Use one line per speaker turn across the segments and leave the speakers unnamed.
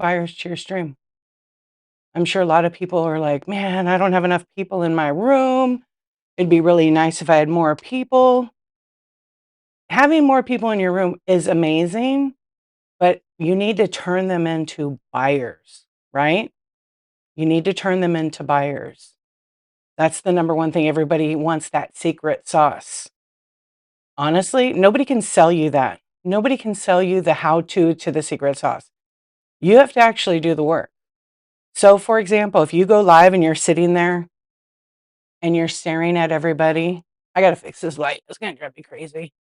buyers to your stream. I'm sure a lot of people are like, man, I don't have enough people in my room. It'd be really nice if I had more people. Having more people in your room is amazing, but you need to turn them into buyers, right? You need to turn them into buyers. That's the number one thing. Everybody wants that secret sauce. Honestly, nobody can sell you that. Nobody can sell you the how-to to the secret sauce. You have to actually do the work. So, for example, if you go live and you're sitting there and you're staring at everybody, I got to fix this light. It's going to drive me crazy.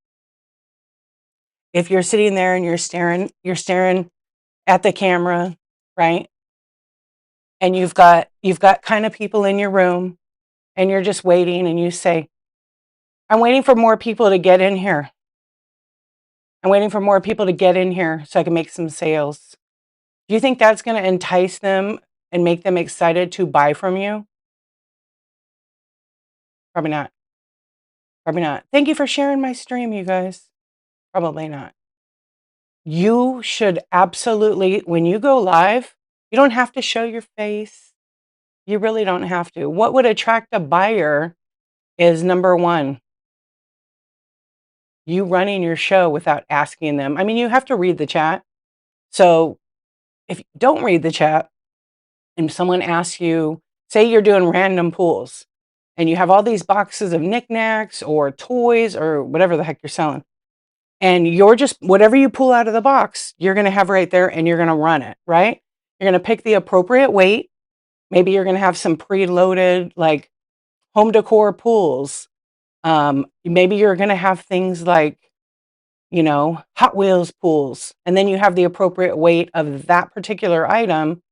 If you're sitting there and you're staring at the camera, right? And you've got kind of people in your room and you're just waiting and you say, I'm waiting for more people to get in here. I'm waiting for more people to get in here so I can make some sales. Do you think that's going to entice them and make them excited to buy from you? Probably not. Probably not. Thank you for sharing my stream, you guys. Probably not. You should absolutely, when you go live, you don't have to show your face. You really don't have to. What would attract a buyer is number one, you running your show without asking them. I mean, you have to read the chat. So if you don't read the chat and someone asks you, say you're doing random pulls and you have all these boxes of knickknacks or toys or whatever the heck you're selling, and you're just, whatever you pull out of the box, you're going to have right there and you're going to run it, right? You're going to pick the appropriate weight. Maybe you're going to have some preloaded like home decor pulls. Maybe you're going to have things like, you know, Hot Wheels pools, and then you have the appropriate weight of that particular item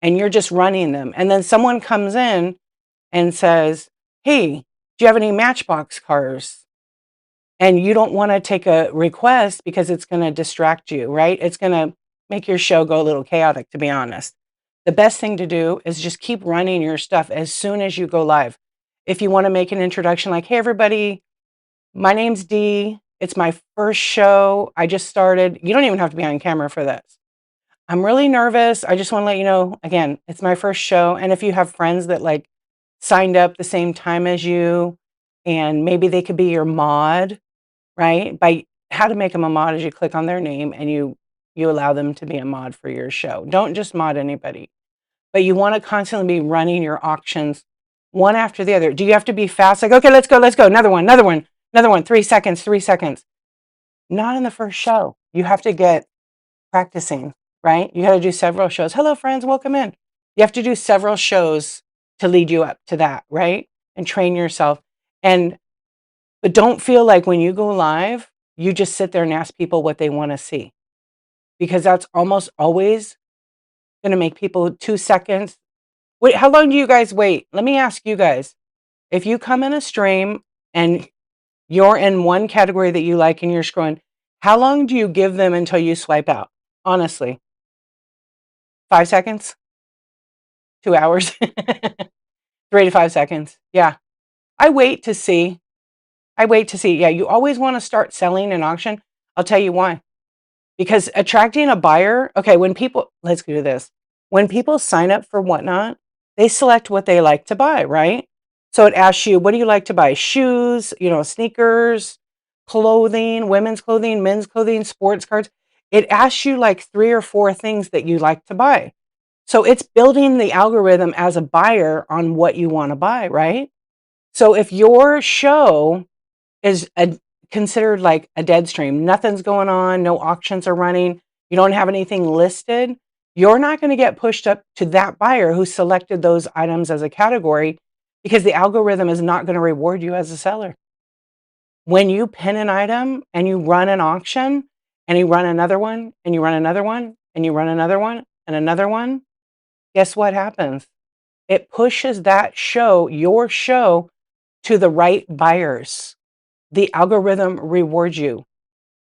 and you're just running them. And then someone comes in and says, hey, do you have any Matchbox cars? And you don't want to take a request because it's going to distract you, right? It's going to make your show go a little chaotic, to be honest. The best thing to do is just keep running your stuff as soon as you go live. If you want to make an introduction like, hey, everybody, my name's Dee. It's my first show. I just started. You don't even have to be on camera for this. I'm really nervous. I just want to let you know, again, it's my first show. And if you have friends that like signed up the same time as you, and maybe they could be your mod, right? By how to make them a mod is you click on their name and you allow them to be a mod for your show. Don't just mod anybody. But you want to constantly be running your auctions one after the other. Do you have to be fast? Like, okay, let's go. Another one. 3 seconds, 3 seconds. Not in the first show. You have to get practicing, right? You got to do several shows. Hello, friends, welcome in. You have to do several shows to lead you up to that, right? And train yourself. But don't feel like when you go live, you just sit there and ask people what they want to see. Because that's almost always going to make people 2 seconds. Wait, how long do you guys wait? Let me ask you guys. If you come in a stream and you're in one category that you like and you're scrolling, how long do you give them until you swipe out? Honestly. 5 seconds? 2 hours? 3 to 5 seconds. Yeah. I wait to see. Yeah, you always want to start selling an auction. I'll tell you why. Because attracting a buyer, okay, let's do this. When people sign up for Whatnot, they select what they like to buy, right? So it asks you, what do you like to buy? Shoes, sneakers, clothing, women's clothing, men's clothing, sports cards. It asks you like 3 or 4 things that you like to buy. So it's building the algorithm as a buyer on what you want to buy, right? So if your show is considered like a dead stream, nothing's going on, no auctions are running, you don't have anything listed, you're not going to get pushed up to that buyer who selected those items as a category because the algorithm is not going to reward you as a seller. When you pin an item and you run an auction and you run another one and you run another one and you run another one and another one, guess what happens? It pushes your show, to the right buyers. The algorithm rewards you,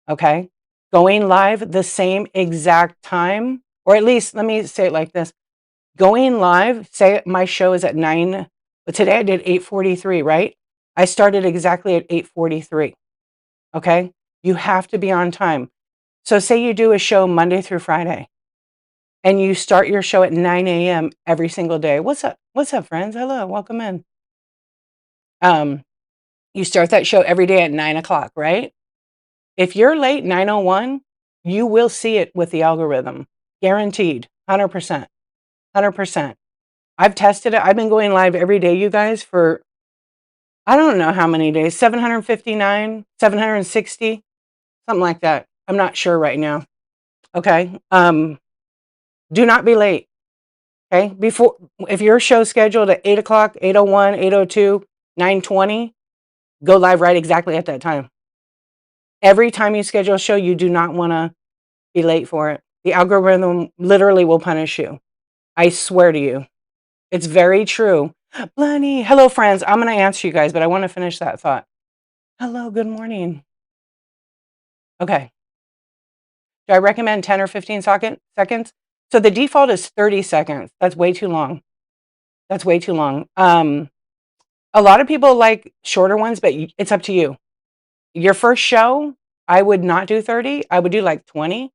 okay? Going live the same exact time, or at least let me say it like this. Going live, say my show is at 9, but today I did 8:43, right? I started exactly at 8:43, okay? You have to be on time. So say you do a show Monday through Friday, and you start your show at 9 a.m. every single day. What's up? What's up, friends? Hello, welcome in. You start that show every day at 9 o'clock, right? If you're late 9:01, you will see it with the algorithm. Guaranteed. 100%. 100%. I've tested it. I've been going live every day, you guys, for I don't know how many days. 759, 760, something like that. I'm not sure right now. Okay. Do not be late. Okay. If your show's scheduled at 8 o'clock, 8:01, 8:02, 9:20, go live right exactly at that time. Every time you schedule a show, you do not want to be late for it. The algorithm literally will punish you. I swear to you. It's very true. Lenny, hello, friends. I'm going to answer you guys, but I want to finish that thought. Hello, good morning. Okay. Do I recommend 10 or 15 seconds? So the default is 30 seconds. That's way too long. That's way too long. A lot of people like shorter ones, but it's up to you. Your first show, I would not do 30. I would do like 20.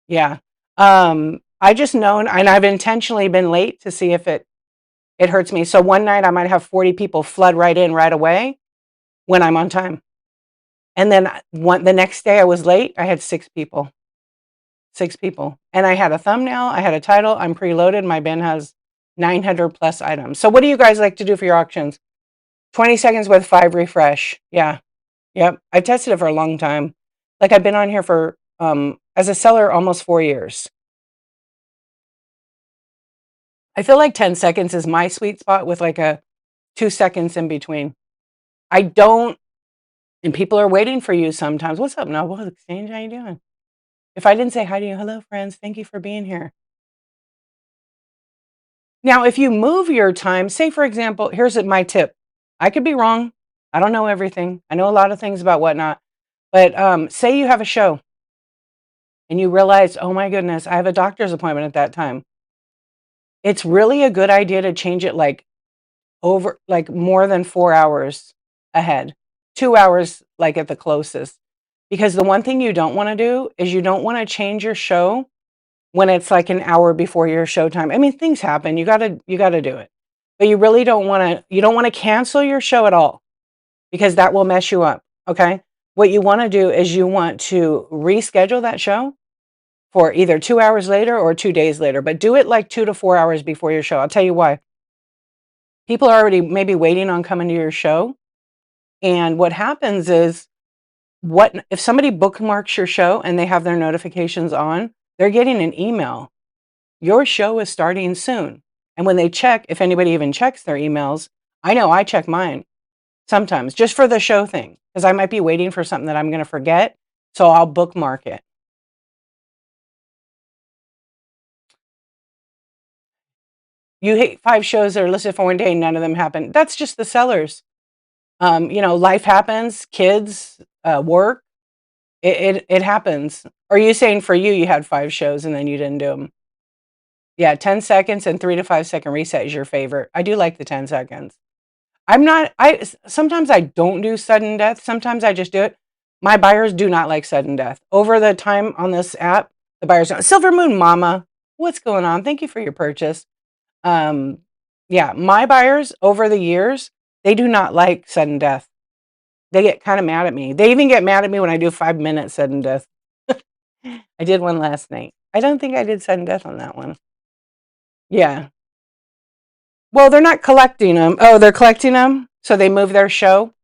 Yeah. I just known, and I've intentionally been late to see if it hurts me. So one night I might have 40 people flood right in right away when I'm on time. And then the next day I was late, I had 6 people. 6 people. And I had a thumbnail, I had a title, I'm preloaded, my bin has 900 plus items. So what do you guys like to do for your auctions? 20 seconds with 5 refresh. Yeah. Yep. I've tested it for a long time. Like I've been on here for as a seller almost 4 years. I feel like 10 seconds is my sweet spot with like a 2 seconds in between. I don't, and people are waiting for you sometimes. What's up, Noble Exchange? How you doing? If I didn't say hi to you, hello, friends. Thank you for being here. Now, if you move your time, say, for example, here's my tip. I could be wrong. I don't know everything. I know a lot of things about whatnot. But say you have a show and you realize, oh my goodness, I have a doctor's appointment at that time. It's really a good idea to change it like more than 4 hours ahead, 2 hours like at the closest. Because the one thing you don't want to do is you don't want to change your show when it's like an hour before your show time. I mean, things happen. You gotta do it. But you really don't want to cancel your show at all because that will mess you up. Okay. What you want to do is you want to reschedule that show for either 2 hours later or 2 days later, but do it like 2 to 4 hours before your show. I'll tell you why. People are already maybe waiting on coming to your show. And what happens is if somebody bookmarks your show and they have their notifications on, they're getting an email. Your show is starting soon. And when they check, if anybody even checks their emails, I know I check mine sometimes just for the show thing, because I might be waiting for something that I'm going to forget. So I'll bookmark it. You hate 5 shows that are listed for one day, none of them happen. That's just the sellers. Life happens, kids, work. It happens. Are you saying for you had 5 shows and then you didn't do them? Yeah, 10 seconds and 3 to 5 second reset is your favorite. I do like the 10 seconds. Sometimes I don't do sudden death. Sometimes I just do it. My buyers do not like sudden death. Over the time on this app, the buyers don't. Silver Moon Mama, what's going on? Thank you for your purchase. Yeah, my buyers over the years, they do not like sudden death. They get kind of mad at me. They even get mad at me when I do 5-minute sudden death. I did one last night. I don't think I did sudden death on that one. Yeah. Well, they're not collecting them. Oh, they're collecting them? So they move their show?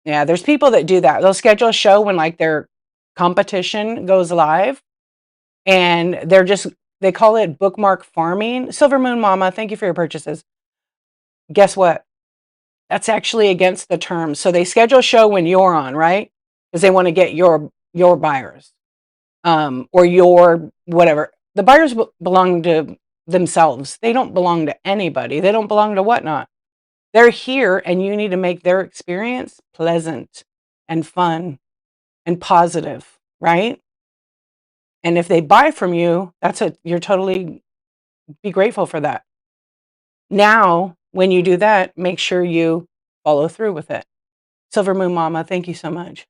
Yeah, there's people that do that. They'll schedule a show when like their competition goes live and they call it bookmark farming. Silver Moon Mama, thank you for your purchases. Guess what? That's actually against the terms. So they schedule a show when you're on, right? Because they want to get your buyers, or your whatever. The buyers belong to themselves. They don't belong to anybody. They don't belong to whatnot. They're here, and you need to make their experience pleasant and fun and positive, right? And if they buy from you, you're totally be grateful for that. Now, when you do that, make sure you follow through with it. Silver Moon Mama, thank you so much.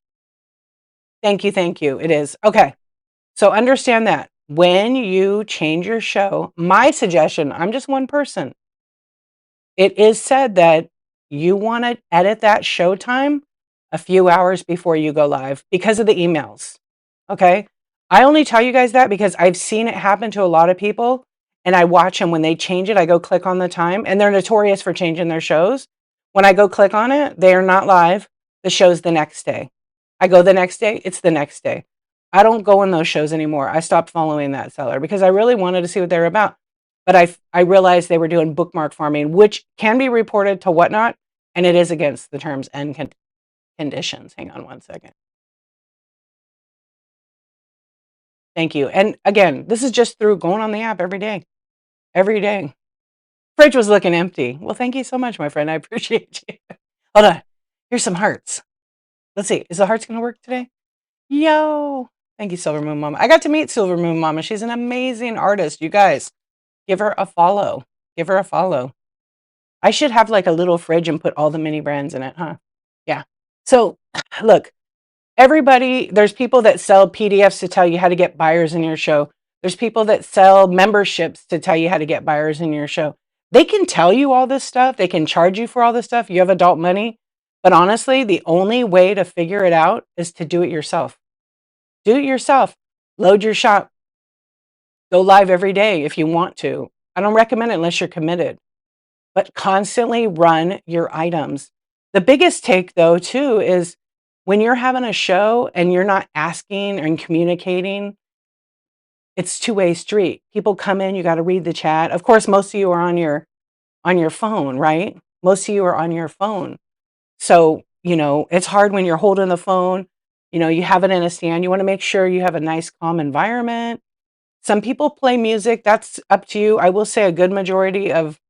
Thank you. It is. Okay. So understand that when you change your show, my suggestion, I'm just one person. It is said that you want to edit that show time a few hours before you go live because of the emails. Okay. I only tell you guys that because I've seen it happen to a lot of people and I watch them when they change it. I go click on the time and they're notorious for changing their shows. When I go click on it, they are not live. The show's the next day. I go the next day, it's the next day. I don't go in those shows anymore. I stopped following that seller because I really wanted to see what they're about. But I realized they were doing bookmark farming, which can be reported to Whatnot, and it is against the terms and conditions. Hang on one second. Thank you. And again, this is just through going on the app every day. Every day. Fridge was looking empty. Well, thank you so much, my friend. I appreciate you. Hold on. Here's some hearts. Let's see. Is the hearts going to work today? Yo. Thank you, Silver Moon Mama. I got to meet Silver Moon Mama. She's an amazing artist. You guys, give her a follow. Give her a follow. I should have like a little fridge and put all the mini brands in it, huh? Yeah. So look, everybody, there's people that sell PDFs to tell you how to get buyers in your show. There's people that sell memberships to tell you how to get buyers in your show. They can tell you all this stuff. They can charge you for all this stuff. You have adult money. But honestly, the only way to figure it out is to do it yourself. Do it yourself. Load your shop. Go live every day if you want to. I don't recommend it unless you're committed. But constantly run your items. The biggest take, though, too, is when you're having a show and you're not asking and communicating, it's two-way street. People come in, you got to read the chat. Of course, most of you are on your phone, right? Most of you are on your phone. So, it's hard when you're holding the phone. You have it in a stand. You want to make sure you have a nice, calm environment. Some people play music. That's up to you. I will say a good majority of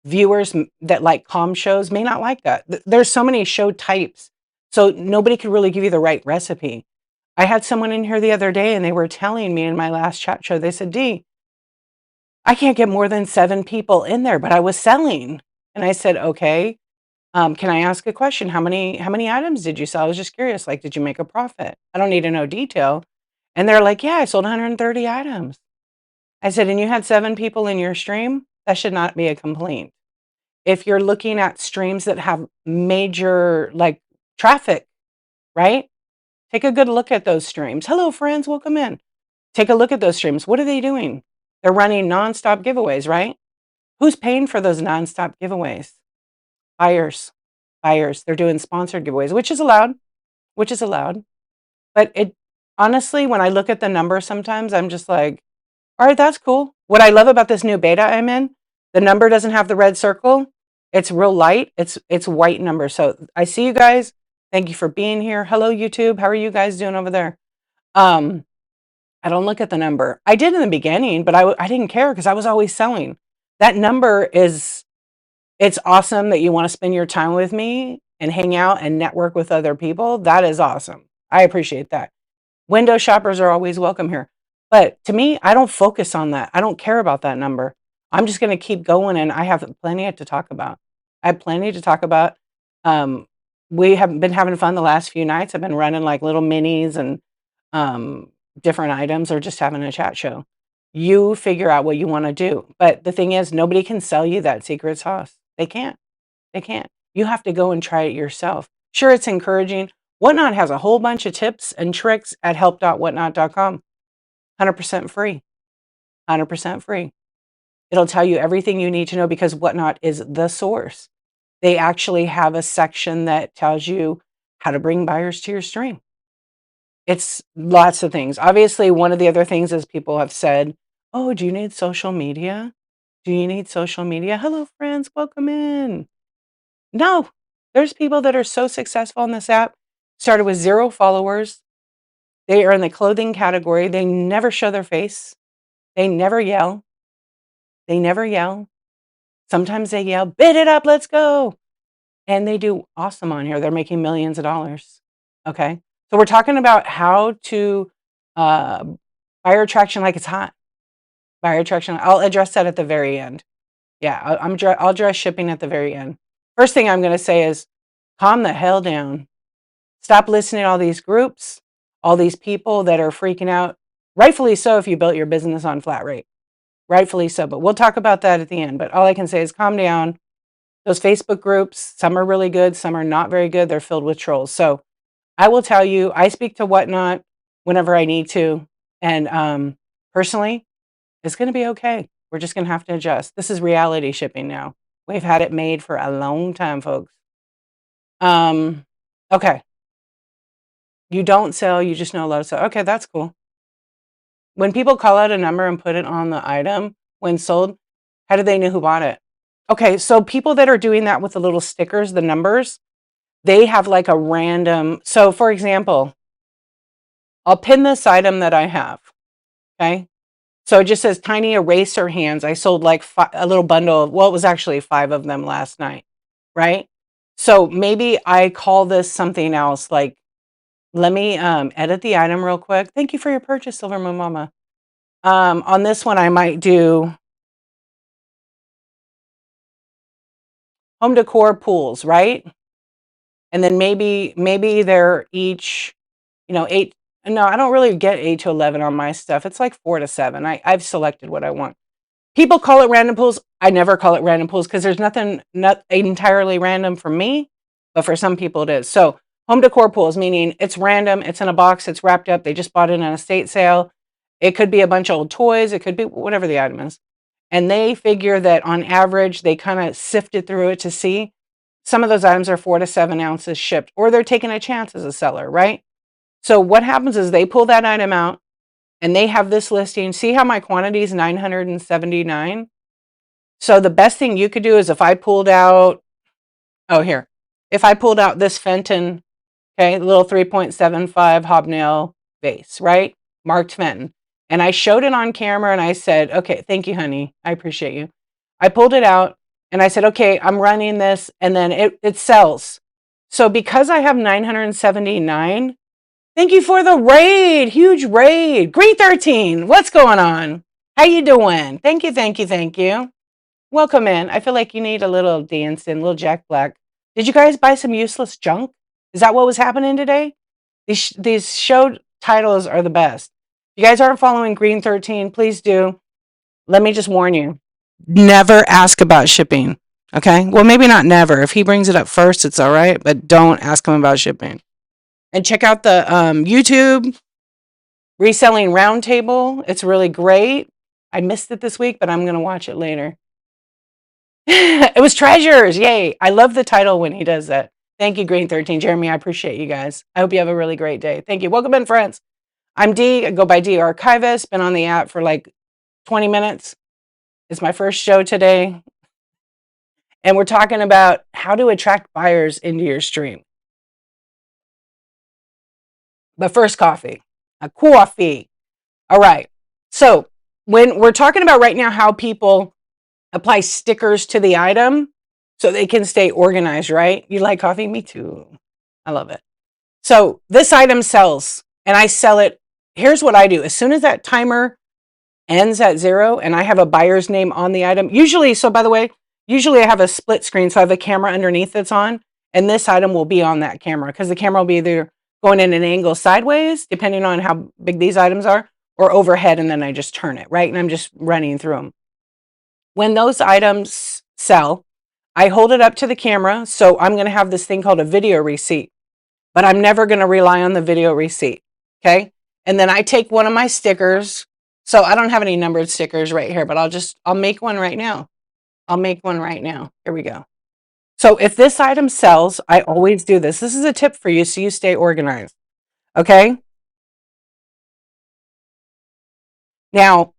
viewers that like calm shows may not like that. There's so many show types. So nobody could really give you the right recipe. I had someone in here the other day and they were telling me in my last chat show, they said, Dee, I can't get more than 7 people in there, but I was selling. And I said, okay, can I ask a question? How many items did you sell? I was just curious. Like, did you make a profit? I don't need to know detail. And they're like, yeah, I sold 130 items. I said, and you had 7 people in your stream? That should not be a complaint. If you're looking at streams that have major like traffic, right? Take a good look at those streams. Hello, friends, welcome in. Take a look at those streams. What are they doing? They're running nonstop giveaways, right? Who's paying for those nonstop giveaways? Buyers. Buyers. They're doing sponsored giveaways, which is allowed. But it honestly, when I look at the number sometimes, I'm just like, all right, that's cool. What I love about this new beta I'm in, the number doesn't have the red circle. It's real light. It's white number. So I see you guys. Thank you for being here. Hello, YouTube. How are you guys doing over there? I don't look at the number. I did in the beginning, but I didn't care because I was always selling. That number it's awesome that you want to spend your time with me and hang out and network with other people. That is awesome. I appreciate that. Window shoppers are always welcome here. But to me, I don't focus on that. I don't care about that number. I'm just going to keep going, and I have plenty to talk about. I have plenty to talk about. We have been having fun the last few nights. I've been running like little minis and different items or just having a chat show. You figure out what you want to do. But the thing is, nobody can sell you that secret sauce. They can't. They can't. You have to go and try it yourself. Sure, it's encouraging. Whatnot has a whole bunch of tips and tricks at help.whatnot.com. 100% free. 100% free. It'll tell you everything you need to know because Whatnot is the source. They actually have a section that tells you how to bring buyers to your stream. It's lots of things. Obviously, one of the other things is people have said, oh, do you need social media? Do you need social media? Hello, friends. Welcome in. No, there's people that are so successful on this app, started with 0 followers. They are in the clothing category. They never show their face. They never yell. They never yell. Sometimes they yell, bid it up, let's go. And they do awesome on here. They're making millions of dollars. Okay. So we're talking about how to buyer attraction like it's hot. Buyer attraction. I'll address that at the very end. Yeah, I'll address shipping at the very end. First thing I'm going to say is calm the hell down. Stop listening to all these groups, all these people that are freaking out Rightfully so if you built your business on flat rate. Rightfully so, but we'll talk about that at the end. But all I can say is calm down. Those Facebook groups, some are really good, some are not very good. They're filled with trolls. So I will tell you, I speak to Whatnot whenever I need to. And personally, it's going to be okay. We're just going to have to adjust. This is reality shipping now. We've had it made for a long time, folks. Okay. You don't sell, you just know a lot of stuff. Okay, that's cool. When people call out a number and put it on the item when sold, how do they know who bought it? Okay, so people that are doing that with the little stickers, the numbers, they have like a random. So for example, I'll pin this item that I have. Okay. So it just says tiny eraser hands. I sold like a little bundle. Well, it was actually 5 of them last night. Right. So maybe I call this something else. Like, let me edit the item real quick. Thank you for your purchase, Silver Moon Mama. On this one, I might do home decor pools, right? And then maybe they're each, 8. No, I don't really get 8 to 11 on my stuff. It's like 4 to 7. I've selected what I want. People call it random pools. I never call it random pools because there's nothing not entirely random for me, but for some people it is. So home decor pools, meaning it's random, it's in a box, it's wrapped up, they just bought it in an estate sale. It could be a bunch of old toys, it could be whatever the item is. And they figure that on average, they kind of sifted through it to see some of those items are 4 to 7 ounces shipped, or they're taking a chance as a seller, right? So what happens is they pull that item out and they have this listing. See how my quantity is 979? So the best thing you could do is if I pulled out, if I pulled out this Fenton, okay, little 3.75 hobnail vase, right? Marked Fenton. And I showed it on camera and I said, okay, thank you, honey. I appreciate you. I pulled it out and I said, okay, I'm running this and then it sells. So because I have 979, thank you for the raid. Huge raid. Green 13. What's going on? How you doing? Thank you, thank you, thank you. Welcome in. I feel like you need a little dance in, little Jack Black. Did you guys buy some useless junk? Is that what was happening today? These show titles are the best. If you guys aren't following Green 13, please do. Let me just warn you. Never ask about shipping. Okay? Well, maybe not never. If he brings it up first, it's all right. But don't ask him about shipping. And check out the YouTube Reselling Roundtable. It's really great. I missed it this week, but I'm going to watch it later. It was treasures. Yay. I love the title when he does that. Thank you, Green 13. Jeremy, I appreciate you guys. I hope you have a really great day. Thank you. Welcome in, friends. I'm Dee. I go by Dee Archivist. Been on the app for like 20 minutes. It's my first show today. And we're talking about how to attract buyers into your stream. But first, coffee. A coffee. All right. So when we're talking about right now how people apply stickers to the item so they can stay organized, right? You like coffee? Me too. I love it. So this item sells and I sell it. Here's what I do. As soon as that timer ends at 0 and I have a buyer's name on the item, usually, so by the way, usually I have a split screen. So I have a camera underneath that's on, and this item will be on that camera because the camera will be either going in an angle sideways, depending on how big these items are, or overhead, and then I just turn it, right? And I'm just running through them. When those items sell, I hold it up to the camera. So I'm going to have this thing called a video receipt, but I'm never going to rely on the video receipt. Okay. And then I take one of my stickers. So I don't have any numbered stickers right here, but I'll make one right now. I'll make one right now. Here we go. So if this item sells, I always do this. This is a tip for you so you stay organized. Okay. Now,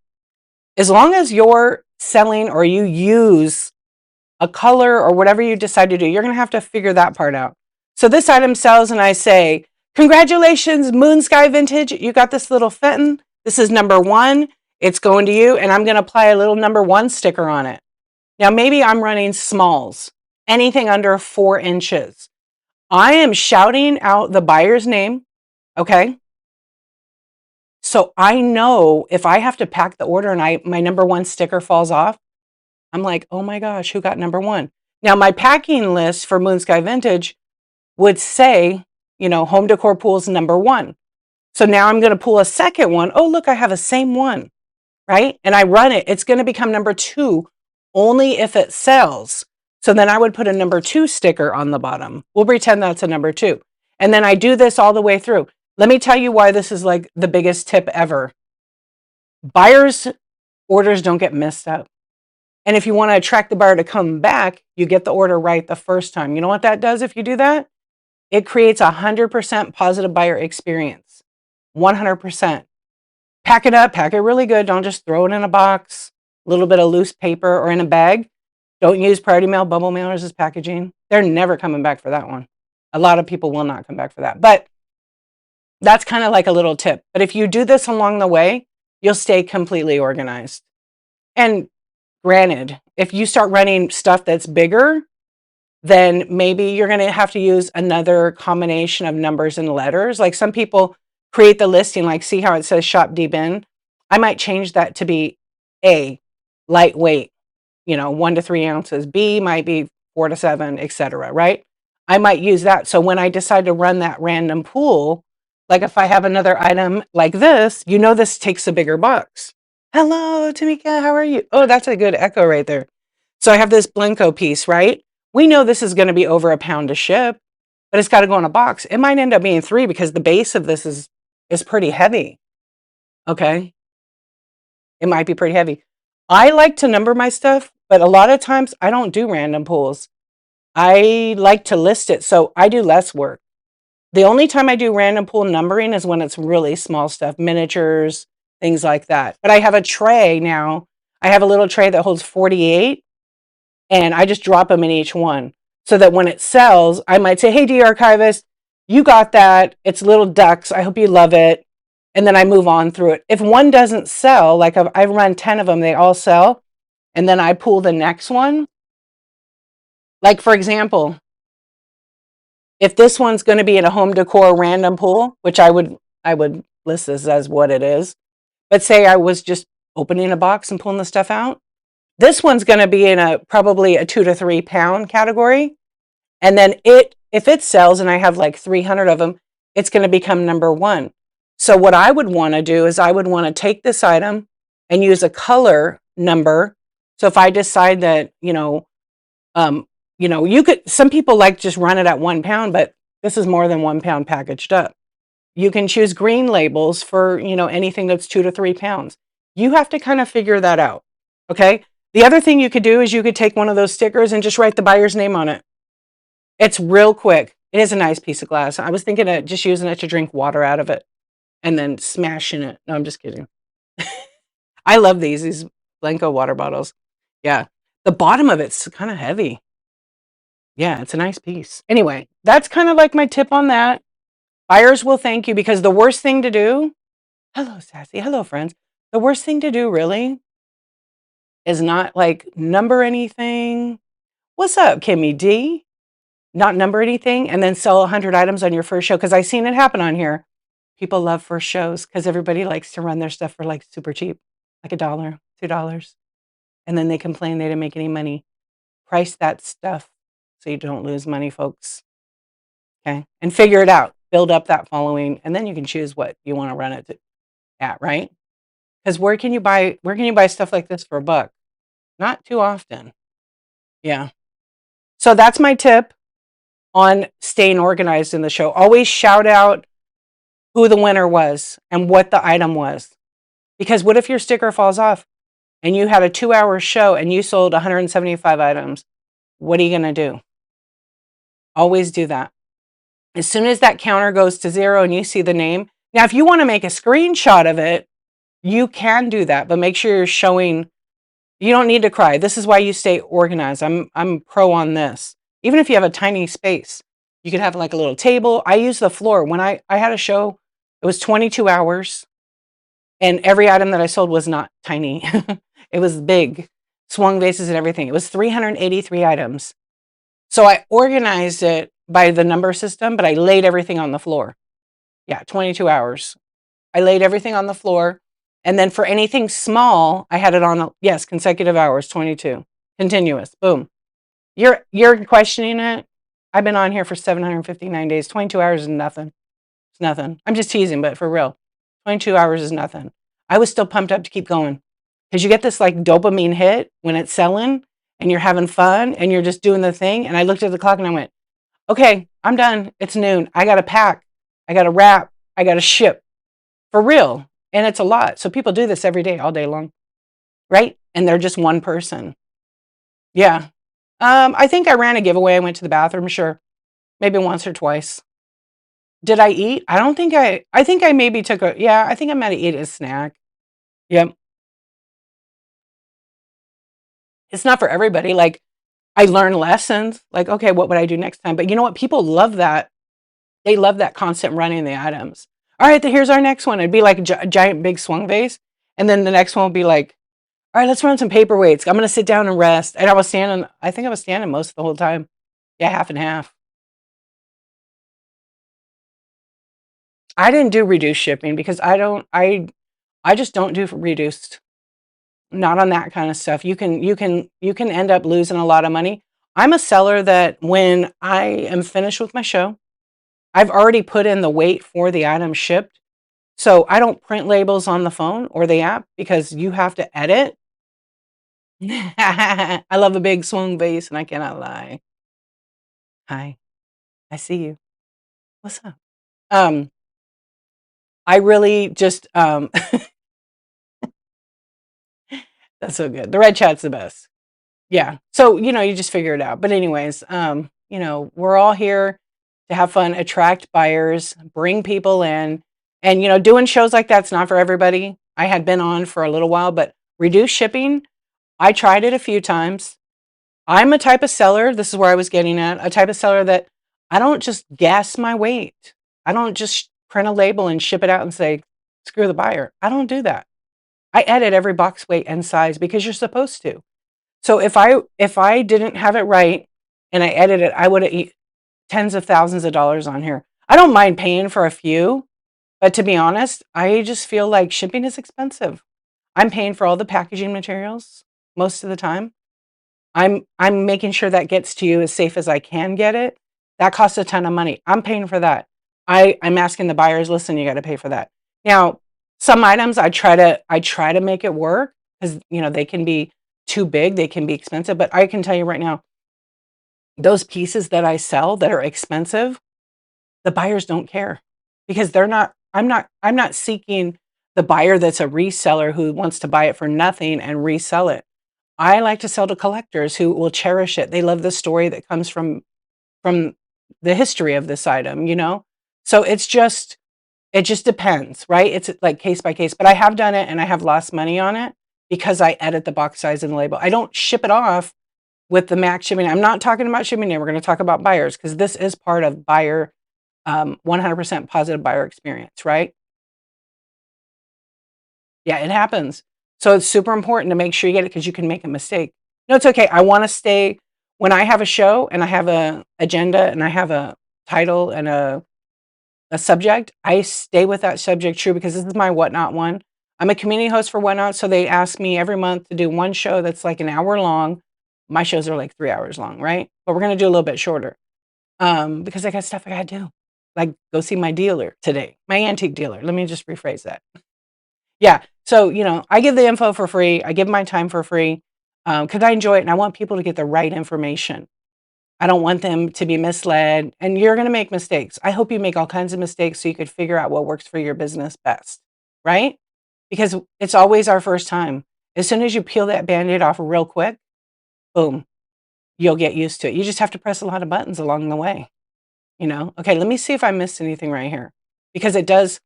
as long as you're selling or you use a color or whatever you decide to do, you're going to have to figure that part out. So this item sells and I say, congratulations, Moon Sky Vintage. You got this little Fenton. This is number 1. It's going to you. And I'm going to apply a little number 1 sticker on it. Now, maybe I'm running smalls, anything under 4 inches. I am shouting out the buyer's name. Okay. So I know if I have to pack the order and my number 1 sticker falls off, I'm like, oh my gosh, who got number 1? Now my packing list for Moon Sky Vintage would say, home decor pools number 1. So now I'm going to pull a second one. Oh, look, I have a same one, right? And I run it. It's going to become number 2 only if it sells. So then I would put a number 2 sticker on the bottom. We'll pretend that's a number 2. And then I do this all the way through. Let me tell you why this is like the biggest tip ever. Buyers' orders don't get messed up. And if you want to attract the buyer to come back, you get the order right the first time. You know what that does if you do that? It creates 100% positive buyer experience. 100%. Pack it up, pack it really good. Don't just throw it in a box, a little bit of loose paper or in a bag. Don't use priority mail, bubble mailers as packaging. They're never coming back for that one. A lot of people will not come back for that. But that's kind of like a little tip. But if you do this along the way, you'll stay completely organized. And granted, if you start running stuff that's bigger, then maybe you're going to have to use another combination of numbers and letters. Like some people create the listing, like see how it says shop deep in? I might change that to be A, lightweight, 1 to 3 ounces. B might be 4 to 7, etc. Right? I might use that. So when I decide to run that random pool, like if I have another item like this, this takes a bigger box. Hello, Tamika, how are you? Oh, that's a good echo right there. So I have this Blanco piece, right? We know this is going to be over £1 to ship, but it's got to go in a box. It might end up being 3 because the base of this is pretty heavy. Okay. It might be pretty heavy. I like to number my stuff, but a lot of times I don't do random pulls. I like to list it, so I do less work. The only time I do random pull numbering is when it's really small stuff, miniatures, things like that. But I have a tray now. I have a little tray that holds 48, and I just drop them in each one so that when it sells, I might say, hey, de-archivist, you got that. It's little ducks. I hope you love it. And then I move on through it. If one doesn't sell, like I run 10 of them, they all sell, and then I pull the next one. Like, for example, if this one's going to be in a home decor random pull, which I would list this as what it is, but say I was just opening a box and pulling the stuff out, this one's going to be in probably a 2 to 3 pound category. And then if it sells and I have like 300 of them, it's going to become number 1. So what I would want to do is I would want to take this item and use a color number. So if I decide that, you could, some people like just run it at 1 pound, but this is more than 1 pound packaged up. You can choose green labels for, anything that's 2 to 3 pounds. You have to kind of figure that out. Okay. The other thing you could do is you could take one of those stickers and just write the buyer's name on it. It's real quick. It is a nice piece of glass. I was thinking of just using it to drink water out of it and then smashing it. No, I'm just kidding. I love these Blanco water bottles. Yeah. The bottom of it's kind of heavy. Yeah, it's a nice piece. Anyway, that's kind of like my tip on that. Buyers will thank you because the worst thing to do, hello, Sassy. Hello, friends. The worst thing to do really is not like number anything. What's up, Kimmy D? Not number anything and then sell 100 items on your first show. Because I've seen it happen on here. People love first shows because everybody likes to run their stuff for like super cheap, like $1, $2. And then they complain they didn't make any money. Price that stuff so you don't lose money, folks. Okay. And figure it out. Build up that following. And then you can choose what you want to run it at, right? Because where can you buy stuff like this for $1? Not too often. Yeah. So that's my tip on staying organized in the show. Always shout out who the winner was and what the item was. Because what if your sticker falls off and you had a 2-hour show and you sold 175 items? What are you going to do? Always do that. As soon as that counter goes to 0 and you see the name. Now, if you want to make a screenshot of it, you can do that, but make sure you're showing. You don't need to cry. This is why you stay organized. I'm pro on this. Even if you have a tiny space, you could have like a little table. I use the floor. When I had a show, it was 22 hours and every item that I sold was not tiny. It was big, swung vases and everything. It was 383 items. So I organized it by the number system, but I laid everything on the floor. Yeah, 22 hours. I laid everything on the floor. And then for anything small, I had it on, yes, consecutive hours, 22. Continuous, boom. You're questioning it? I've been on here for 759 days. 22 hours is nothing. It's nothing. I'm just teasing, but for real, 22 hours is nothing. I was still pumped up to keep going because you get this like dopamine hit when it's selling and you're having fun and you're just doing the thing. And I looked at the clock and I went, okay, I'm done. It's noon. I got to pack. I got to wrap. I got to ship for real. And it's a lot. So people do this every day, all day long, right? And they're just one person. Yeah. I think I ran a giveaway. I went to the bathroom, sure. Maybe once or twice. Did I eat? I don't think I think I maybe took a, yeah, I think I might have eaten a snack. Yep. It's not for everybody. Like, I learn lessons. Like, okay, what would I do next time? But you know what? People love that. They love that constant running the items. All right, here's our next one. It'd be like a giant big swung vase. And then the next one would be like, all right, let's run some paperweights. I'm going to sit down and rest. And I think I was standing most of the whole time. Yeah, half and half. I didn't do reduced shipping because I just don't do reduced. Not on that kind of stuff. You can end up losing a lot of money. I'm a seller that when I am finished with my show, I've already put in the weight for the item shipped. So I don't print labels on the phone or the app because you have to edit. I love a big swung vase and I cannot lie. Hi, I see you. What's up? Um, I really just that's so good. The red chat's the best. Yeah. So, you just figure it out. But anyways, we're all here to have fun, attract buyers, bring people in. And, doing shows like that's not for everybody. I had been on for a little while, but reduced shipping, I tried it a few times. I'm a type of seller, this is where I was getting at, a type of seller that I don't just guess my weight. I don't just print a label and ship it out and say, screw the buyer. I don't do that. I edit every box weight and size because you're supposed to. So if I didn't have it right and I edited, I would have eat tens of thousands of dollars on here. I don't mind paying for a few, but to be honest, I just feel like shipping is expensive. I'm paying for all the packaging materials most of the time. I'm making sure that gets to you as safe as I can get it. That costs a ton of money. I'm paying for that. I'm asking the buyers, listen, you got to pay for that. Now, some items I try to make it work because they can be too big, they can be expensive, but I can tell you right now, those pieces that I sell that are expensive, the buyers don't care because I'm not seeking the buyer that's a reseller who wants to buy it for nothing and resell it. I like to sell to collectors who will cherish it. They love the story that comes from the history of this item. So it just depends, right? It's like case by case, but I have done it and I have lost money on it because I edit the box size and the label. I don't ship it off with the max shipping. I'm not talking about shipping now. We're going to talk about buyers because this is part of buyer 100% positive buyer experience, right? Yeah, it happens. So it's super important to make sure you get it because you can make a mistake. No, it's okay. I want to stay when I have a show and I have a agenda and I have a title and a subject, I stay with that subject true because this is my Whatnot one. I'm a community host for Whatnot, so they ask me every month to do one show that's like an hour long. My shows are like 3 hours long, right? But we're gonna do a little bit shorter because I got stuff I gotta do, like go see my dealer today, my antique dealer. Let me just rephrase that. Yeah, so I give the info for free. I give my time for free because I enjoy it and I want people to get the right information. I don't want them to be misled, and you're gonna make mistakes. I hope you make all kinds of mistakes so you could figure out what works for your business best, right? Because it's always our first time. As soon as you peel that Band-Aid off real quick, boom, you'll get used to it. You just have to press a lot of buttons along the way. Okay, let me see if I missed anything right here because it does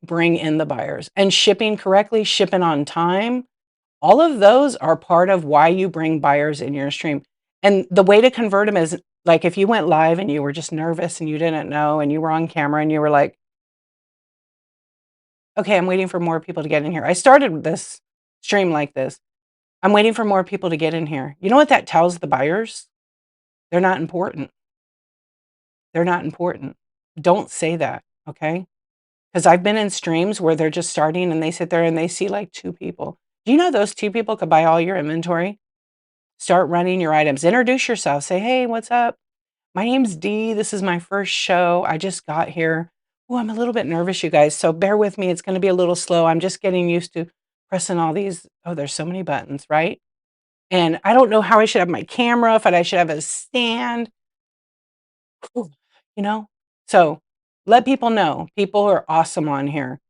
bring in the buyers. And shipping correctly, shipping on time, all of those are part of why you bring buyers in your stream. And the way to convert them is like if you went live and you were just nervous and you didn't know and you were on camera and you were like, okay, I'm waiting for more people to get in here. I started this stream like this. I'm waiting for more people to get in here. You know what that tells the buyers? They're not important. They're not important. Don't say that, okay? Because I've been in streams where they're just starting and they sit there and they see like two people. Do you know those two people could buy all your inventory? Start running your items. Introduce yourself. Say, hey, what's up? My name's Dee. This is my first show. I just got here. Oh, I'm a little bit nervous, you guys, so bear with me. It's going to be a little slow. I'm just getting used to pressing all these. Oh, there's so many buttons, right? And I don't know how I should have my camera, if I should have a stand, Ooh, you know? So let people know. People are awesome on here.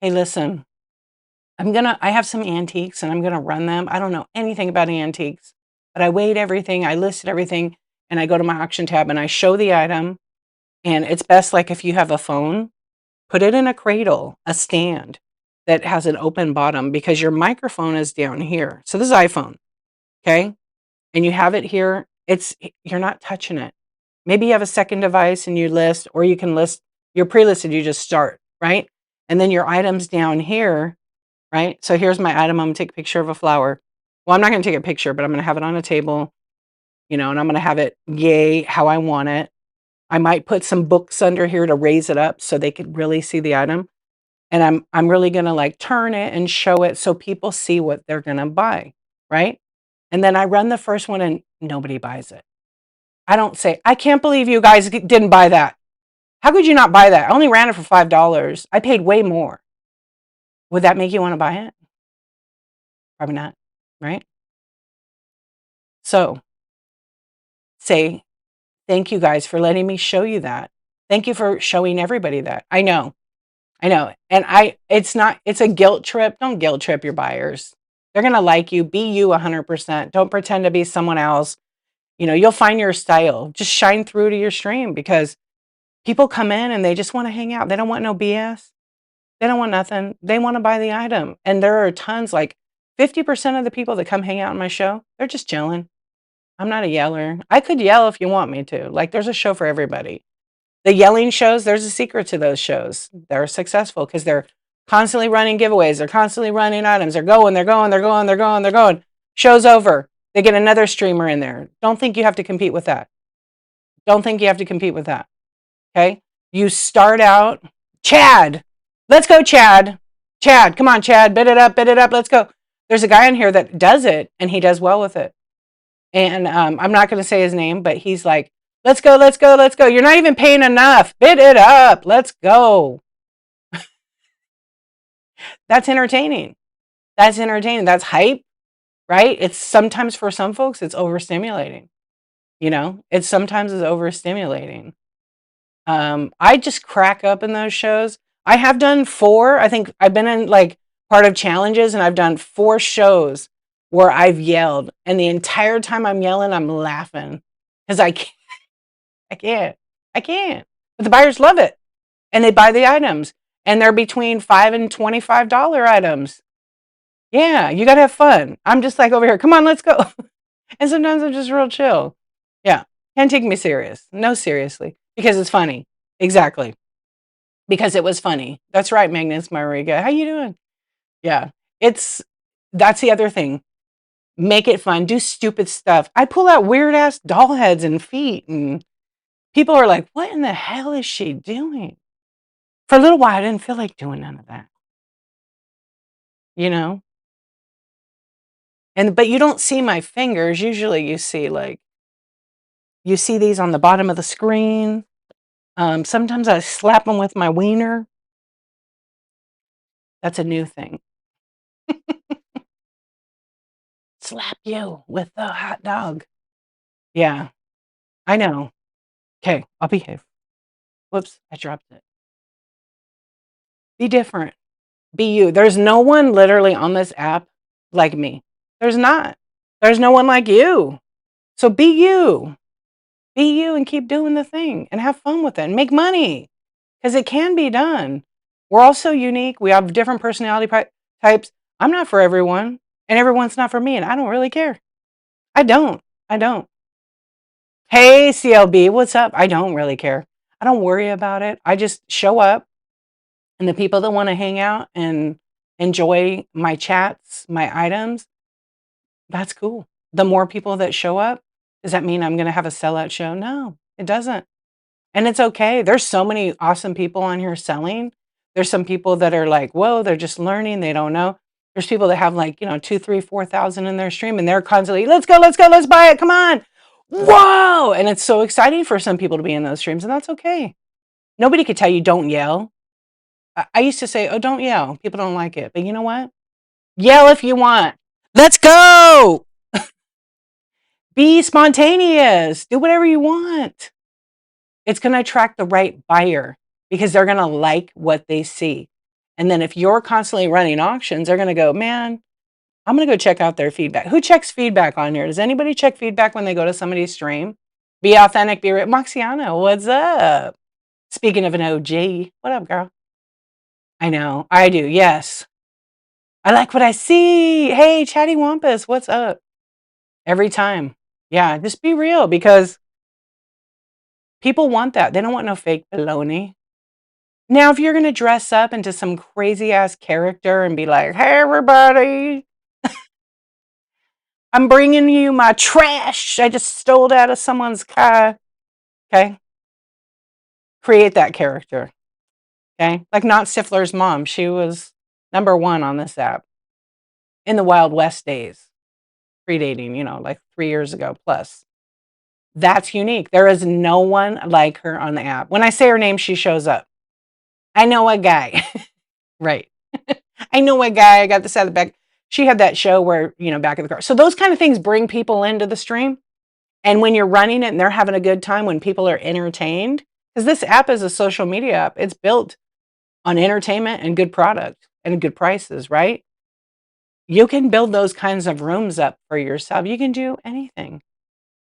Hey, listen, I have some antiques and I'm gonna run them. I don't know anything about antiques, but I weighed everything, I listed everything, and I go to my auction tab and I show the item. And it's best, like, if you have a phone, put it in a cradle, a stand that has an open bottom, because your microphone is down here. So this is iPhone, okay? And you have it here. You're not touching it. Maybe you have a second device and you list, or you can list, you're pre-listed, you just start, right? And then your items down here, right? So here's my item. I'm gonna take a picture of a flower. Well, I'm not gonna take a picture, but I'm gonna have it on a table, and I'm gonna have it how I want it. I might put some books under here to raise it up so they could really see the item. And I'm really gonna, like, turn it and show it so people see what they're gonna buy, right? And then I run the first one and nobody buys it. I don't say, "I can't believe you guys didn't buy that. How could you not buy that? I only ran it for $5. I paid way more." Would that make you wanna buy it? Probably not, right? So, say, "Thank you guys for letting me show you that. Thank you for showing everybody that." I know. I know. And it's a guilt trip. Don't guilt trip your buyers. They're gonna like you. Be you 100%. Don't pretend to be someone else. You'll find your style. Just shine through to your stream, because people come in and they just wanna hang out. They don't want no BS. They don't want nothing. They wanna buy the item. And there are tons, like 50% of the people that come hang out on my show, they're just chilling. I'm not a yeller. I could yell if you want me to. Like, there's a show for everybody. The yelling shows, there's a secret to those shows. They're successful because they're constantly running giveaways. They're constantly running items. They're going, they're going, they're going, they're going, they're going. Show's over. They get another streamer in there. Don't think you have to compete with that. Don't think you have to compete with that. Okay? You start out, Chad. Let's go, Chad. Chad, come on, Chad. Bid it up, let's go. There's a guy in here that does it, and he does well with it. And I'm not going to say his name, but he's like, "Let's go, let's go, let's go. You're not even paying enough. Bid it up. Let's go." That's entertaining. That's entertaining. That's hype, right? It's sometimes, for some folks, it's overstimulating. It's sometimes is overstimulating. I just crack up in those shows. I have done 4. I think I've been in, like, part of challenges, and I've done 4 shows where I've yelled, and the entire time I'm yelling, I'm laughing because I can't. I can't. But the buyers love it, and they buy the items, and they're between $5 and $25 items. Yeah, you gotta have fun. I'm just like over here, "Come on, let's go." And sometimes I'm just real chill. Yeah, can't take me serious. No, seriously, because it's funny. Exactly, because it was funny. That's right, Magnus Mariga. How you doing? Yeah, that's the other thing. Make it fun. Do stupid stuff. I pull out weird ass doll heads and feet, and people are like, "What in the hell is she doing?" For a little while, I didn't feel like doing none of that, you know? But you don't see my fingers. Usually you see these on the bottom of the screen. Sometimes I slap them with my wiener. That's a new thing. Slap you with the hot dog. Yeah, I know. Okay, I'll behave. Whoops, I dropped it. Be different. Be you. There's no one literally on this app like me. There's not. There's no one like you. So be you. Be you and keep doing the thing and have fun with it and make money, because it can be done. We're all so unique. We have different personality types. I'm not for everyone, and everyone's not for me, and I don't really care. I don't. I don't. Hey, CLB, what's up? I don't really care. I don't worry about it. I just show up, and the people that want to hang out and enjoy my chats, my items, that's cool. The more people that show up, does that mean I'm going to have a sellout show? No, it doesn't. And it's okay. There's so many awesome people on here selling. There's some people that are like, whoa, they're just learning. They don't know. There's people that have, like, 2, 3, 4,000 in their stream, and they're constantly, let's go, let's go, let's buy it. Come on. whoa! And it's so exciting for some people to be in those streams, and that's okay. Nobody could tell you don't yell. I used to say, oh, don't yell. People don't like it. But you know what? Yell if you want. Let's go. Be spontaneous. Do whatever you want. It's going to attract the right buyer because they're going to like what they see. And then if you're constantly running auctions, they're going to go, man, I'm going to go check out their feedback. Who checks feedback on here? Does anybody check feedback when they go to somebody's stream? Be authentic, be real. Moxiana, what's up? Speaking of an OG, what up, girl? I know, I do, yes. I like what I see. Hey, Chatty Wampus, what's up? Every time. Yeah, just be real because people want that. They don't want no fake baloney. Now, if you're going to dress up into some crazy ass character and be like, hey, everybody, I'm bringing you my trash. I just stole it out of someone's car. Okay. Create that character. Okay. Like not Stifler's mom. She was #1 on this app in the Wild West days, predating, like 3 years ago plus. That's unique. There is no one like her on the app. When I say her name, she shows up. I know a guy. Right. I know a guy. I got this out of the back. She had that show where, back of the car. So those kind of things bring people into the stream. And when you're running it and they're having a good time, when people are entertained, because this app is a social media app, it's built on entertainment and good product and good prices, right? You can build those kinds of rooms up for yourself. You can do anything.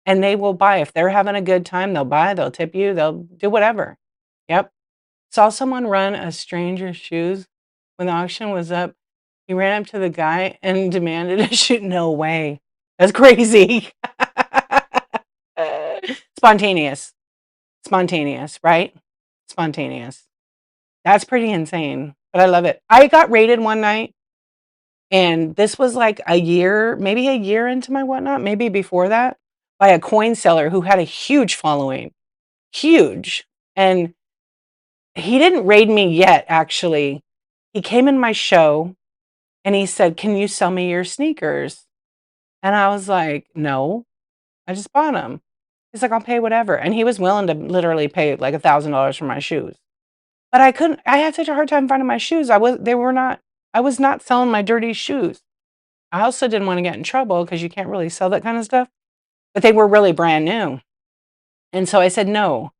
And they will buy. If they're having a good time, they'll buy, they'll tip you, they'll do whatever. Yep. Saw someone run a stranger's shoes when the auction was up. He ran up to the guy and demanded a shoe. No way. That's crazy. Spontaneous. Spontaneous, right? Spontaneous. That's pretty insane, but I love it. I got raided one night, and this was like maybe a year into my whatnot, maybe before that, by a coin seller who had a huge following. Huge. And he didn't raid me yet, actually. He came in my show and he said, can you sell me your sneakers? And I was like, no, I just bought them. He's like, I'll pay whatever. And he was willing to literally pay like $1,000 for my shoes. But I had such a hard time finding my shoes. I was not selling my dirty shoes. I also didn't want to get in trouble because you can't really sell that kind of stuff. But they were really brand new. And so I said no.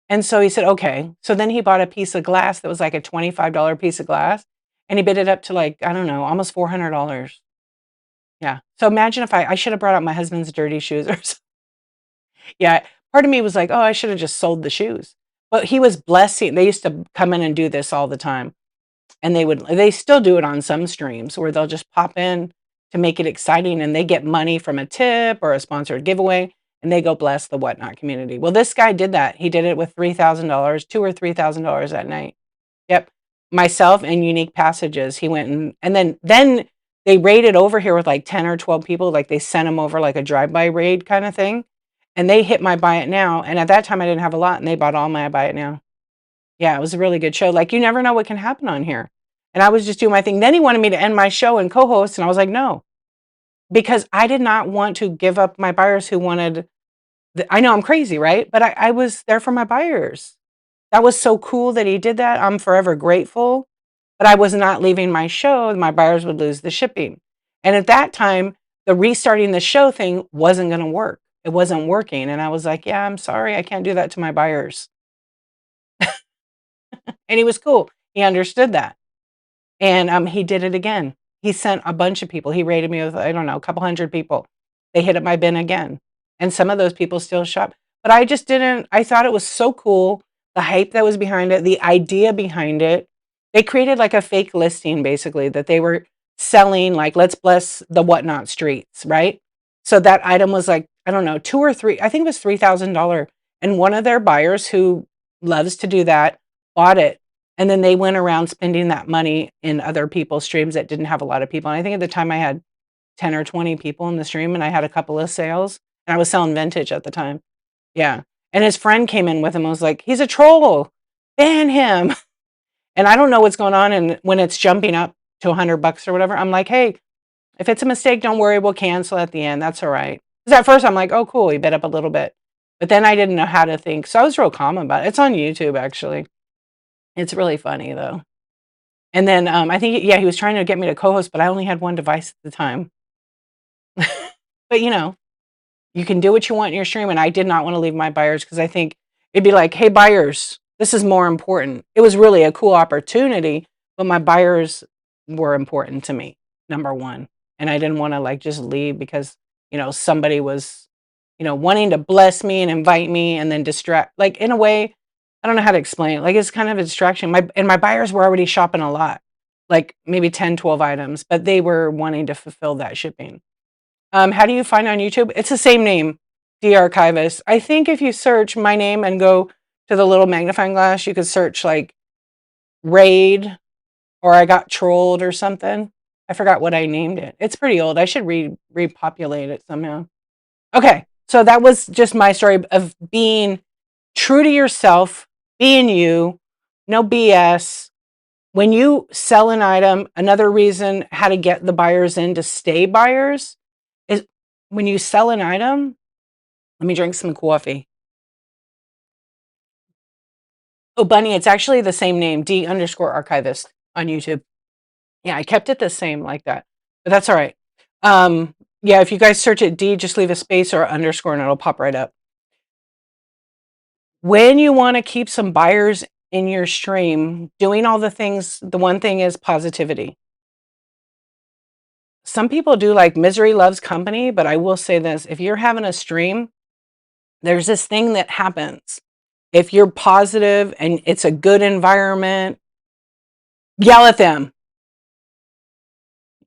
And so he said, okay. So then he bought a piece of glass that was like a $25 piece of glass. And he bid it up to like, I don't know, almost $400. Yeah. So imagine if I should have brought out my husband's dirty shoes or something. Yeah. Part of me was like, oh, I should have just sold the shoes. But he was blessing. They used to come in and do this all the time. And they still do it on some streams where they'll just pop in to make it exciting and they get money from a tip or a sponsored giveaway and they go bless the whatnot community. Well, this guy did that. He did it with $3,000, $2,000 or $3,000 that night. Yep. Myself and Unique Passages. He went and then they raided over here with like 10 or 12 people. Like they sent him over like a drive-by raid kind of thing. And they hit my buy it now. And at that time I didn't have a lot and they bought all my buy it now. Yeah, it was a really good show. Like you never know what can happen on here. And I was just doing my thing. Then he wanted me to end my show and co-host. And I was like, no, because I did not want to give up my buyers who wanted, I know I'm crazy, right? But I was there for my buyers. That was so cool that he did that. I'm forever grateful. But I was not leaving my show. My buyers would lose the shipping. And at that time, the restarting the show thing wasn't going to work. It wasn't working. And I was like, yeah, I'm sorry. I can't do that to my buyers. And he was cool. He understood that. And he did it again. He sent a bunch of people. He rated me with, I don't know, a couple hundred people. They hit up my bin again. And some of those people still shop. But I just didn't, I thought it was so cool. The hype that was behind it, the idea behind it. They created like a fake listing, basically, that they were selling, like, let's bless the whatnot streets, right? So that item was like, I don't know, 2 or 3, I think it was $3,000. And one of their buyers who loves to do that bought it. And then they went around spending that money in other people's streams that didn't have a lot of people. And I think at the time I had 10 or 20 people in the stream and I had a couple of sales and I was selling vintage at the time. Yeah. And his friend came in with him and was like, he's a troll, ban him. And I don't know what's going on. And when it's jumping up to $100 or whatever, I'm like, hey, if it's a mistake, don't worry. We'll cancel at the end. That's all right. Because at first I'm like, oh, cool, he bit up a little bit. But then I didn't know how to think. So I was real calm about it. It's on YouTube, actually. It's really funny, though. And then I think, yeah, he was trying to get me to co host, but I only had one device at the time. But, you can do what you want in your stream. And I did not want to leave my buyers because I think it'd be like, hey, buyers, this is more important. It was really a cool opportunity, but my buyers were important to me, number one. And I didn't want to like just leave because, somebody was, wanting to bless me and invite me and then distract, like in a way, I don't know how to explain it. Like it's kind of a distraction. My buyers were already shopping a lot, like maybe 10, 12 items, but they were wanting to fulfill that shipping. How do you find on YouTube? It's the same name, D Archivist. I think if you search my name and go to the little magnifying glass, you could search like raid or I got trolled or something. I forgot what I named it. It's pretty old. I should repopulate it somehow. Okay, so that was just my story of being true to yourself, being you, no BS. When you sell an item, another reason how to get the buyers in to stay buyers is when you sell an item. Let me drink some coffee. Oh, Bunny, it's actually the same name, D_archivist on YouTube. Yeah, I kept it the same like that, but that's all right. Yeah, if you guys search it D, just leave a space or underscore and it'll pop right up. When you want to keep some buyers in your stream, doing all the things, the one thing is positivity. Some people do like misery loves company, but I will say this, if you're having a stream, there's this thing that happens. If you're positive and it's a good environment, yell at them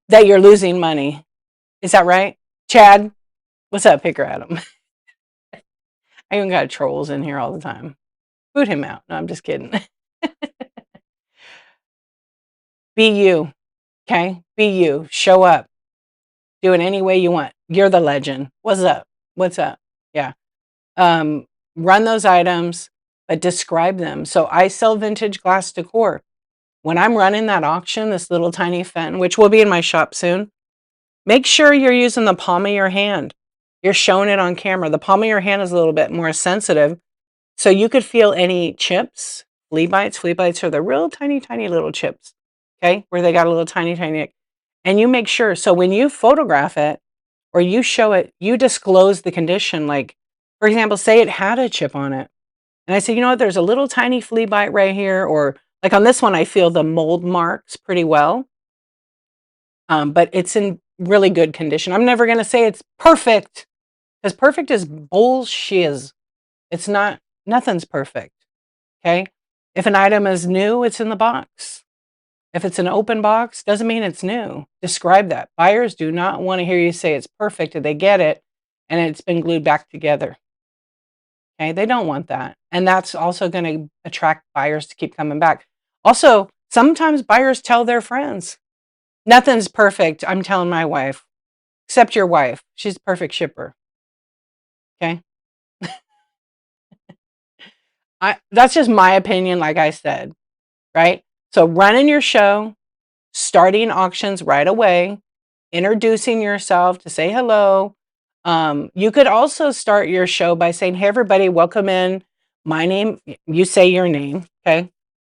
that you're losing money. Is that right? Chad, what's up, Picker Adam? I even got trolls in here all the time. Boot him out. No, I'm just kidding. Be you, okay? Be you. Show up. Do it any way you want. You're the legend. What's up? What's up? Yeah. Run those items, but describe them. So I sell vintage glass decor. When I'm running that auction, this little tiny fen, which will be in my shop soon, make sure you're using the palm of your hand. You're showing it on camera. The palm of your hand is a little bit more sensitive. So you could feel any chips, flea bites. Flea bites are the real tiny, tiny little chips, okay? Where they got a little tiny, tiny, and you make sure. So when you photograph it or you show it, you disclose the condition. Like, for example, say it had a chip on it. And I say, you know what, there's a little tiny flea bite right here. Or like on this one, I feel the mold marks pretty well. But it's in really good condition. I'm never going to say it's perfect because perfect is bullshit. It's not, nothing's perfect. Okay. If an item is new, it's in the box. If it's an open box, doesn't mean it's new. Describe that. Buyers do not want to hear you say it's perfect and they get it and it's been glued back together. Okay. They don't want that. And that's also going to attract buyers to keep coming back. Also, sometimes buyers tell their friends, nothing's perfect. I'm telling my wife, except your wife. She's a perfect shipper. Okay. That's just my opinion, like I said, right? So running your show, starting auctions right away, introducing yourself to say hello. You could also start your show by saying, hey, everybody, welcome in. My name, you say your name, okay?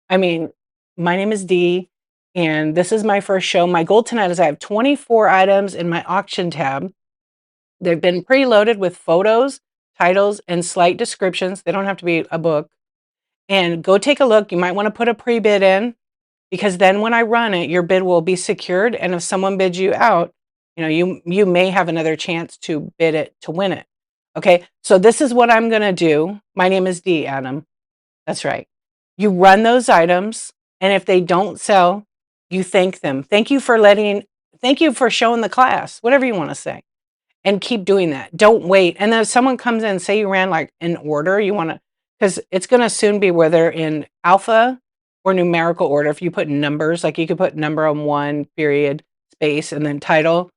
I mean, my name is Dee, and this is my first show. My goal tonight is I have 24 items in my auction tab. They've been preloaded with photos, titles, and slight descriptions. They don't have to be a book. And go take a look. You might want to put a pre-bid in because then when I run it, your bid will be secured. And if someone bids you out, you may have another chance to bid it to win it. Okay, so this is what I'm going to do. My name is Dee, Adam. That's right. You run those items, and if they don't sell, you thank them. Thank you for showing the class, whatever you want to say. And keep doing that. Don't wait. And then if someone comes in, say you ran like an order, you want to, because it's going to soon be whether in alpha or numerical order. If you put numbers, like you could put number on one period space and then title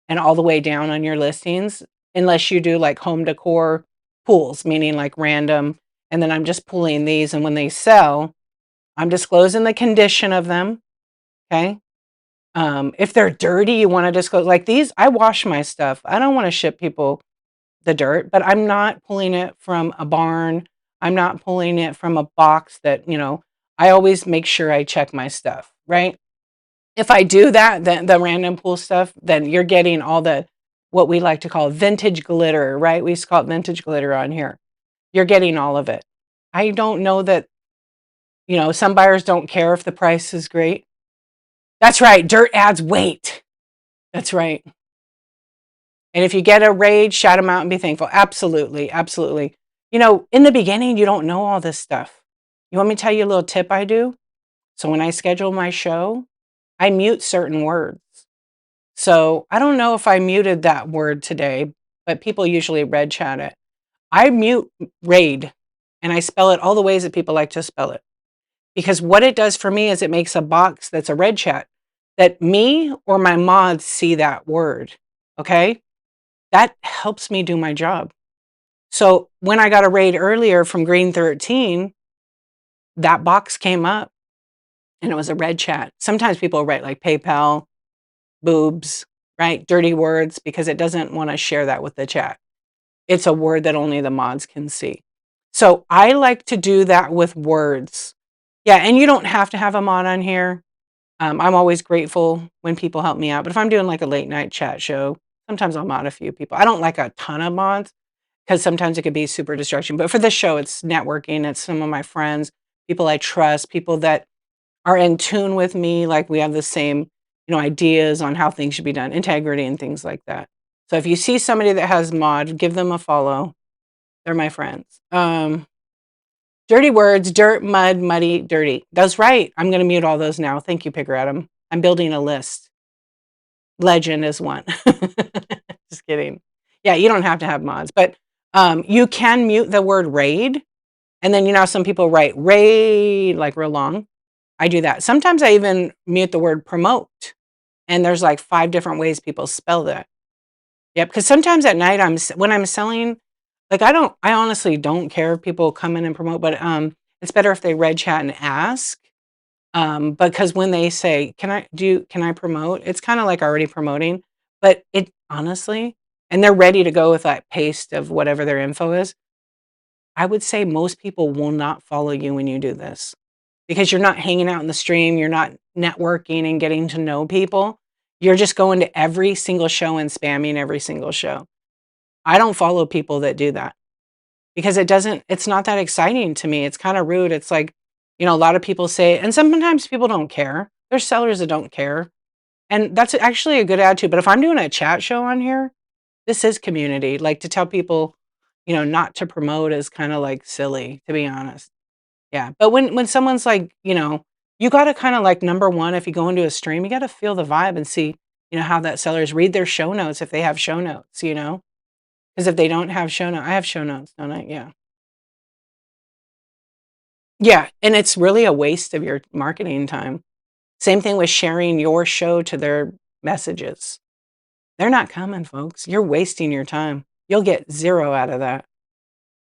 and all the way down on your listings, unless you do like home decor pools, meaning like random. And then I'm just pulling these. And when they sell, I'm disclosing the condition of them. Okay. If they're dirty, you want to disclose like these. I wash my stuff. I don't want to ship people the dirt, but I'm not pulling it from a barn. I'm not pulling it from a box that, I always make sure I check my stuff, right? If I do that, then the random pool stuff, then you're getting all the what we like to call vintage glitter, right? We used to call it vintage glitter on here. You're getting all of it. I don't know that, some buyers don't care if the price is great. That's right. Dirt adds weight. That's right. And if you get a raid, shout them out and be thankful. Absolutely. Absolutely. In the beginning, you don't know all this stuff. You want me to tell you a little tip I do? So when I schedule my show, I mute certain words. So I don't know if I muted that word today, but people usually red chat it. I mute raid and I spell it all the ways that people like to spell it. Because what it does for me is it makes a box that's a red chat that me or my mods see that word. Okay. That helps me do my job. So when I got a raid earlier from Green 13, that box came up and it was a red chat. Sometimes people write like PayPal, boobs, right? Dirty words because it doesn't want to share that with the chat. It's a word that only the mods can see. So I like to do that with words. Yeah, and you don't have to have a mod on here. I'm always grateful when people help me out. But if I'm doing like a late night chat show, sometimes I'll mod a few people. I don't like a ton of mods because sometimes it could be super distraction. But for this show, it's networking. It's some of my friends, people I trust, people that are in tune with me. Like we have the same, ideas on how things should be done, integrity and things like that. So if you see somebody that has mod, give them a follow. They're my friends. Dirty words, dirt, mud, muddy, dirty. That's right. I'm going to mute all those now. Thank you, Picker Adam. I'm building a list. Legend is one. Just kidding. Yeah, you don't have to have mods, but you can mute the word raid. And then, some people write raid like real long. I do that. Sometimes I even mute the word promote. And there's like 5 different ways people spell that. Yep. Because sometimes at night when I'm selling, like I honestly don't care if people come in and promote, but it's better if they red chat and ask. Because when they say, can I promote? It's kind of like already promoting, but it honestly, and they're ready to go with that paste of whatever their info is. I would say most people will not follow you when you do this because you're not hanging out in the stream. You're not networking and getting to know people. You're just going to every single show and spamming every single show. I don't follow people that do that because it's not that exciting to me. It's kind of rude. It's like, a lot of people say, and sometimes people don't care. There's sellers that don't care. And that's actually a good attitude. But if I'm doing a chat show on here, this is community. Like to tell people, not to promote is kind of like silly, to be honest. Yeah. But when someone's like, you got to kind of like number one, if you go into a stream, you got to feel the vibe and see, how that sellers read their show notes if they have show notes, because if they don't have show notes, I have show notes, don't I? Yeah. Yeah. And it's really a waste of your marketing time. Same thing with sharing your show to their messages. They're not coming, folks. You're wasting your time. You'll get 0 out of that.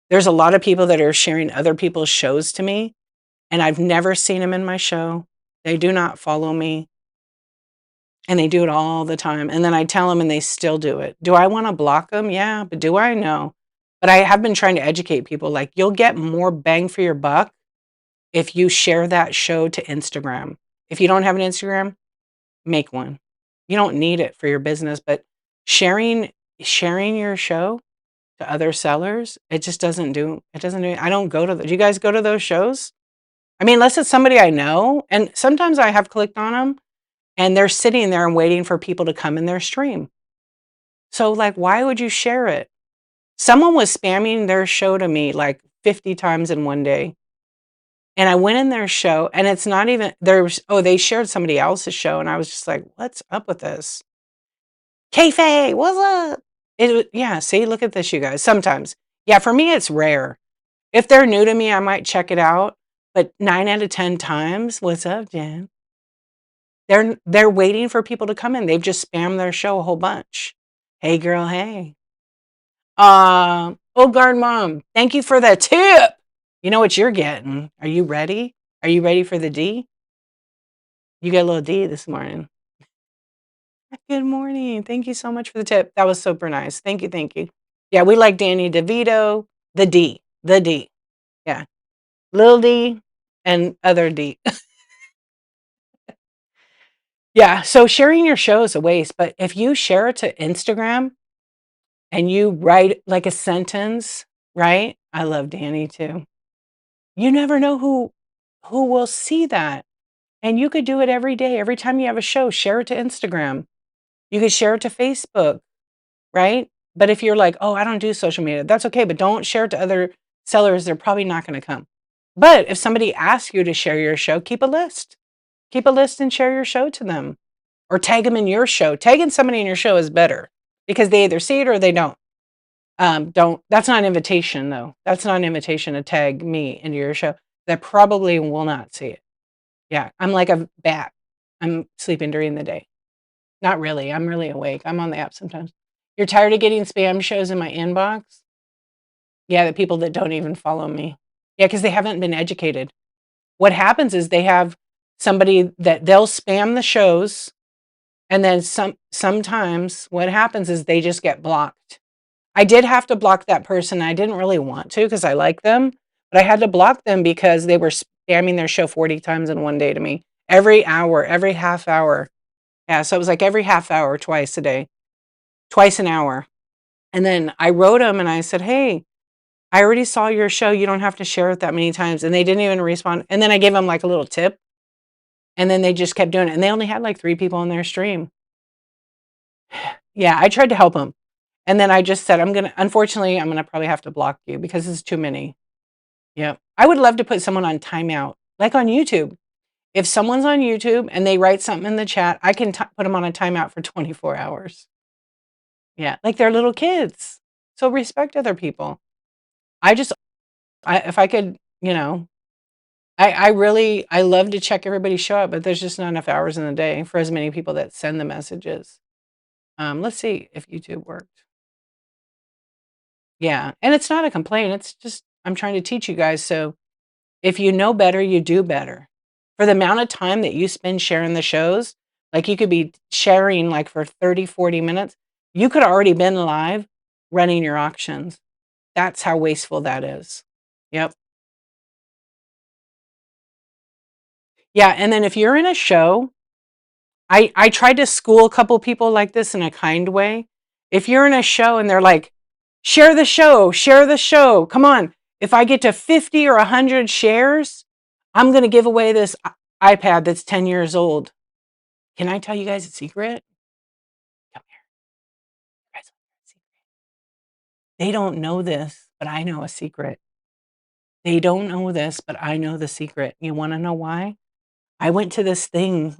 There's a lot of people that are sharing other people's shows to me, and I've never seen them in my show. They do not follow me, and they do it all the time. And then I tell them, and they still do it. Do I want to block them? Yeah, but do I? No. But I have been trying to educate people. Like, you'll get more bang for your buck if you share that show to Instagram. If you don't have an Instagram, make one. You don't need it for your business, but sharing your show to other sellers, it just doesn't do I don't go to do you guys go to those shows? I mean, unless it's somebody I know, and sometimes I have clicked on them and they're sitting there and waiting for people to come in their stream. So like, why would you share it? Someone was spamming their show to me like 50 times in one day. And I went in their show and it's not even they shared somebody else's show and I was just like, what's up with this? Cawfee, what's up? Yeah, see, look at this, you guys. Sometimes. Yeah, for me it's rare. If they're new to me, I might check it out. But 9 out of 10 times, what's up, Jen? They're waiting for people to come in. They've just spammed their show a whole bunch. Hey girl, hey. Old guard mom, thank you for the tip. You know what you're getting. Are you ready? Are you ready for the D? You got a little D this morning. Good morning. Thank you so much for the tip. That was super nice. Thank you. Thank you. Yeah, we like Danny DeVito, the D. Yeah. Lil D and other D. Yeah, so sharing your show is a waste, but if you share it to Instagram and you write like a sentence, right? I love Danny too. You never know who will see that. And you could do it every day. Every time you have a show, share it to Instagram. You could share it to Facebook, right? But if you're like, "Oh, I don't do social media." That's okay, but don't share it to other sellers. They're probably not going to come. But if somebody asks you to share your show, keep a list. Keep a list and share your show to them or tag them in your show. Tagging somebody in your show is better because they either see it or they don't. Don't. That's not an invitation, though. That's not an invitation to tag me into your show. That probably will not see it. Yeah, I'm like a bat. I'm sleeping during the day. Not really. I'm really awake. I'm on the app sometimes. You're tired of getting spam shows in my inbox? Yeah, the people that don't even follow me. Yeah, because they haven't been educated. What happens is they have somebody that they'll spam the shows, and then sometimes what happens is they just get blocked. I did have to block that person. I didn't really want to because I like them, but I had to block them because they were spamming their show 40 times in one day to me. Every hour, every half hour. Yeah, so it was like every half hour, twice a day, twice an hour. And then I wrote them and I said, "Hey, I already saw your show. You don't have to share it that many times." And they didn't even respond. And then I gave them like a little tip. And then they just kept doing it. And they only had like 3 people on their stream. Yeah, I tried to help them. And then I just said, unfortunately, I'm going to probably have to block you because it's too many. Yeah. I would love to put someone on timeout, like on YouTube. If someone's on YouTube and they write something in the chat, I can put them on a timeout for 24 hours. Yeah. Like they're little kids. So respect other people. If I could, I love to check everybody's show up, but there's just not enough hours in the day for as many people that send the messages. Let's see if YouTube worked. Yeah, and it's not a complaint, it's just I'm trying to teach you guys, so if you know better, you do better. For the amount of time that you spend sharing the shows, like, you could be sharing, like, for 30, 40 minutes, you could already been live running your auctions. That's how wasteful that is. Yep. Yeah, and then if you're in a show, I tried to school a couple people like this in a kind way. If you're in a show and they're like, share the show, come on. If I get to 50 or 100 shares, I'm going to give away this iPad that's 10 years old. Can I tell you guys a secret? Come here. Guys, they don't know this, but I know a secret. They don't know this, but I know the secret. You want to know why? I went to this thing,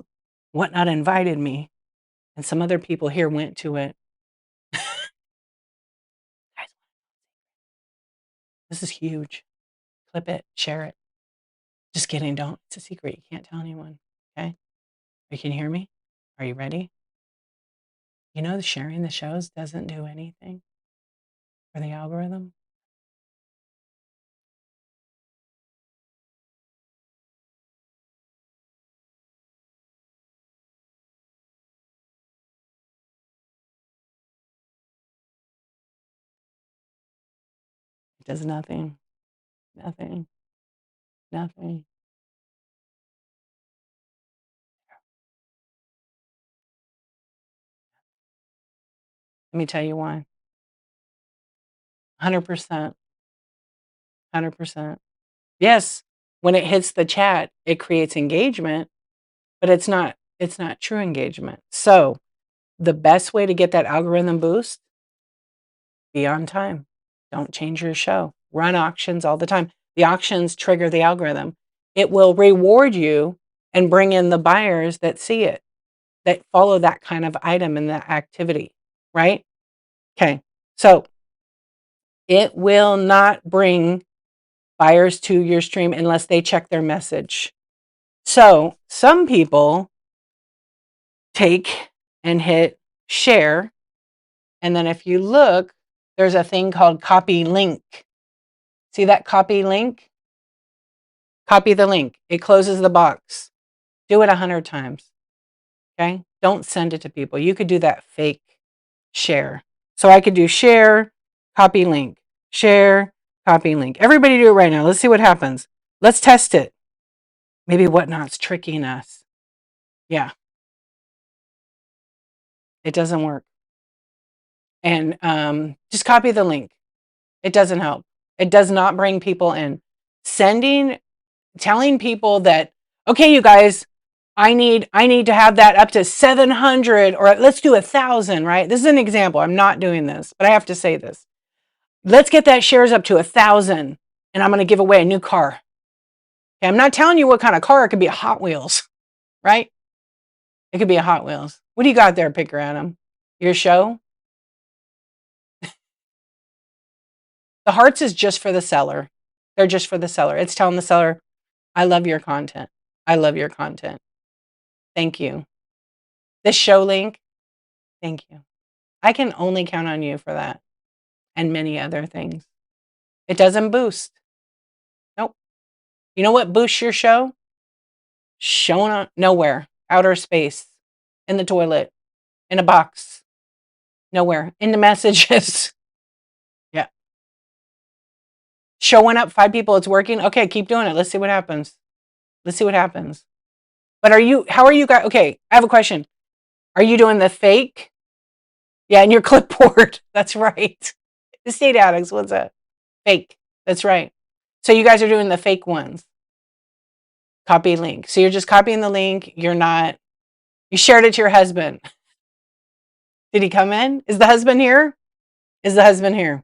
Whatnot invited me, and some other people here went to it. Guys, this is huge. Clip it, share it. Just kidding, don't. It's a secret. You can't tell anyone. Okay? You can hear me? Are you ready? You know, sharing the shows doesn't do anything for the algorithm. It does nothing. Nothing. Nothing. Let me tell you why. 100%. 100%. Yes, when it hits the chat, it creates engagement, but it's not true engagement. So, the best way to get that algorithm boost, be on time. Don't change your show. Run auctions all the time. The auctions trigger the algorithm. It will reward you and bring in the buyers that see it, that follow that kind of item and that activity, right? Okay. So it will not bring buyers to your stream unless they check their message. So some people take and hit share. And then if you look, there's a thing called copy link. See that copy link? Copy the link. It closes the box. Do it 100 times. Okay? Don't send it to people. You could do that fake share. So I could do share, copy link, share, copy link. Everybody do it right now. Let's see what happens. Let's test it. Maybe Whatnot's tricking us. Yeah, it doesn't work. And just copy the link. It doesn't help. It does not bring people in. Telling people that, okay, you guys, I need to have that up to 700, or let's do 1,000, right? This is an example. I'm not doing this, but I have to say this. Let's get that shares up to 1,000, and I'm going to give away a new car. Okay, I'm not telling you what kind of car. It could be a Hot Wheels, right? It could be a Hot Wheels. What do you got there, Picker Adam? Your show? The hearts is just for the seller. They're just for the seller. It's telling the seller, I love your content. I love your content. Thank you. This show link, thank you. I can only count on you for that and many other things. It doesn't boost. Nope. You know what boosts your show? Showing up nowhere, outer space, in the toilet, in a box, nowhere, in the messages. Yeah. Showing up 5 people, it's working. Okay, keep doing it. Let's see what happens. Let's see what happens. But how are you guys? Okay, I have a question. Are you doing the fake? Yeah, in your clipboard. That's right. Estate addicts, what's that? Fake. That's right. So you guys are doing the fake ones. Copy link. So you're just copying the link. You shared it to your husband. Did he come in? Is the husband here? Is the husband here?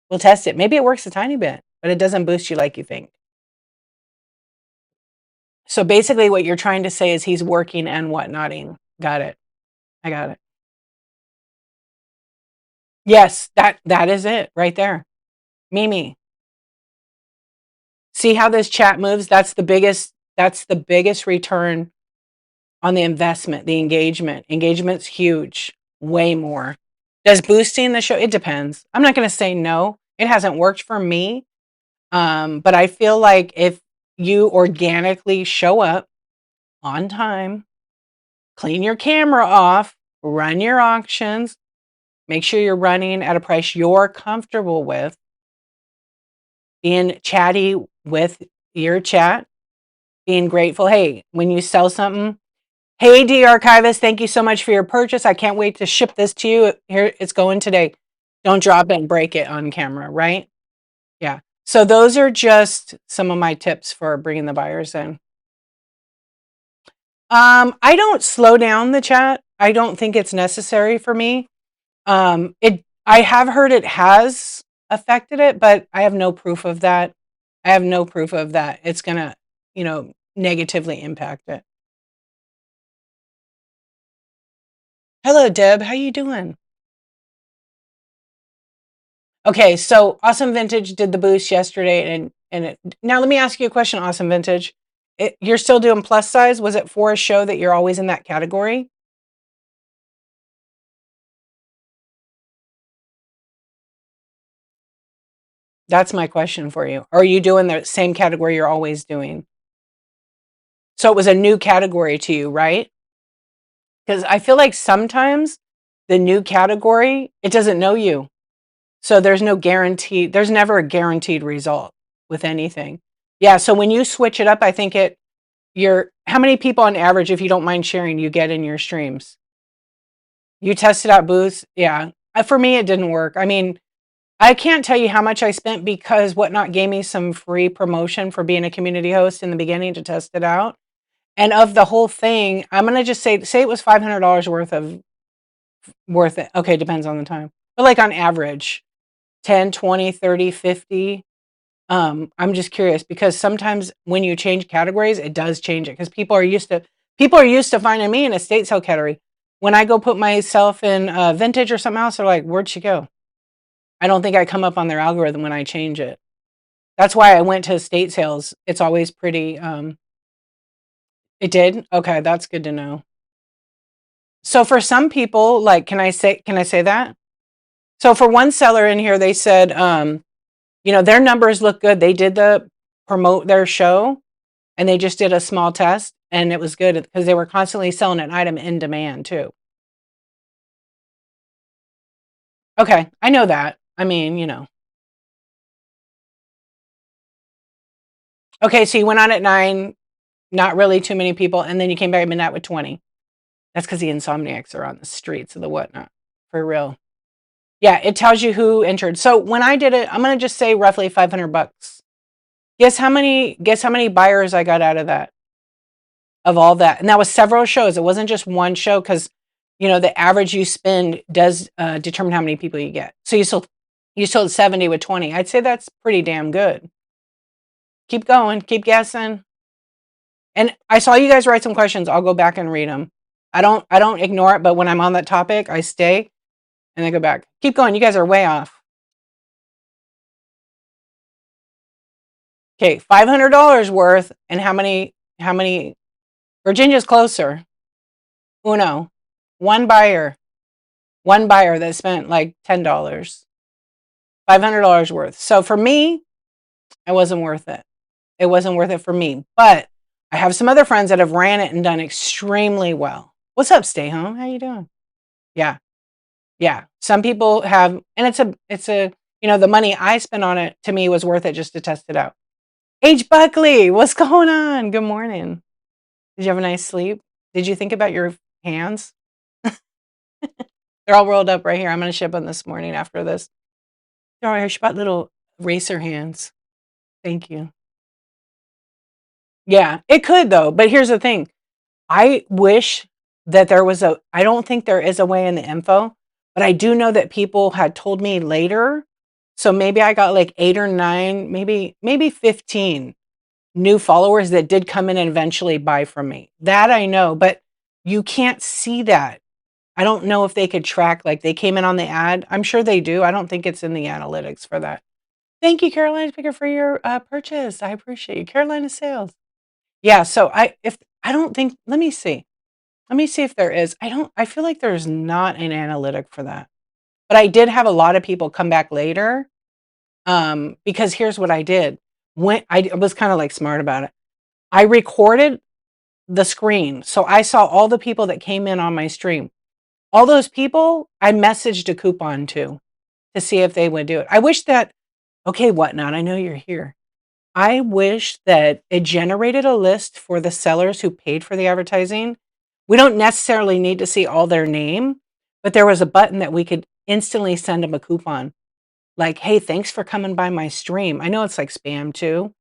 We'll test it. Maybe it works a tiny bit, but it doesn't boost you like you think. So basically what you're trying to say is he's working and whatnotting. Got it. I got it. Yes, that is it right there. Mimi. See how this chat moves? That's the biggest return on the investment, the engagement. Engagement's huge, way more. Does boosting the show? It depends. I'm not going to say no. It hasn't worked for me. But I feel like if you organically show up on time, clean your camera off, run your auctions, make sure you're running at a price you're comfortable with, being chatty with your chat, being grateful. Hey, when you sell something, hey, Archivist, thank you so much for your purchase. I can't wait to ship this to you. Here, it's going today. Don't drop it and break it on camera, right? Yeah. So those are just some of my tips for bringing the buyers in. I don't slow down the chat. I don't think it's necessary for me. I have heard it has affected it, but I have no proof of that. I have no proof of that. It's gonna, negatively impact it. Hello, Deb. How you doing? Okay, so Awesome Vintage did the boost yesterday, now let me ask you a question, Awesome Vintage. You're still doing plus size? Was it for a show that you're always in that category? That's my question for you. Are you doing the same category you're always doing? So it was a new category to you, right? Because I feel like sometimes the new category, it doesn't know you. So there's never a guaranteed result with anything. Yeah, so when you switch it up, I think how many people on average, if you don't mind sharing, you get in your streams? You tested out booths? Yeah. For me, it didn't work. I mean, I can't tell you how much I spent because Whatnot gave me some free promotion for being a community host in the beginning to test it out. And of the whole thing, I'm going to just say it was $500 worth it. Okay, depends on the time. But like on average, 10, 20, 30, 50. I'm just curious because sometimes when you change categories, it does change it because people are used to finding me in a estate sale category. When I go put myself in vintage or something else, they're like, where'd she go? I don't think I come up on their algorithm when I change it. That's why I went to estate sales. It's always pretty. It did? Okay, that's good to know. So for some people, like, can I say that? So for one seller in here, they said, their numbers look good. They did promote their show and they just did a small test and it was good because they were constantly selling an item in demand too. Okay, I know that. I mean, Okay, so you went on at 9, not really too many people, and then you came back at midnight with 20. That's because the insomniacs are on the streets and the whatnot. For real. Yeah, it tells you who entered. So when I did it, I'm gonna just say roughly $500. Guess how many buyers I got out of that? Of all that. And that was several shows. It wasn't just one show because the average you spend does determine how many people you get. So you sold 70 with 20. I'd say that's pretty damn good. Keep going, keep guessing. And I saw you guys write some questions. I'll go back and read them. I don't ignore it, but when I'm on that topic, I stay and I go back. Keep going. You guys are way off. Okay, $500 worth, and how many Virginia's closer. Uno. One buyer. One buyer that spent like $10. $500 worth. So for me, it wasn't worth it. It wasn't worth it for me. But I have some other friends that have ran it and done extremely well. What's up, Stay Home? How you doing? Yeah. Yeah. Some people have, and it's a the money I spent on it to me was worth it just to test it out. H. Buckley, what's going on? Good morning. Did you have a nice sleep? Did you think about your hands? They're all rolled up right here. I'm going to ship them this morning after this. Oh, I bought little racer hands. Thank you. Yeah, it could though. But here's the thing. I wish that I don't think there is a way in the info, but I do know that people had told me later. So maybe I got like 8 or 9, maybe 15 new followers that did come in and eventually buy from me. That I know, but you can't see that. I don't know if they could track, like they came in on the ad. I'm sure they do. I don't think it's in the analytics for that. Thank you, Carolina Picker, for your purchase. I appreciate you. Carolina Sales. Yeah, so I don't think, let me see. Let me see if there is. I feel like there's not an analytic for that. But I did have a lot of people come back later. Because here's what I did. When I was kind of like smart about it. I recorded the screen. So I saw all the people that came in on my stream. All those people, I messaged a coupon to see if they would do it. I wish that, okay, whatnot, I know you're here. I wish that it generated a list for the sellers who paid for the advertising. We don't necessarily need to see all their name, but there was a button that we could instantly send them a coupon. Like, hey, thanks for coming by my stream. I know it's like spam too.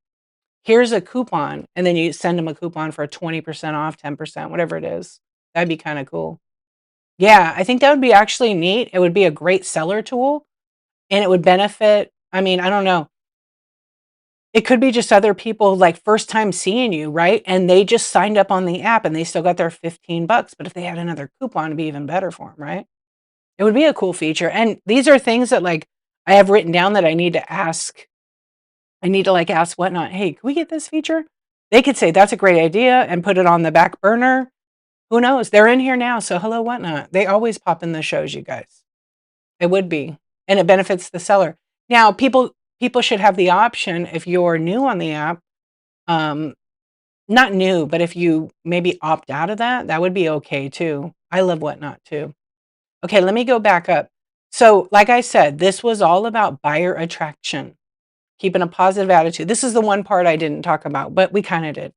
Here's a coupon. And then you send them a coupon for 20% off, 10%, whatever it is. That'd be kind of cool. Yeah, I think that would be actually neat. It would be a great seller tool and it would benefit. I mean, I don't know. It could be just other people like first time seeing you, right? And they just signed up on the app and they still got their $15. But if they had another coupon, it'd be even better for them, right? It would be a cool feature. And these are things that like I have written down that I need to ask. I need to like ask whatnot. Hey, can we get this feature? They could say that's a great idea and put it on the back burner. Who knows? They're in here now. So hello, whatnot. They always pop in the shows, you guys. It would be. And it benefits the seller. Now, people should have the option if you're new on the app, not new, but if you maybe opt out of that, that would be okay too. I love whatnot too. Okay, let me go back up. So like I said, this was all about buyer attraction, keeping a positive attitude. This is the one part I didn't talk about, but we kind of did.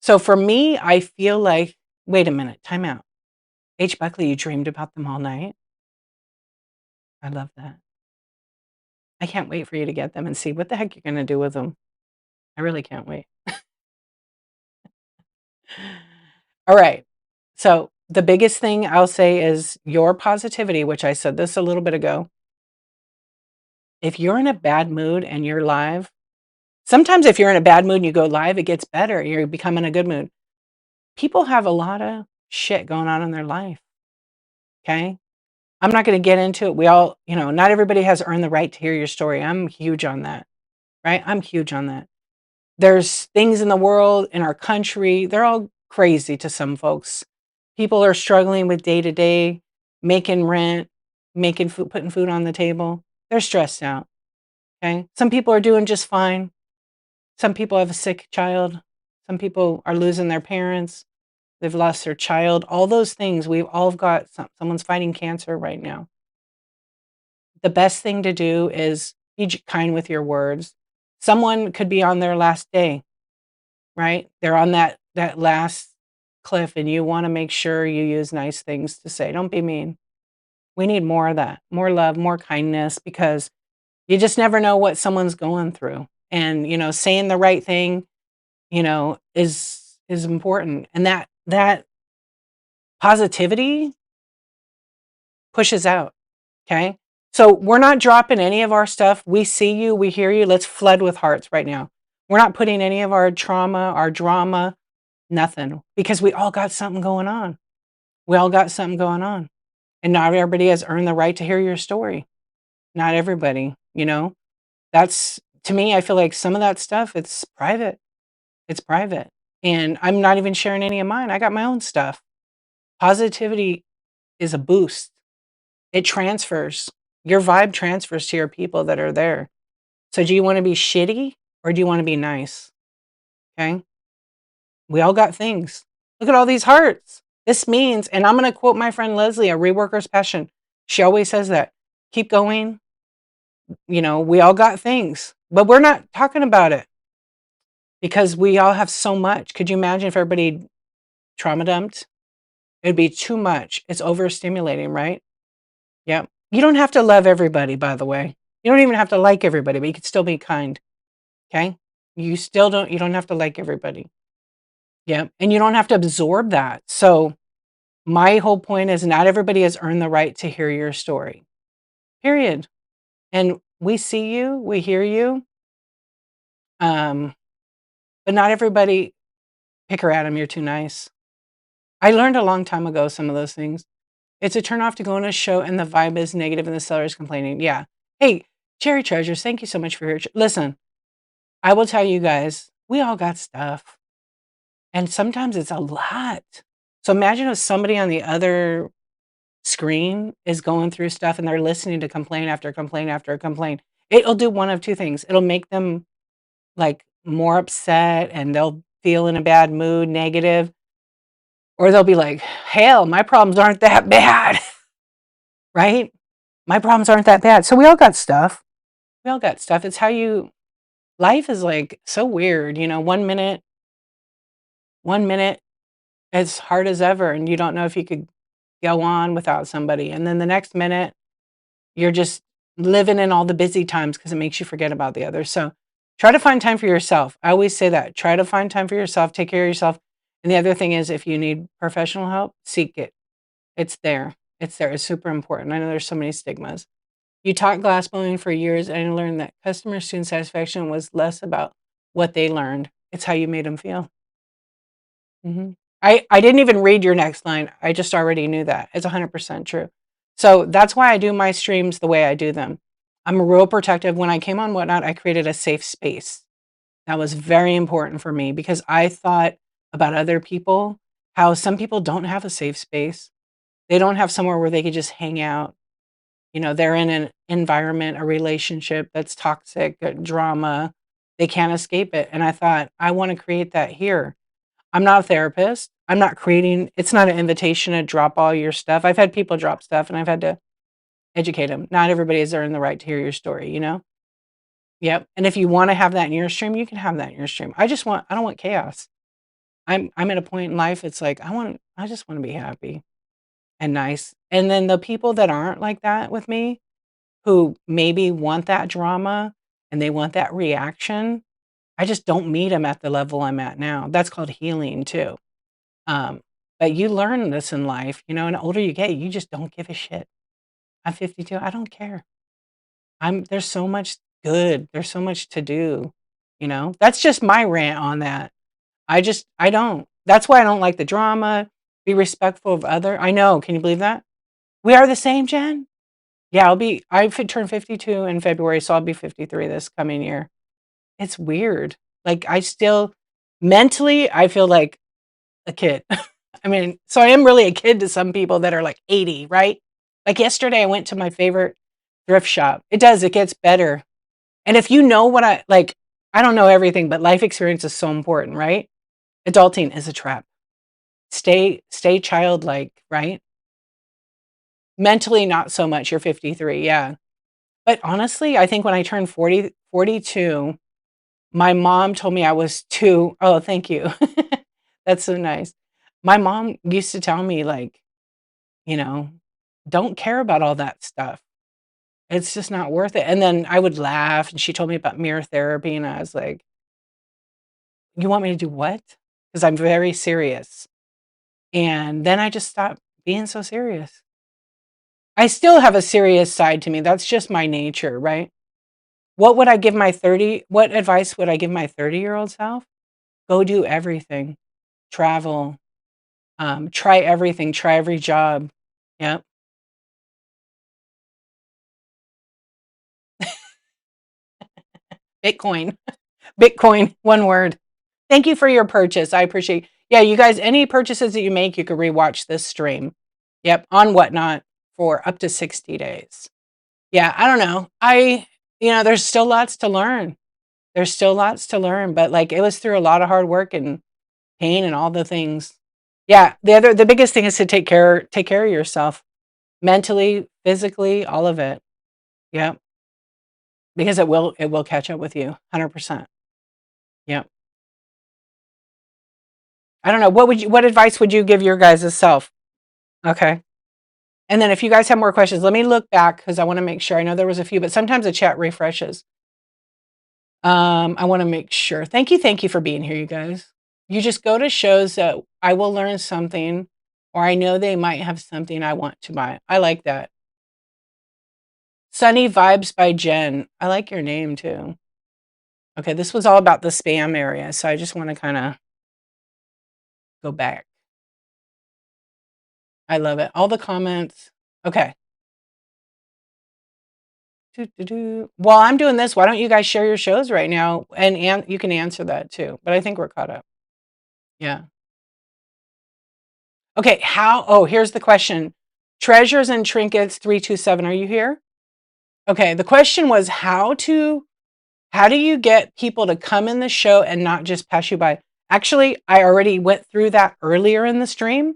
So for me, I feel like, wait a minute, time out. H. Buckley, you dreamed about them all night? I love that. I can't wait for you to get them and see what the heck you're going to do with them. I really can't wait. All right. So the biggest thing I'll say is your positivity, which I said this a little bit ago. If you're in a bad mood and you're live, sometimes if you're in a bad mood and you go live, it gets better. You become in a good mood. People have a lot of shit going on in their life. Okay. I'm not going to get into it. We all, not everybody has earned the right to hear your story. I'm huge on that. Right. I'm huge on that. There's things in the world, in our country, they're all crazy to some folks. People are struggling with day to day, making rent, making food, putting food on the table. They're stressed out. Okay. Some people are doing just fine. Some people have a sick child. Some people are losing their parents. They've lost their child. All those things. We've all got someone's fighting cancer right now. The best thing to do is be kind with your words. Someone could be on their last day, right? They're on that last cliff, and you wanna make sure you use nice things to say. Don't be mean. We need more of that, more love, more kindness, because you just never know what someone's going through. And, saying the right thing, is important. And that positivity pushes out, okay? So we're not dropping any of our stuff. We see you, we hear you. Let's flood with hearts right now. We're not putting any of our trauma, our drama, nothing, because we all got something going on. We all got something going on. And not everybody has earned the right to hear your story. Not everybody, That's, to me, I feel like some of that stuff, it's private. It's private. And I'm not even sharing any of mine. I got my own stuff. Positivity is a boost. It transfers. Your vibe transfers to your people that are there. So do you want to be shitty or do you want to be nice? Okay. We all got things. Look at all these hearts. This means, and I'm going to quote my friend Leslie, a reworker's passion. She always says that. Keep going. We all got things, but we're not talking about it because we all have so much. Could you imagine if everybody trauma dumped? It'd be too much. It's overstimulating, right? Yeah. You don't have to love everybody, by the way. You don't even have to like everybody, but you can still be kind. Okay? You don't have to like everybody. Yeah. And you don't have to absorb that. So my whole point is not everybody has earned the right to hear your story. Period. And we see you, we hear you. But not everybody, pick her at 'em, you're too nice. I learned a long time ago some of those things. It's a turn off to go on a show and the vibe is negative and the seller is complaining. Yeah. Hey, Cherry Treasures, thank you so much for your listen. I will tell you guys, we all got stuff. And sometimes it's a lot. So imagine if somebody on the other screen is going through stuff and they're listening to complaint after complaint after complaint. It'll do one of two things. It'll make them like more upset and they'll feel in a bad mood, negative, or they'll be like, hell, my problems aren't that bad. Right? My problems aren't that bad. So we all got stuff. We all got stuff. It's how life is like so weird, 1 minute as hard as ever, and you don't know if you could go on without somebody. And then the next minute, you're just living in all the busy times because it makes you forget about the others. So try to find time for yourself. I always say that. Try to find time for yourself, take care of yourself. And the other thing is if you need professional help, seek it. It's there. It's there. It's super important. I know there's so many stigmas. You taught glass blowing for years and I learned that customer student satisfaction was less about what they learned. It's how you made them feel. I didn't even read your next line. I just already knew that. It's 100% true. So that's why I do my streams the way I do them. I'm real protective. When I came on Whatnot, I created a safe space. That was very important for me because I thought about other people, how some people don't have a safe space. They don't have somewhere where they could just hang out. They're in an environment, a relationship that's toxic, drama. They can't escape it. And I thought, I want to create that here. I'm not a therapist. I'm not creating, it's not an invitation to drop all your stuff. I've had people drop stuff and I've had to educate them. Not everybody has earned the right to hear your story, Yep. And if you want to have that in your stream, you can have that in your stream. I don't want chaos. I'm at a point in life, it's like, I just want to be happy and nice. And then the people that aren't like that with me, who maybe want that drama and they want that reaction, I just don't meet them at the level I'm at now. That's called healing too. But you learn this in life, and the older you get, you just don't give a shit. I'm 52. I don't care. There's so much good. There's so much to do, That's just my rant on that. I don't. That's why I don't like the drama. Be respectful of other. I know. Can you believe that? We are the same, Jen. Yeah, I turn 52 in February, so I'll be 53 this coming year. It's weird. Like mentally, I feel like a kid. I mean, so I am really a kid to some people that are like 80, right? Like yesterday, I went to my favorite thrift shop. It gets better. And if you know what I don't know everything, but life experience is so important, right? Adulting is a trap. Stay childlike, right? Mentally, not so much. You're 53. Yeah. But honestly, I think when I turned 42, my mom told me I was too oh, thank you. That's so nice. My mom used to tell me, like, you know, "Don't care about all that stuff. It's just not worth it." And then I would laugh, and she told me about mirror therapy, and I was like, "You want me to do what?" Because 'Cause I'm very serious. And then I just stopped being so serious. I still have a serious side to me, that's just my nature, right? What advice would I give my 30-year-old self? Go do everything. Travel, try everything, try every job. Yep. Bitcoin. Bitcoin, one word. Thank you for your purchase, I appreciate yeah, you guys, any purchases that you make, you can rewatch this stream. Yep, on Whatnot for up to 60 days. Yeah, I don't know. There's still lots to learn. There's still lots to learn, but, like, it was through a lot of hard work and pain and all the things. Yeah, the biggest thing is to take care of yourself, mentally, physically, all of it. Yep, because it will catch up with you, 100%. Yep. I don't know, what advice would you give your guys' self? Okay. And then if you guys have more questions, let me look back because I wanna make sure. I know there was a few, but sometimes the chat refreshes. I wanna make sure. Thank you for being here, you guys. You just go to shows that I will learn something, or I know they might have something I want to buy. I like that. Sunny Vibes by Jen. I like your name too. Okay, this was all about the spam area, so I just wanna kinda go back. I love it. All the comments. Okay. Doo, doo, doo. While I'm doing this, why don't you guys share your shows right now? And you can answer that too, but I think we're caught up. Yeah. Okay, here's the question. Treasures and Trinkets 327, are you here? Okay, the question was how do you get people to come in the show and not just pass you by? Actually, I already went through that earlier in the stream,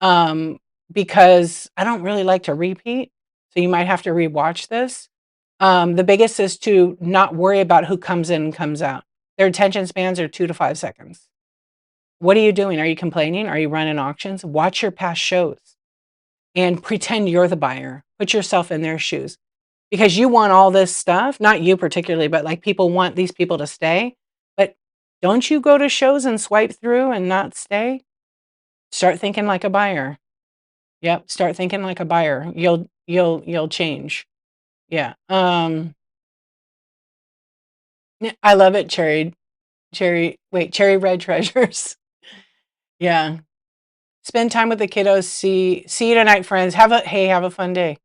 um, because I don't really like to repeat, so you might have to rewatch this. The biggest is to not worry about who comes in and comes out. Their attention spans are 2 to 5 seconds. What are you doing? Are you complaining? Are you running auctions? Watch your past shows and pretend you're the buyer. Put yourself in their shoes because you want all this stuff, not you particularly, but like people want these people to stay. But don't you go to shows and swipe through and not stay? Start thinking like a buyer. Yep, start thinking like a buyer. You'll change. Yeah. Yeah, I love it, cherry red treasures. Yeah. Spend time with the kiddos. See you tonight, friends. Have a fun day.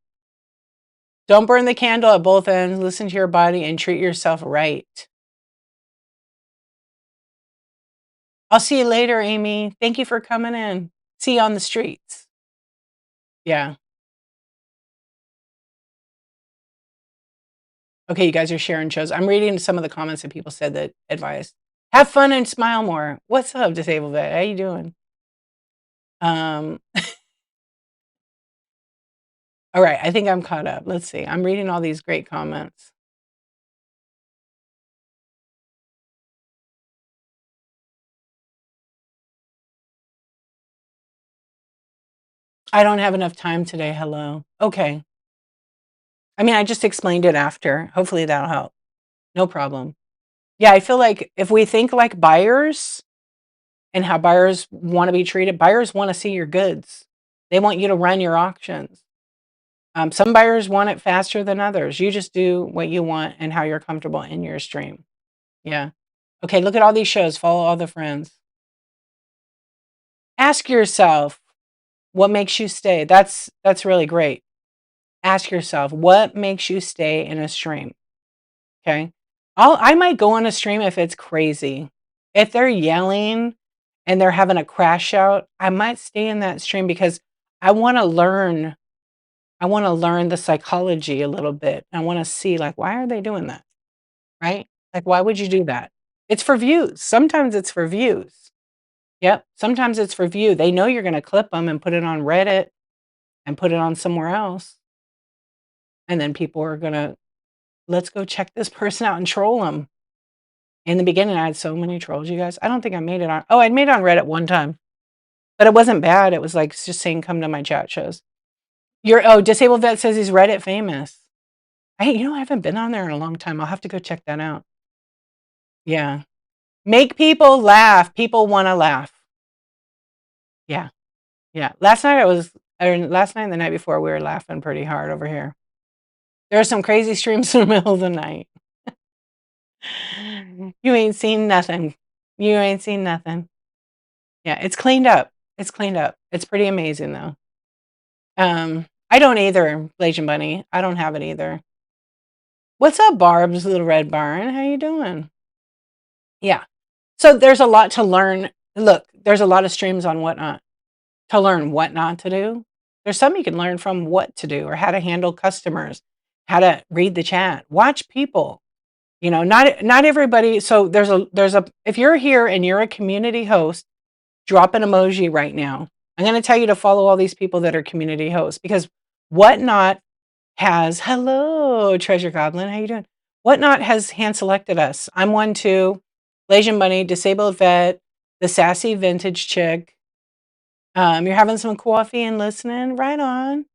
Don't burn the candle at both ends. Listen to your body and treat yourself right. I'll see you later, Amy. Thank you for coming in. See you on the streets. Yeah. Okay, you guys are sharing shows. I'm reading some of the comments that people said that advice. Have fun and smile more. What's up, Disabled Vet? How you doing? Um, all right, I think I'm caught up. Let's see. I'm reading all these great comments. I don't have enough time today. Hello. Okay. I mean, I just explained it after. Hopefully that'll help. No problem. Yeah, I feel like if we think like buyers and how buyers want to be treated, buyers want to see your goods. They want you to run your auctions. Some buyers want it faster than others. You just do what you want and how you're comfortable in your stream. Yeah. Okay, look at all these shows. Follow all the friends. Ask yourself what makes you stay. That's really great. Ask yourself what makes you stay in a stream. Okay. I might go on a stream if it's crazy. If they're yelling and they're having a crash out, I might stay in that stream because I want to learn. I want to learn the psychology a little bit. I want to see like why are they doing that? Right? Like why would you do that? It's for views. Sometimes it's for views. Yep. Sometimes it's for view. They know you're going to clip them and put it on Reddit and put it on somewhere else. And then people are going to let's go check this person out and troll them. In the beginning, I had so many trolls, you guys. I don't think I made it on. Oh, I'd made it on Reddit one time, but it wasn't bad. It was like just saying, come to my chat shows. Disabled Vet says he's Reddit famous. I haven't been on there in a long time. I'll have to go check that out. Yeah. Make people laugh. People want to laugh. Yeah. Yeah. Last night and the night before, we were laughing pretty hard over here. There are some crazy streams in the middle of the night. You ain't seen nothing. You ain't seen nothing. Yeah, it's cleaned up. It's cleaned up. It's pretty amazing though. I don't either, Blasian Bunny. I don't have it either. What's up, Barb's Little Red Barn? How you doing? Yeah. So there's a lot to learn. Look, there's a lot of streams on Whatnot to learn what not to do. There's some you can learn from what to do or how to handle customers, how to read the chat, watch people. Not everybody. So there's a if you're here and you're a community host, drop an emoji right now. I'm going to tell you to follow all these people that are community hosts because Whatnot has, hello, Treasure Goblin, how you doing? Whatnot has hand selected us. I'm one too. Blasian Bunny, Disabled Vet, the Sassy Vintage Chick. You're having some coffee and listening? Right on.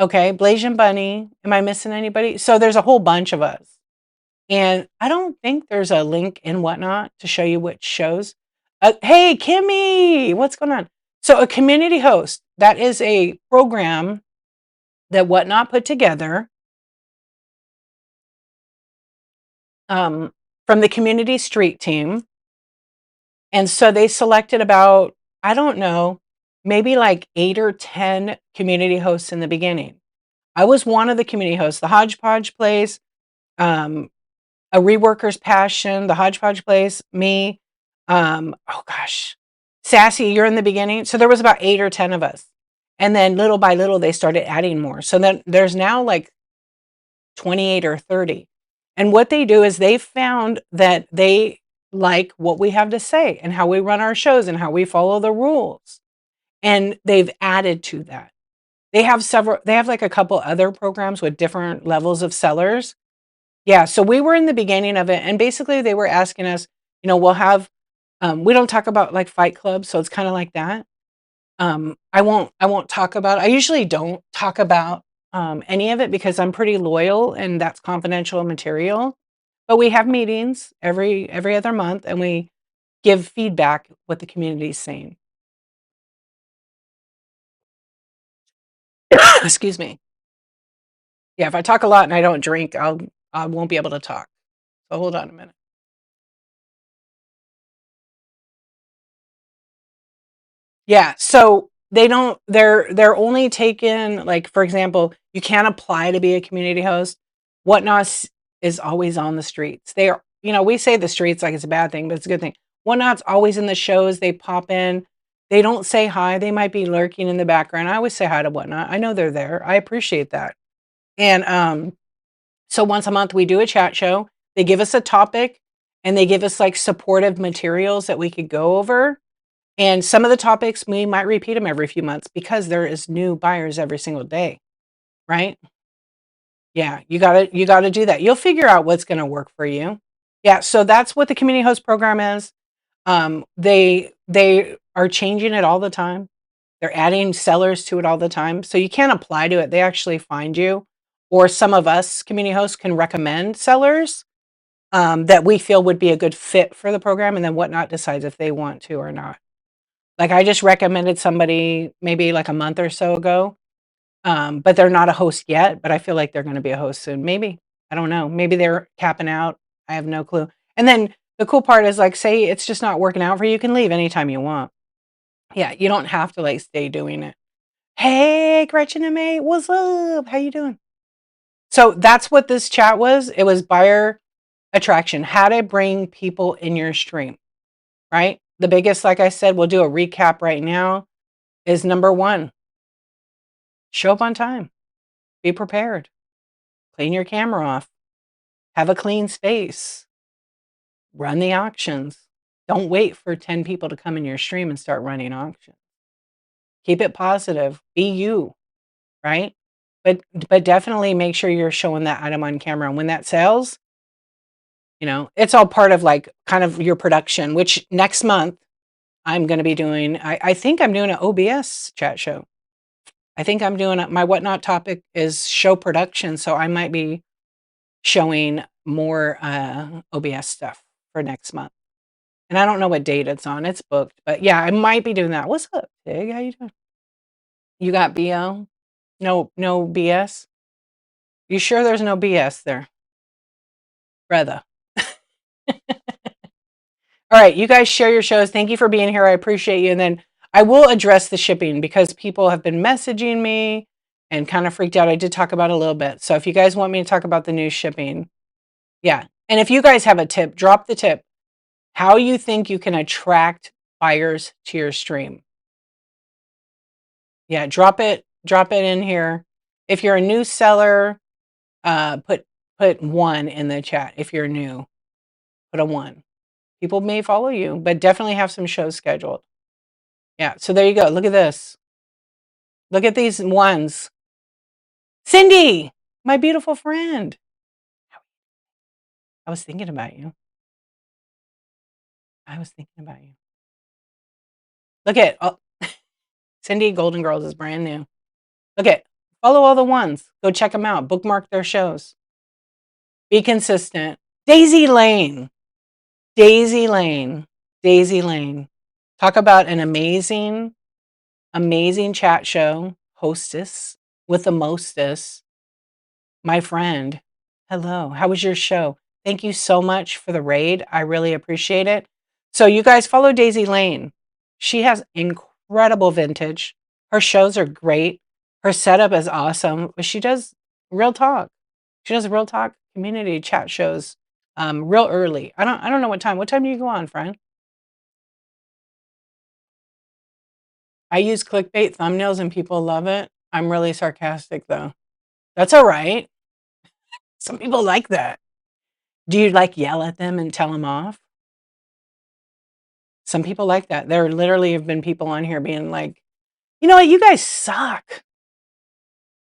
Okay, Blasian Bunny. Am I missing anybody? So there's a whole bunch of us. And I don't think there's a link in Whatnot to show you which shows. Hey, Kimmy, what's going on? So a community host, that is a program that Whatnot put together from the community street team. And so they selected about, I don't know, maybe like 8 or 10 community hosts in the beginning. I was one of the community hosts, the Hodgepodge Place, A Reworker's Passion, the Hodgepodge Place, me, oh gosh, Sassy, you're in the beginning. So there was about 8 or 10 of us. And then little by little, they started adding more. So then there's now like 28 or 30. And what they do is they found that they like what we have to say and how we run our shows and how we follow the rules. And they've added to that. They have like a couple other programs with different levels of sellers. Yeah, so we were in the beginning of it, and basically they were asking us, we'll have, we don't talk about like Fight Club, so it's kind of like that. I won't talk about, I usually don't talk about any of it because I'm pretty loyal and that's confidential material. But we have meetings every other month, and we give feedback what the community is saying. Excuse me. Yeah, if I talk a lot and I don't drink, I won't be able to talk. So hold on a minute. Yeah, so they're only taken, like, for example, you can't apply to be a community host. Whatnot is always on the streets. They are, we say the streets like it's a bad thing, but it's a good thing. Whatnot's always in the shows. They pop in. They don't say hi. They might be lurking in the background. I always say hi to Whatnot. I know they're there. I appreciate that. And so once a month we do a chat show. They give us a topic and they give us like supportive materials that we could go over. And some of the topics, we might repeat them every few months because there is new buyers every single day, right? Yeah, you gotta do that. You'll figure out what's gonna work for you. Yeah, so that's what the community host program is. They are changing it all the time. They're adding sellers to it all the time. So you can't apply to it. They actually find you. Or some of us community hosts can recommend sellers that we feel would be a good fit for the program, and then Whatnot decides if they want to or not. Like I just recommended somebody maybe like a month or so ago, but they're not a host yet, but I feel like they're going to be a host soon. Maybe. I don't know. Maybe they're capping out. I have no clue. And then the cool part is like, say it's just not working out for you, you can leave anytime you want. Yeah, you don't have to like stay doing it. Hey, Gretchen and May, what's up? How you doing? So that's what this chat was. It was buyer attraction, how to bring people in your stream, right? The biggest, like I said, we'll do a recap right now, is number 1, show up on time, be prepared, clean your camera off, have a clean space, run the auctions. Don't wait for 10 people to come in your stream and start running auctions. Keep it positive, be you, right? But definitely make sure you're showing that item on camera. And when that sells, it's all part of like kind of your production, which next month I'm going to be doing. I think I'm doing an OBS chat show. I think I'm doing my whatnot topic is show production. So I might be showing more OBS stuff for next month. And I don't know what date it's on. It's booked. But yeah, I might be doing that. What's up, Tig? How you doing? You got BO? No BS? You sure there's no BS there? Brother. All right, you guys share your shows. Thank you for being here. I appreciate you. And then I will address the shipping because people have been messaging me and kind of freaked out. I did talk about it a little bit. So if you guys want me to talk about the new shipping, yeah. And if you guys have a tip, drop the tip. How you think you can attract buyers to your stream. Yeah, drop it in here. If you're a new seller, put 1 in the chat. If you're new, put a 1. People may follow you, but definitely have some shows scheduled. Yeah, so there you go. Look at this. Look at these ones. Cindy, my beautiful friend. I was thinking about you. Look at Cindy Golden Girls is brand new. Look at follow all the ones. Go check them out. Bookmark their shows. Be consistent. Daisy Lane. Talk about an amazing chat show hostess with the mostest. My friend, hello. How was your show? Thank you so much for the raid. I really appreciate it. So you guys follow Daisy Lane. She has incredible vintage. Her shows are great. Her setup is awesome. She does real talk. She does real talk community chat shows real early. I don't know what time. What time do you go on, friend? I use clickbait thumbnails and people love it. I'm really sarcastic though. That's all right. Some people like that. Do you like yell at them and tell them off? Some people like that. There literally have been people on here being like, you know what, you guys suck.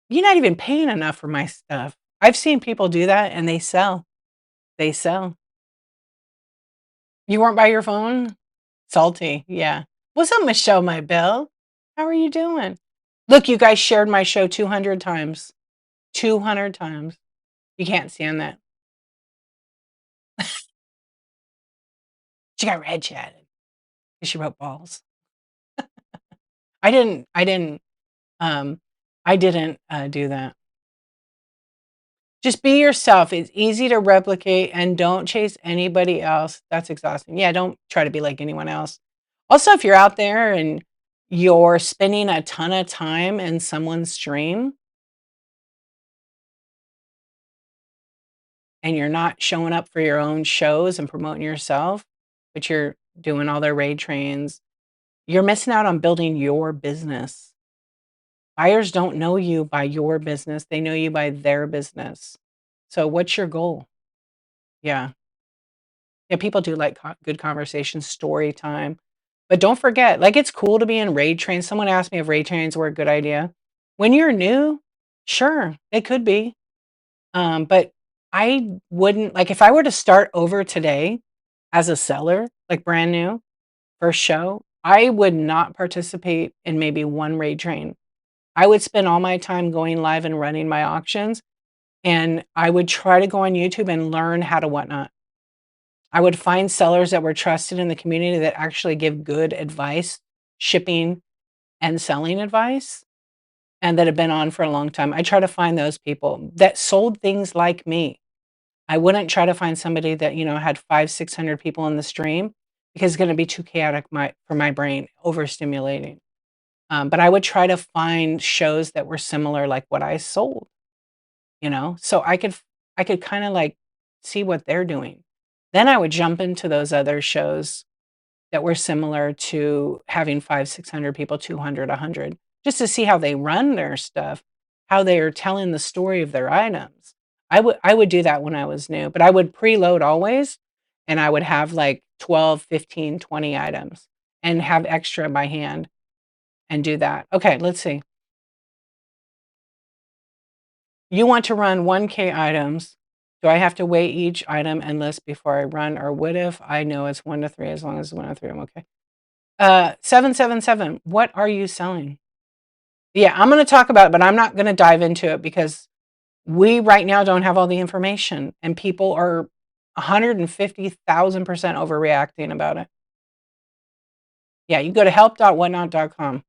You're not even paying enough for my stuff. I've seen people do that and they sell. They sell. You weren't by your phone? Salty, yeah. What's up, Michelle, my belle? How are you doing? Look, you guys shared my show 200 times. 200 times. You can't stand that. She got red chatted. She wrote balls. I didn't do that. Just be yourself. It's easy to replicate and don't chase anybody else. That's exhausting. Yeah, don't try to be like anyone else. Also, if you're out there and you're spending a ton of time in someone's stream and you're not showing up for your own shows and promoting yourself, but you're doing all their raid trains, you're missing out on building your business. Buyers don't know you by your business. They know you by their business. So what's your goal? Yeah. Yeah, people do like good conversation, story time. But don't forget, like it's cool to be in raid trains. Someone asked me if raid trains were a good idea. When you're new, sure, it could be. But I wouldn't like if I were to start over today as a seller, like brand new, first show, I would not participate in maybe one raid train. I would spend all my time going live and running my auctions, and I would try to go on YouTube and learn how to whatnot. I would find sellers that were trusted in the community that actually give good advice, shipping and selling advice, and that have been on for a long time. I try to find those people that sold things like me. I wouldn't try to find somebody that, had 500, 600 people in the stream because it's going to be too chaotic for my brain, overstimulating. But I would try to find shows that were similar, like what I sold, so I could kind of like see what they're doing. Then I would jump into those other shows that were similar to having 500, 600 people, 200, 100, just to see how they run their stuff, how they are telling the story of their items. I would do that when I was new, but I would preload always, and I would have like 12, 15, 20 items and have extra by hand and do that. Okay, let's see. You want to run 1K items. Do I have to weigh each item and list before I run? Or what if I know it's 1 to 3? As long as it's 1 to 3, I'm okay. 777, what are you selling? Yeah, I'm going to talk about it, but I'm not going to dive into it because we right now don't have all the information and people are 150,000% overreacting about it. Yeah, you go to help.whatnot.com.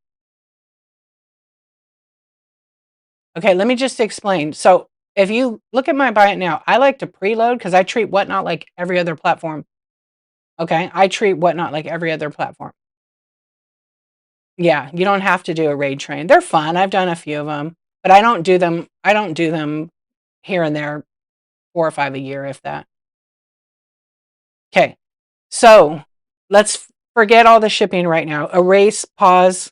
Okay, let me just explain. So if you look at my buy it now, I like to preload because I treat Whatnot like every other platform. Okay, I treat Whatnot like every other platform. Yeah, you don't have to do a raid train. They're fun. I've done a few of them, but I don't do them. I don't do them here and there, 4 or 5 a year, if that. Okay, so let's forget all the shipping right now. Erase, pause.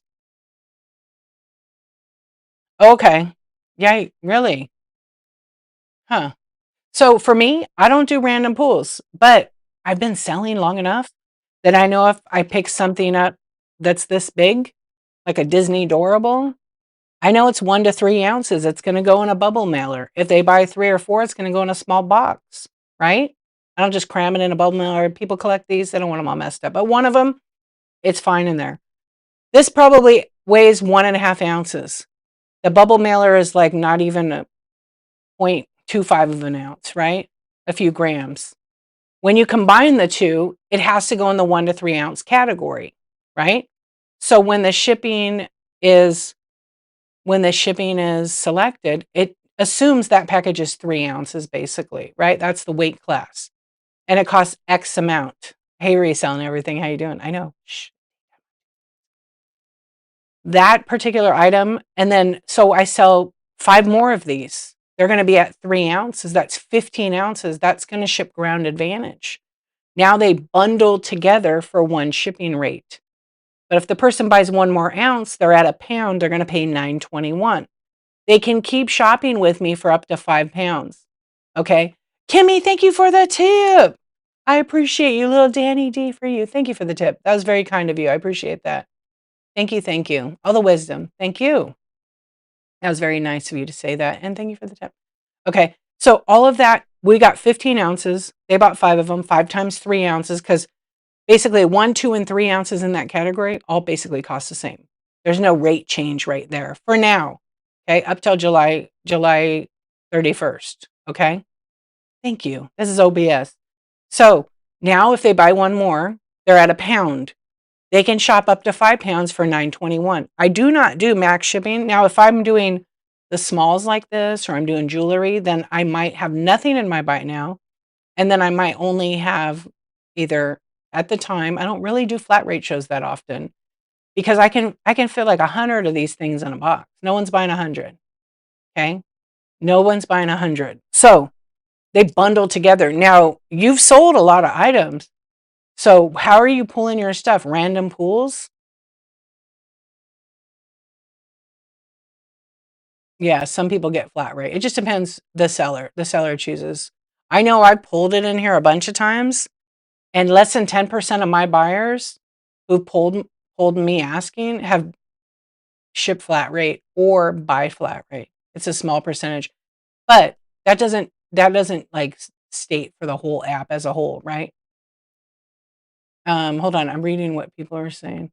Okay, yeah, really, huh? So for me, I don't do random pulls, but I've been selling long enough that I know if I pick something up that's this big, like a Disney Dorable, I know it's 1 to 3 ounces. It's going to go in a bubble mailer. If they buy 3 or 4, it's going to go in a small box, right? I don't just cram it in a bubble mailer. People collect these. They don't want them all messed up. But one of them, it's fine in there. This probably weighs 1.5 ounces. The bubble mailer is like not even a 0.25 of an ounce, right? A few grams. When you combine the two, it has to go in the 1 to 3 ounce category, right? So when the shipping is selected, it assumes that package is 3 ounces basically, right? That's the weight class. And it costs X amount. Hey, reselling everything. How you doing? I know. Shh. That particular item. And then, so I sell 5 more of these. They're going to be at 3 ounces. That's 15 ounces. That's going to ship Ground Advantage. Now they bundle together for one shipping rate. But if the person buys 1 more ounce, they're at a pound, they're going to pay $9.21. They can keep shopping with me for up to 5 pounds. Okay. Kimmy, thank you for the tip. I appreciate you, little Danny D for you. Thank you for the tip. That was very kind of you. I appreciate that. Thank you. Thank you. All the wisdom. Thank you. That was very nice of you to say that. And thank you for the tip. Okay. So all of that, we got 15 ounces. They bought 5 of them, 5 times 3 ounces, because basically 1, 2, and 3 ounces in that category all basically cost the same. There's no rate change right there for now. Okay. Up till July 31st. Okay. Thank you. This is OBS. So now if they buy 1 more, they're at a pound. They can shop up to 5 pounds for $9.21. I do not do max shipping. Now, if I'm doing the smalls like this, or I'm doing jewelry, then I might have nothing in my buy now. And then I might only have either at the time, I don't really do flat rate shows that often because I can fit like 100 of these things in a box. No one's buying 100. Okay. No one's buying 100. So they bundle together. Now, you've sold a lot of items. So how are you pulling your stuff? Random pools? Yeah, some people get flat rate. It just depends the seller. The seller chooses. I know I pulled it in here a bunch of times, and less than 10% of my buyers who pulled me asking have ship flat rate or buy flat rate. It's a small percentage. But that doesn't like state for the whole app as a whole, right? Hold on, I'm reading what people are saying.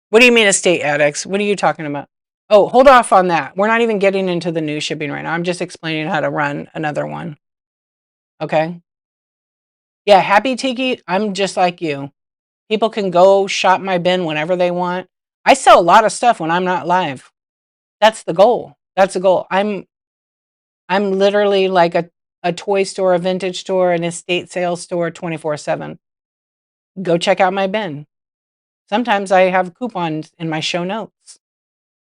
What do you mean estate addicts? What are you talking about? Oh, hold off on that. We're not even getting into the new shipping right now. I'm just explaining how to run another one. Okay. Yeah, Happy Tiki, I'm just like you. People can go shop my bin whenever they want. I sell a lot of stuff when I'm not live. That's the goal. That's the goal. I'm literally like a toy store, a vintage store, an estate sales store 24/7. Go check out my bin. Sometimes I have coupons in my show notes.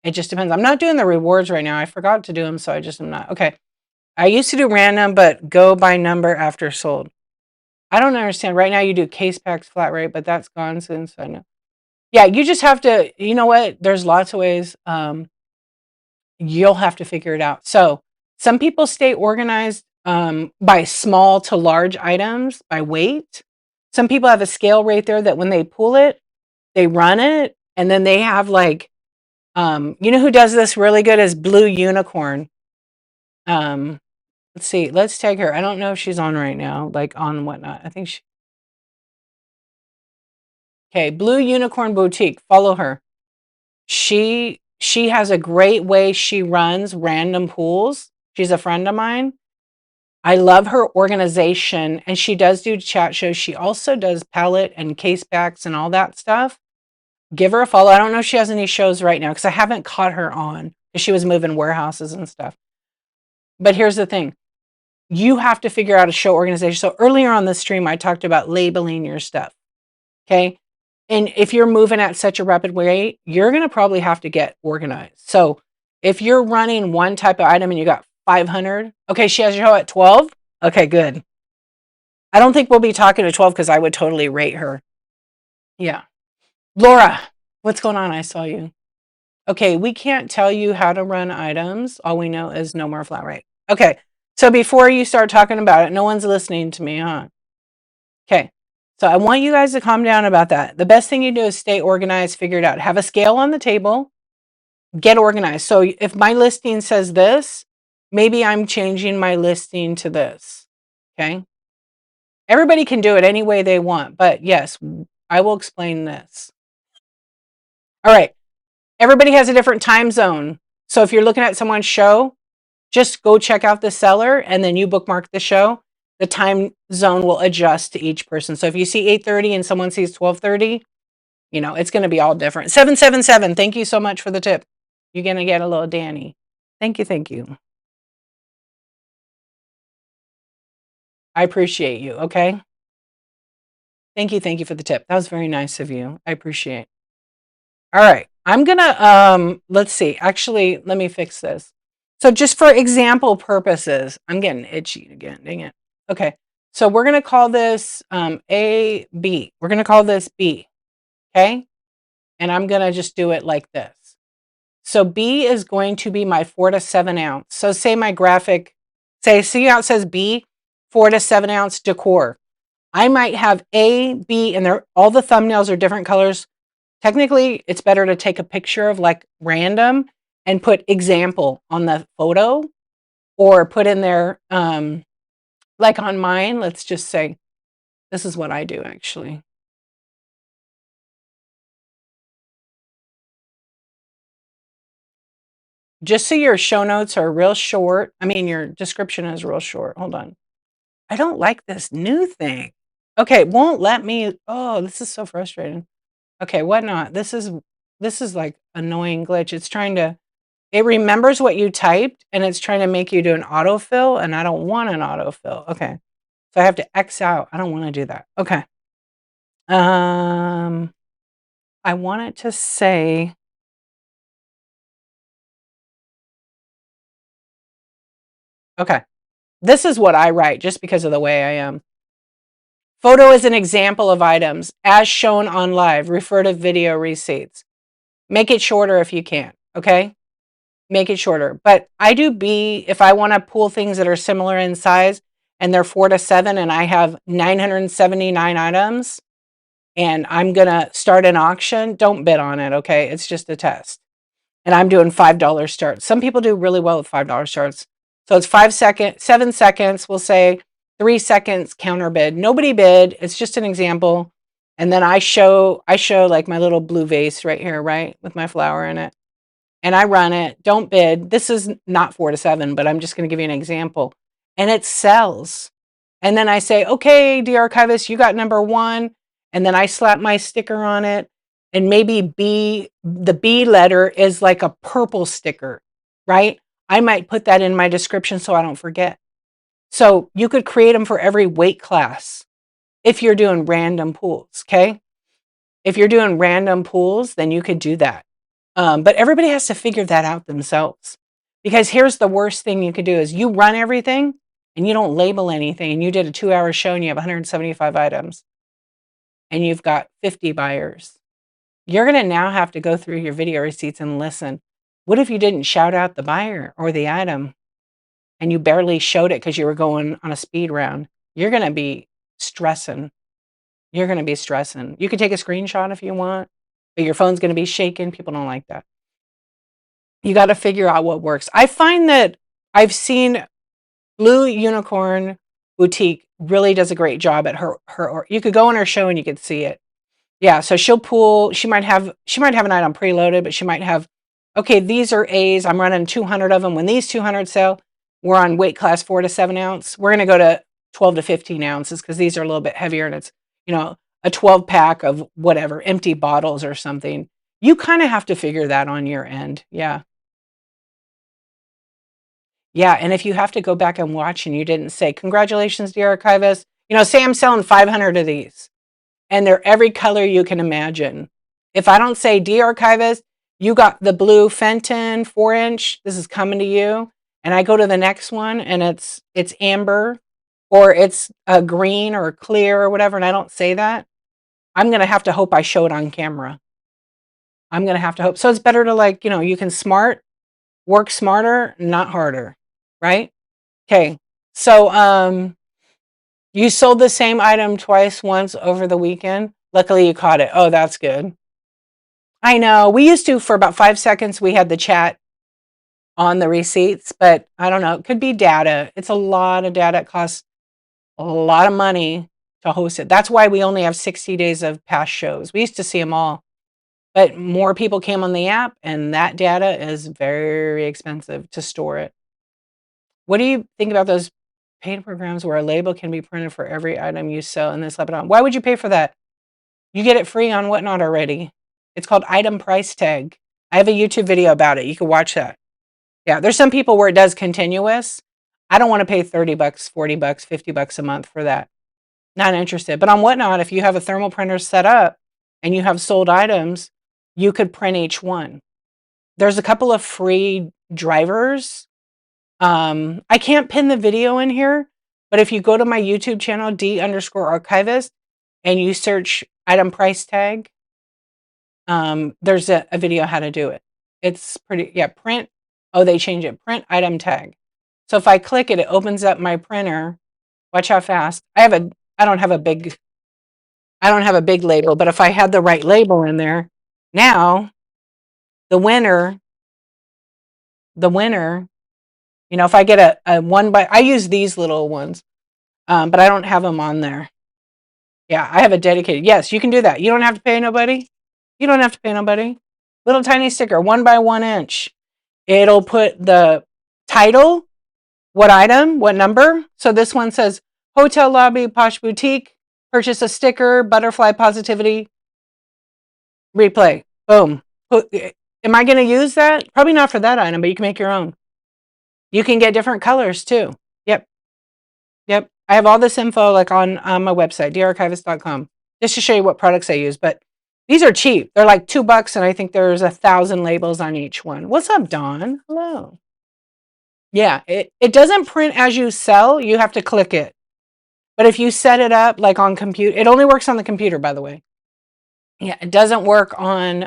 It just depends. I'm not doing the rewards right now. I forgot to do them, so I just am not. Okay. I used to do random, but go by number after sold. I don't understand. Right now you do case packs flat rate, but that's gone since I know. Yeah, you just have to, you know what? There's lots of ways. You'll have to figure it out. So some people stay organized by small to large items by weight. Some people have a scale right there that when they pull it, they run it, and then they have like You know who does this really good is Blue Unicorn. Let's see. Let's take her. I don't know if she's on right now, like on whatnot. I think she. Okay, Blue Unicorn Boutique. Follow her. She has a great way she runs random pools. She's a friend of mine. I love her organization, and she does do chat shows. She also does palette and case backs and all that stuff. Give her a follow. I don't know if she has any shows right now because I haven't caught her on because she was moving warehouses and stuff. But here's the thing. You have to figure out a show organization. So earlier on the stream, I talked about labeling your stuff. Okay. And if you're moving at such a rapid rate, you're going to probably have to get organized. So if you're running one type of item and you got 500, okay, she has a show at 12. Okay, good. I don't think we'll be talking to 12 because I would totally rate her. Yeah. Laura, what's going on? I saw you. Okay, we can't tell you how to run items. All we know is no more flat rate. Okay, so before you start talking about it, no one's listening to me, huh? Okay, so I want you guys to calm down about that. The best thing you do is stay organized, figure it out. Have a scale on the table, get organized. So if my listing says this, maybe I'm changing my listing to this, okay? Everybody can do it any way they want, but yes, I will explain this. All right, everybody has a different time zone. So if you're looking at someone's show, just go check out the seller and then you bookmark the show. The time zone will adjust to each person. So if you see 8:30 and someone sees 12:30, you know, it's going to be all different. 777, thank you so much for the tip. You're going to get a little Danny. Thank you, thank you. I appreciate you, okay? Thank you for the tip. That was very nice of you. I appreciate. All right. I'm going to let's see. Actually, let me fix this. So just for example purposes, I'm getting itchy again. Dang it. Okay. So we're going to call this A, B. We're going to call this B. Okay. And I'm going to just do it like this. So B is going to be my 4 to 7 ounce. So say my graphic, see how it says B, 4 to 7 ounce decor. I might have A, B, and all the thumbnails are different colors. Technically, it's better to take a picture of like random and put example on the photo or put in there, like on mine, let's just say, this is what I do actually. Just so your show notes are real short. I mean, your description is real short. Hold on. I don't like this new thing. Okay, it won't let me. Oh, this is so frustrating. Okay, what not? This is like annoying glitch. It remembers what you typed and it's trying to make you do an autofill and I don't want an autofill. Okay. So I have to X out. I don't want to do that. Okay. I want it to say, okay. This is what I write just because of the way I am. Photo is an example of items as shown on live. Refer to video receipts. Make it shorter if you can. Okay. Make it shorter. But I do B if I want to pull things that are similar in size and they're 4 to 7 and I have 979 items and I'm going to start an auction, don't bid on it, okay? It's just a test. And I'm doing $5 starts. Some people do really well with $5 starts. So it's 7 seconds, we'll say 3 seconds counter bid. Nobody bid, it's just an example. And then I show like my little blue vase right here, right? With my flower in it. And I run it, don't bid. This is not 4 to 7, but I'm just going to give you an example. And it sells. And then I say, okay, de-archivist, you got number 1. And then I slap my sticker on it. And maybe the B letter is like a purple sticker, right? I might put that in my description so I don't forget. So you could create them for every weight class if you're doing random pools, okay? If you're doing random pools, then you could do that. But everybody has to figure that out themselves. Because here's the worst thing you could do is you run everything and you don't label anything. And you did a 2-hour show and you have 175 items. And you've got 50 buyers. You're going to now have to go through your video receipts and listen. What if you didn't shout out the buyer or the item and you barely showed it because you were going on a speed round? You're going to be stressing. You're going to be stressing. You could take a screenshot if you want, but your phone's going to be shaking. People don't like that. You got to figure out what works. I find that I've seen Blue Unicorn Boutique really does a great job at her. You could go on her show and you could see it. Yeah, so she'll pull. She might have an item preloaded, but she might have. Okay, these are A's. I'm running 200 of them. When these 200 sell, we're on weight class 4 to 7 ounce. We're going to go to 12 to 15 ounces because these are a little bit heavier, and it's a 12 pack of whatever empty bottles or something. You kind of have to figure that on your end. Yeah. Yeah, and if you have to go back and watch and you didn't say, "Congratulations, dear archivist," say I'm selling 500 of these and they're every color you can imagine. If I don't say, "Dear archivist, you got the blue Fenton 4-inch, this is coming to you," and I go to the next one and it's amber or it's a green or clear or whatever, and I don't say that, I'm going to have to hope I show it on camera. I'm going to have to hope. So it's better to you can work smarter, not harder, right? Okay. So, you sold the same item twice, once over the weekend. Luckily, you caught it. Oh, that's good. I know. We used to, for about 5 seconds, we had the chat on the receipts, but I don't know. It could be data. It's a lot of data. It costs a lot of money to host it. That's why we only have 60 days of past shows. We used to see them all, but more people came on the app, and that data is very expensive to store it. What do you think about those paid programs where a label can be printed for every item you sell and then slap it on? Why would you pay for that? You get it free on Whatnot already. It's called item price tag. I have a YouTube video about it. You can watch that. Yeah, there's some people where it does continuous. I don't want to pay 30 bucks, 40 bucks, 50 bucks a month for that. Not interested. But on Whatnot, if you have a thermal printer set up and you have sold items, you could print each one. There's a couple of free drivers. I can't pin the video in here, but if you go to my YouTube channel, D_archivist, and you search item price tag, there's a video how to do it. It's pretty, yeah, print. Oh, they change it. Print item tag. So if I click it, it opens up my printer. Watch how fast. I don't have a big label, but if I had the right label in there, now the winner, if I get a one by, I use these little ones, but I don't have them on there. Yeah, I have a dedicated. Yes, you can do that. You don't have to pay nobody. You don't have to pay nobody. Little tiny sticker, 1 by 1 inch. It'll put the title, what item, what number. So this one says Hotel Lobby Posh Boutique. Purchase a sticker, butterfly positivity. Replay. Boom. Am I going to use that? Probably not for that item, but you can make your own. You can get different colors too. Yep. Yep. I have all this info on my website, darchivist.com, just to show you what products I use. But these are cheap. They're like $2, and I think there's 1,000 labels on each one. What's up, Dawn? Hello. Yeah, it doesn't print as you sell. You have to click it. But if you set it up on computer, it only works on the computer, by the way. Yeah, it doesn't work on,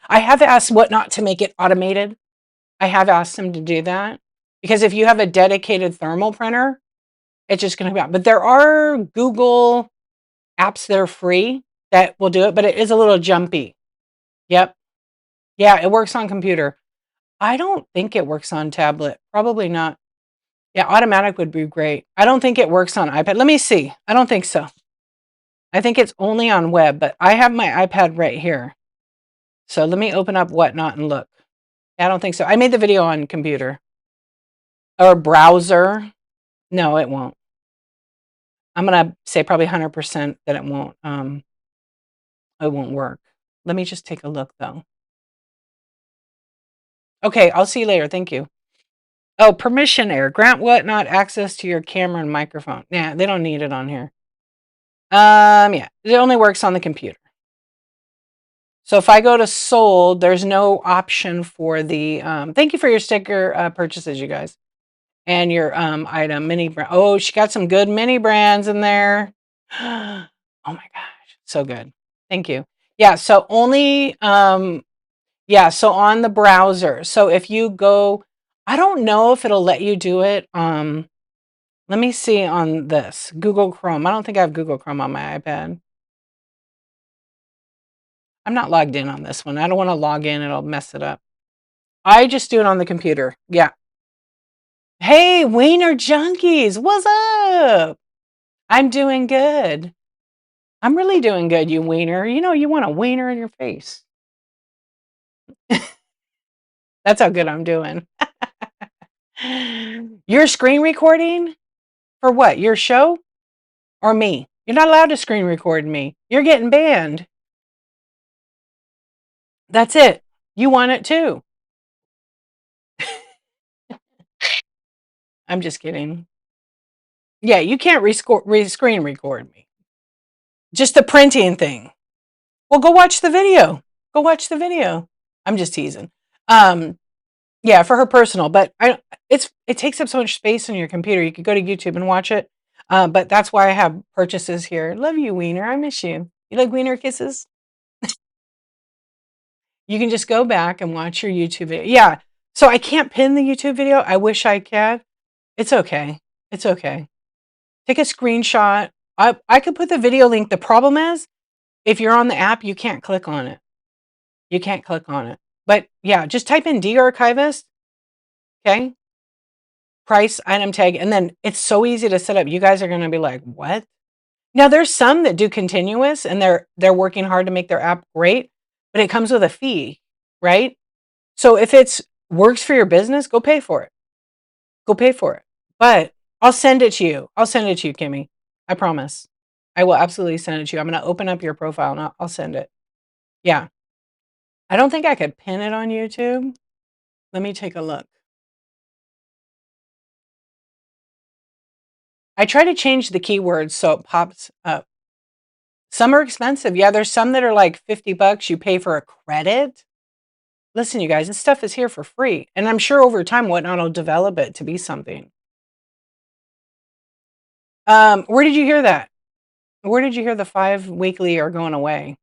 I have asked Whatnot to make it automated. I have asked them to do that. Because if you have a dedicated thermal printer, it's just going to be out. But there are Google apps that are free that will do it, but it is a little jumpy. Yep. Yeah, it works on computer. I don't think it works on tablet. Probably not. Yeah, automatic would be great. I don't think it works on iPad. Let me see. I don't think so. I think it's only on web, but I have my iPad right here. So let me open up Whatnot and look. I don't think so. I made the video on computer. Or browser. No, it won't. I'm going to say probably 100% that it won't work. Let me just take a look though. Okay, I'll see you later. Thank you. Oh, permission error. Grant Whatnot access to your camera and microphone. Nah, they don't need it on here. Yeah, it only works on the computer. So if I go to sold, there's no option for the, thank you for your sticker purchases, you guys. And your item, mini brand. Oh, she got some good mini brands in there. Oh my gosh, so good. Thank you. Yeah, so only, yeah, so on the browser. So if you go, I don't know if it'll let you do it. Let me see on this Google Chrome. I don't think I have Google Chrome on my iPad. I'm not logged in on this one. I don't want to log in. It'll mess it up. I just do it on the computer. Yeah. Hey, Wiener Junkies, what's up? I'm doing good. I'm really doing good, you wiener. You know, you want a wiener in your face. That's how good I'm doing. You're screen recording for what? Your show or me? You're not allowed to screen record me. You're getting banned. That's it. You want it too. I'm just kidding. Yeah, you can't screen record me. Just the printing thing. Well, go watch the video. Go watch the video. I'm just teasing. Um, yeah, for her personal, but it takes up so much space on your computer. You could go to YouTube and watch it. But that's why I have purchases here. Love you, Wiener. I miss you. You like Wiener kisses? You can just go back and watch your YouTube video. Yeah. So I can't pin the YouTube video. I wish I could. It's okay. It's okay. Take a screenshot. I could put the video link. The problem is, if you're on the app, you can't click on it. You can't click on it. But yeah, just type in DArchivist, okay? Price, item tag, and then it's so easy to set up. You guys are going to be like, "What?" Now there's some that do continuous and they're working hard to make their app great, but it comes with a fee, right? So if it's works for your business, go pay for it. Go pay for it. But I'll send it to you. I'll send it to you, Kimmy. I promise. I will absolutely send it to you. I'm going to open up your profile and I'll send it. Yeah. I don't think I could pin it on YouTube. Let me take a look. I try to change the keywords so it pops up. Some are expensive. Yeah, there's some that are like $50. You pay for a credit. Listen, you guys, this stuff is here for free. And I'm sure over time, Whatnot will develop it to be something. Where did you hear that? Where did you hear the 5 weekly are going away?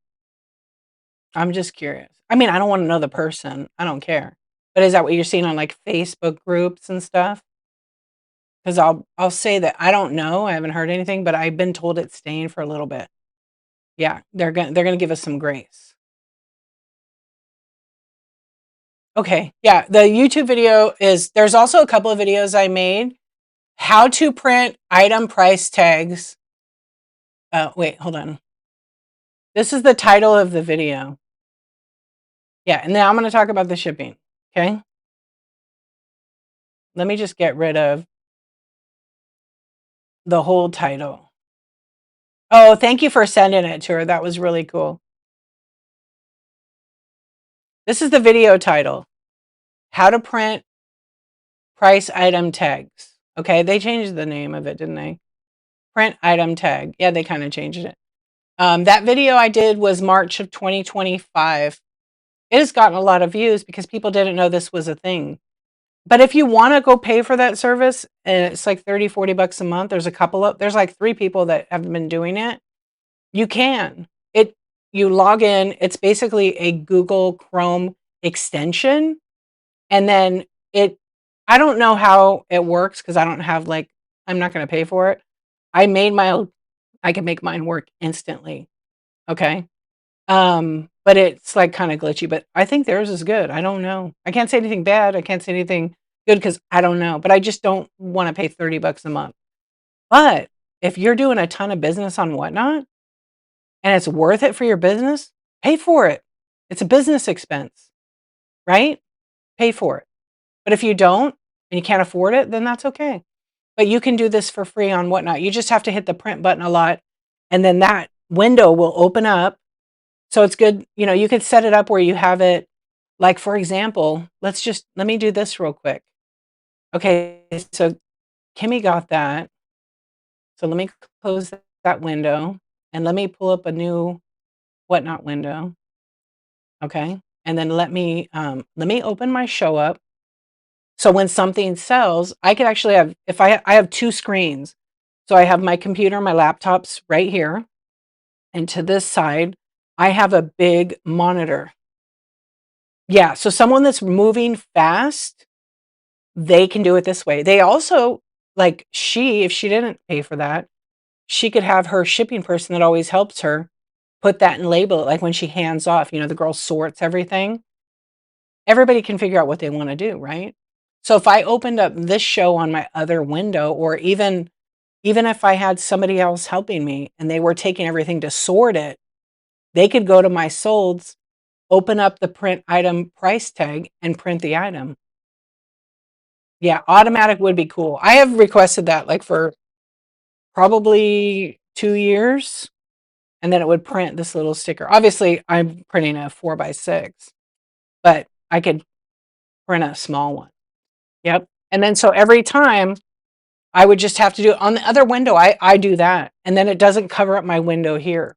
I'm just curious. I mean, I don't want to know the person. I don't care. But is that what you're seeing on like Facebook groups and stuff? Because I'll say that I don't know. I haven't heard anything, but I've been told it's staying for a little bit. Yeah, they're gonna give us some grace. Okay, yeah, the YouTube video is there's also a couple of videos I made. How to print item price tags. Wait, hold on. This is the title of the video. Yeah, and now I'm gonna talk about the shipping. Okay. Let me just get rid of the whole title. Oh, thank you for sending it to her. That was really cool. This is the video title. How to print price item tags. Okay, they changed the name of it, didn't they? Print item tag. Yeah, they kind of changed it. That video I did was March of 2025. It has gotten a lot of views because people didn't know this was a thing. But if you want to go pay for that service, and it's like 30, 40 bucks a month, there's like 3 people that have been doing it. You can. You log in, it's basically a Google Chrome extension. And then I don't know how it works because I don't have I'm not going to pay for it. I can make mine work instantly. Okay. But it's like kind of glitchy, but I think theirs is good. I don't know. I can't say anything bad. I can't say anything good because I don't know, but I just don't want to pay 30 bucks a month. But if you're doing a ton of business on Whatnot and it's worth it for your business, pay for it. It's a business expense, right? Pay for it. But if you don't and you can't afford it, then that's okay. But you can do this for free on Whatnot. You just have to hit the print button a lot and then that window will open up. So it's good, you could set it up where you have it, like for example, let me do this real quick. Okay, so Kimmy got that. So let me close that window and let me pull up a new Whatnot window. Okay, and then let me open my show up. So when something sells, I could actually have, I have 2 screens. So I have my computer, my laptops right here. And to this side, I have a big monitor. Yeah, so someone that's moving fast, they can do it this way. They also, if she didn't pay for that, she could have her shipping person that always helps her put that and label it. Like when she hands off, the girl sorts everything. everybody can figure out what they want to do, right? So if I opened up this show on my other window, or even if I had somebody else helping me and they were taking everything to sort it, they could go to my solds, open up the print item price tag, and print the item. Yeah, automatic would be cool. I have requested that like for probably 2 years, and then it would print this little sticker. Obviously, I'm printing a 4x6, but I could print a small one. Yep. And then so every time I would just have to do it on the other window. I do that, and then it doesn't cover up my window here.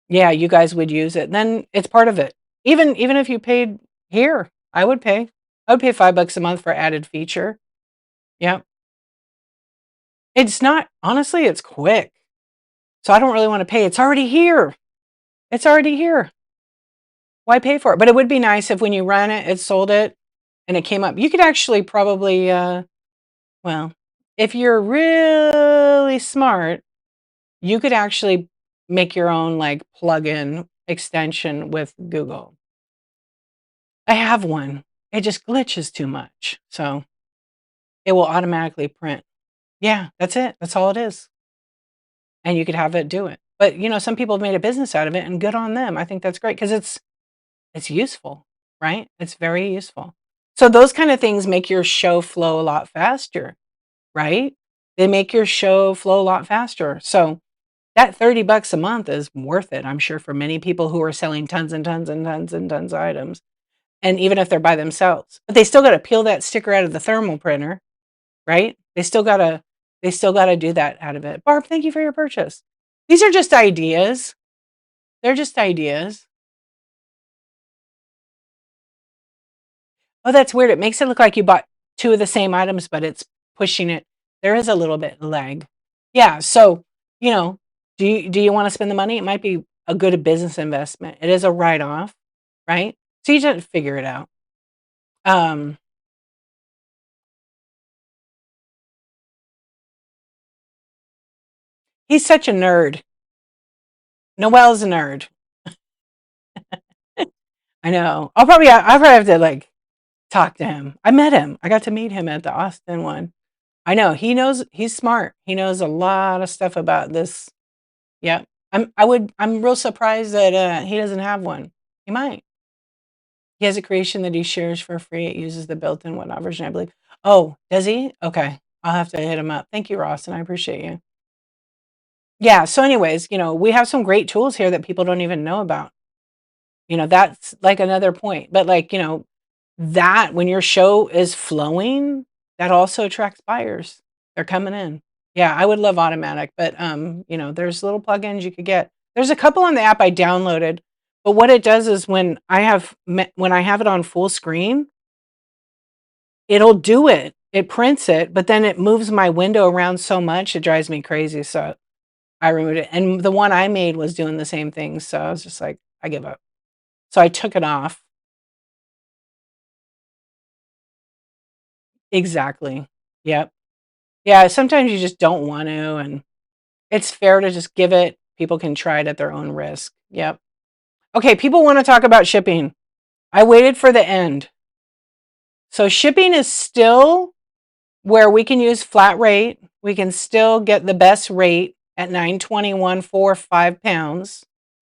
Yeah, you guys would use it. Then it's part of it. Even if you paid here, I would pay. I would pay $5 a month for added feature. Yep. It's not honestly, it's quick. So I don't really want to pay. It's already here. It's already here. Why pay for it? But it would be nice if when you run it, it sold it and it came up. You could actually probably well, if you're really smart, you could actually make your own like plug-in extension with Google. I have one. It just glitches too much. So it will automatically print. Yeah, that's it. That's all it is. And you could have it do it. But some people have made a business out of it, and good on them. I think that's great because it's useful, right? It's very useful. So those kind of things make your show flow a lot faster, right? They make your show flow a lot faster. So that $30 a month is worth it, I'm sure, for many people who are selling tons and tons and tons and tons of items. And even if they're by themselves, but they still got to peel that sticker out of the thermal printer, right? They still got to do that out of it. Barb, thank you for your purchase. These are just ideas. They're just ideas. Oh, that's weird. It makes it look like you bought two of the same items, but it's pushing it. There is a little bit lag. Yeah. So, do you want to spend the money? It might be a good business investment. It is a write-off, right? So you just have to figure it out. He's such a nerd. Noel's a nerd. I know. I'll probably have to like talk to him. I met him. I got to meet him at the Austin one. I know. He's smart. He knows a lot of stuff about this. Yeah. I'm real surprised that he doesn't have one. He might. He has a creation that he shares for free. It uses the built-in whatnot version, I believe. Oh, does he? Okay. I'll have to hit him up. Thank you, Ross, and I appreciate you. Yeah. So anyways, we have some great tools here that people don't even know about. That's like another point. But like, that when your show is flowing, that also attracts buyers. They're coming in. Yeah, I would love automatic, but there's little plugins you could get. There's a couple on the app I downloaded, but what it does is when I have it on full screen, it'll do it. It prints it, but then it moves my window around so much it drives me crazy. So I removed it. And the one I made was doing the same thing, so I was just like, I give up. So I took it off. Exactly. Yep. Yeah, sometimes you just don't want to, and it's fair to just give it. People can try it at their own risk. Yep. Okay, people want to talk about shipping. I waited for the end. So shipping is still where we can use flat rate. We can still get the best rate at $9.21 for 5 pounds,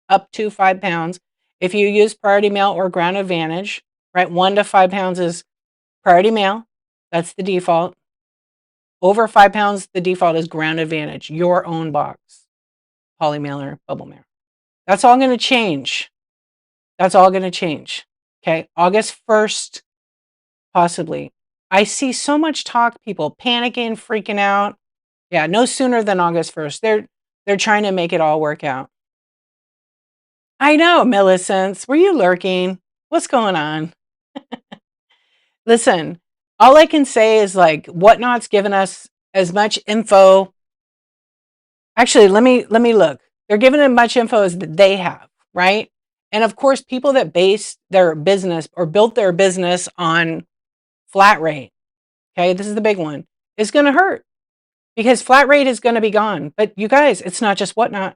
up to 5 pounds. If you use priority mail or ground advantage, right? 1 to 5 pounds is priority mail. That's the default. Over 5 pounds, the default is ground advantage, your own box, poly mailer, bubble mailer. That's all going to change. That's all going to change. Okay, August 1st, possibly. I see so much talk, people panicking, freaking out. Yeah, no sooner than August 1st. They're trying to make it all work out. I know, Millicent. Were you lurking? What's going on? Listen, all I can say is like Whatnot's given us as much info. Actually, let me look. They're giving as much info as they have, right? And of course, people that base their business or built their business on flat rate, okay, this is the big one, is going to hurt because flat rate is going to be gone. But you guys, it's not just Whatnot.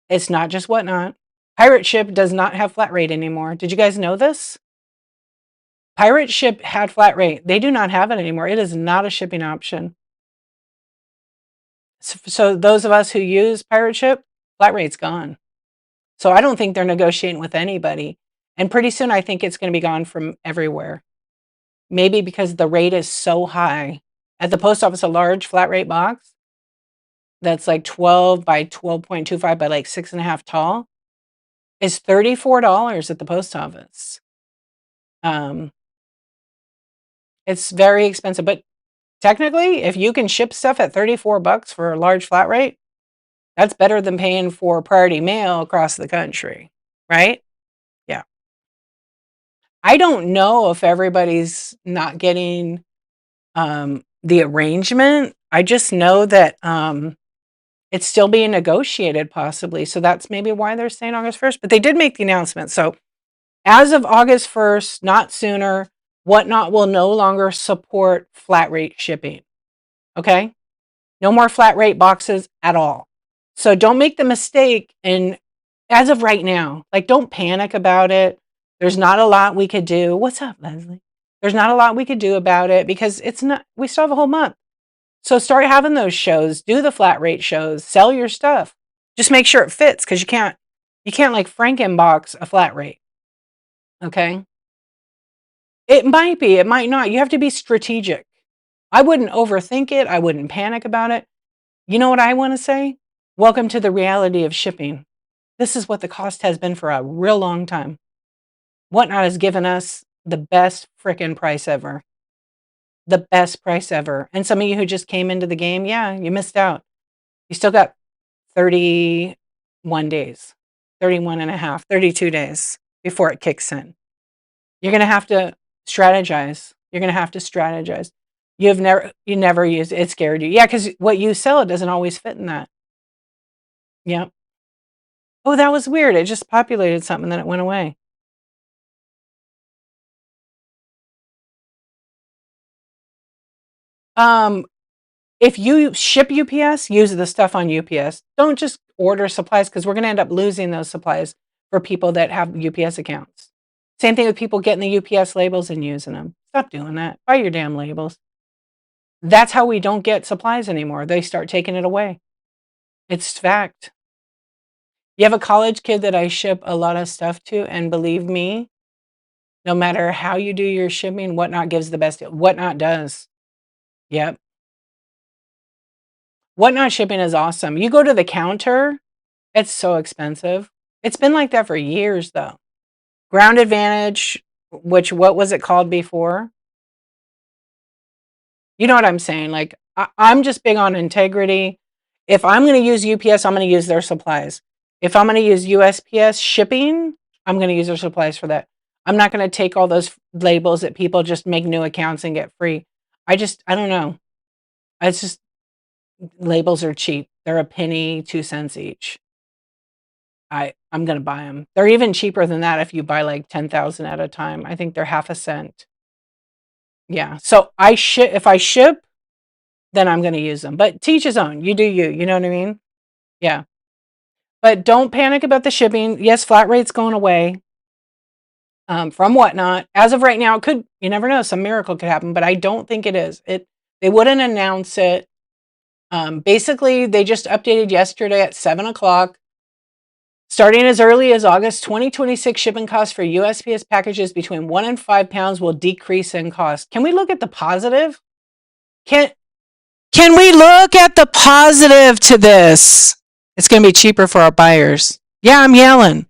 It's not just Whatnot. Pirate Ship does not have flat rate anymore. Did you guys know this? Pirate Ship had flat rate. They do not have it anymore. It is not a shipping option. So those of us who use Pirate Ship, flat rate's gone. So I don't think they're negotiating with anybody. And pretty soon I think it's going to be gone from everywhere. Maybe because the rate is so high. At the post office, a large flat rate box that's like 12 by 12.25 by like 6.5 tall is $34 at the post office. It's very expensive, but technically, if you can ship stuff at $34 for a large flat rate, that's better than paying for priority mail across the country, right? Yeah. I don't know if everybody's not getting the arrangement. I just know that it's still being negotiated possibly. So that's maybe why they're saying August 1st, but they did make the announcement. So as of August 1st, not sooner, Whatnot will no longer support flat rate shipping. Okay? No more flat rate boxes at all. So don't make the mistake. And as of right now, like, don't panic about it. There's not a lot we could do. What's up, Leslie? There's not a lot we could do about it because it's not, we still have a whole month. So start having those shows, do the flat rate shows, sell your stuff. Just make sure it fits because you can't like Frankenbox a flat rate. Okay? It might be, it might not. You have to be strategic. I wouldn't overthink it. I wouldn't panic about it. You know what I want to say? Welcome to the reality of shipping. This is what the cost has been for a real long time. Whatnot has given us the best frickin' price ever. The best price ever. And some of you who just came into the game, yeah, you missed out. You still got 31 days, 31 and a half, 32 days before it kicks in. You're going to have to strategize. You're going to have to strategize. You never used it. It scared you. Yeah, because what you sell doesn't always fit in that. Yeah. Oh, that was weird. It just populated something and then it went away. If you ship UPS, use the stuff on UPS. Don't just order supplies because we're going to end up losing those supplies for people that have UPS accounts. Same thing with people getting the UPS labels and using them. Stop doing that. Buy your damn labels. That's how we don't get supplies anymore. They start taking it away. It's fact. You have a college kid that I ship a lot of stuff to, and believe me, no matter how you do your shipping, Whatnot gives the best deal. Whatnot does. Yep. Whatnot shipping is awesome. You go to the counter, it's so expensive. It's been like that for years, though. Ground Advantage, which, what was it called before? You know what I'm saying? Like, I'm just big on integrity. If I'm going to use UPS, I'm going to use their supplies. If I'm going to use USPS shipping, I'm going to use their supplies for that. I'm not going to take all those labels that people just make new accounts and get free. I don't know. It's just, labels are cheap. They're a penny, 2 cents each. I'm going to buy them. They're even cheaper than that if you buy like 10,000 at a time. I think they're half a cent. Yeah. So if I ship, then I'm going to use them. But teach his own. You do you. You know what I mean? Yeah. But don't panic about the shipping. Yes, flat rate's going away from Whatnot. As of right now, it could. You never know. Some miracle could happen, but I don't think it is. They wouldn't announce it. Basically, they just updated yesterday at 7 o'clock. Starting as early as August 2026, shipping costs for USPS packages between 1 and 5 pounds will decrease in cost. Can we look at the positive? Can we look at the positive to this? It's going to be cheaper for our buyers. Yeah, I'm yelling.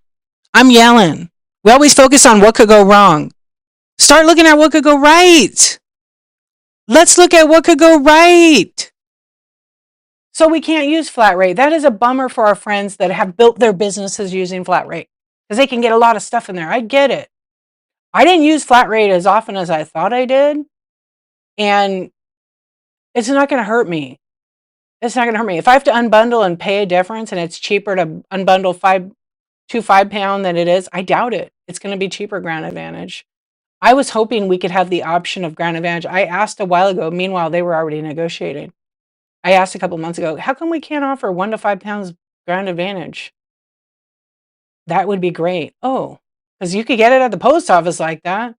We always focus on what could go wrong. Start looking at what could go right. Let's look at what could go right. So we can't use flat rate. That is a bummer for our friends that have built their businesses using flat rate because they can get a lot of stuff in there. I get it. I didn't use flat rate as often as I thought I did. And it's not going to hurt me. It's not going to hurt me. If I have to unbundle and pay a difference and it's cheaper to unbundle 5 pound than it is, I doubt it. It's going to be cheaper Ground Advantage. I was hoping we could have the option of Ground Advantage. I asked a while ago. Meanwhile, they were already negotiating. I asked a couple months ago, how come we can't offer 1 to 5 pounds Ground Advantage? That would be great. Oh, because you could get it at the post office like that.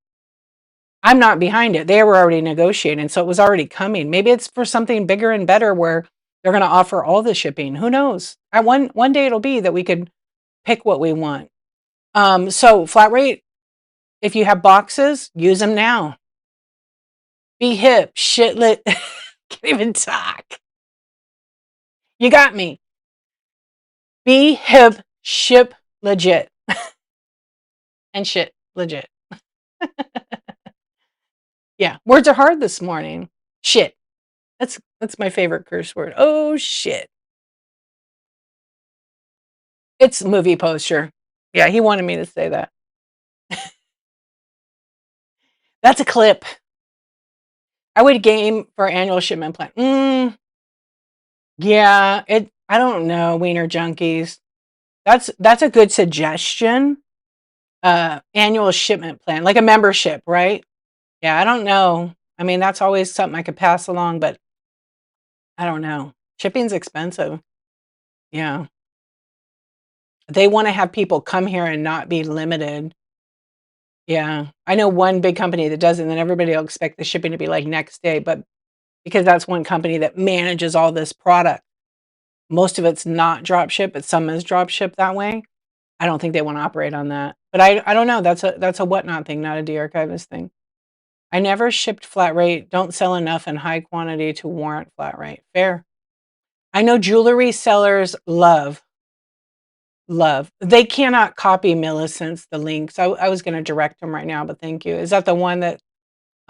I'm not behind it. They were already negotiating, so it was already coming. Maybe it's for something bigger and better where they're going to offer all the shipping. Who knows? At one day it'll be that we could pick what we want. So flat rate, if you have boxes, use them now. Be hip, shit lit. Can't even talk. You got me. Be hip, ship legit. And shit legit. Yeah, words are hard this morning. Shit. That's my favorite curse word. Oh shit. It's movie poster. Yeah, he wanted me to say that. That's a clip. I would game for annual shipment plan. Yeah, I don't know, wiener junkies. That's a good suggestion. Annual shipment plan, like a membership, right? Yeah, I don't know. I mean, that's always something I could pass along, but I don't know. Shipping's expensive. Yeah. They want to have people come here and not be limited. Yeah. I know one big company that does it, and then everybody will expect the shipping to be like next day, but because that's one company that manages all this product. Most of it's not drop ship, but some is drop ship that way. I don't think they want to operate on that. But I don't know. That's a Whatnot thing, not a de-archivist thing. I never shipped flat rate. Don't sell enough in high quantity to warrant flat rate. Fair. I know jewelry sellers love. They cannot copy Millicent's the links. I was going to direct them right now, but thank you. Is that the one that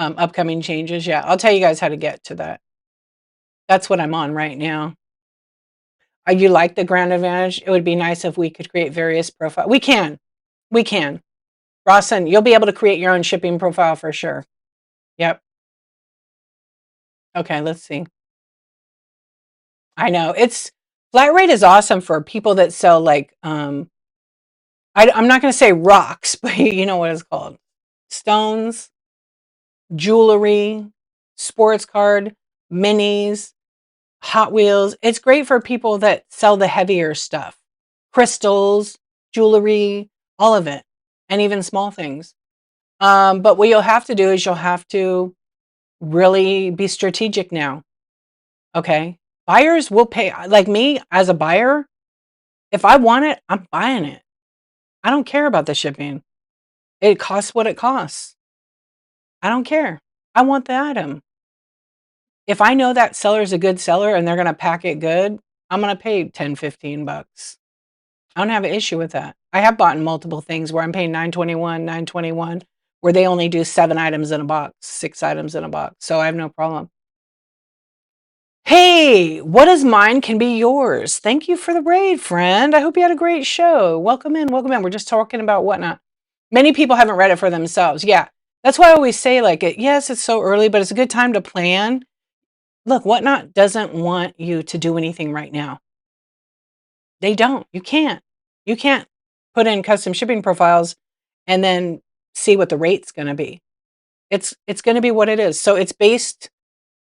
upcoming changes? Yeah, I'll tell you guys how to get to that. That's what I'm on right now. You like the Grand Advantage? It would be nice if we could create various profiles. We can. Rawson, you'll be able to create your own shipping profile for sure. Yep. Okay, let's see. I know flat rate is awesome for people that sell like I'm not going to say rocks, but you know what it's called. Stones, jewelry, sports card, minis, Hot Wheels. It's great for people that sell the heavier stuff. Crystals, jewelry, all of it, and even small things. But what you'll have to do is you'll have to really be strategic now. Okay? Buyers will pay. Like me as a buyer, if I want it, I'm buying it. I don't care about the shipping. It costs what it costs. I don't care. I want the item. If I know that seller is a good seller and they're going to pack it good, I'm going to pay 10, 15 bucks. I don't have an issue with that. I have bought in multiple things where I'm paying $9.21, where they only do 7 items in a box, 6 items in a box. So I have no problem. Hey, what is mine can be yours. Thank you for the raid, friend. I hope you had a great show. Welcome in, welcome in. We're just talking about Whatnot. Many people haven't read it for themselves. Yeah, that's why I always say like it. Yes, it's so early, but it's a good time to plan. Look, Whatnot doesn't want you to do anything right now. They don't. You can't. You can't put in custom shipping profiles and then see what the rate's going to be. It's going to be what it is. So it's based.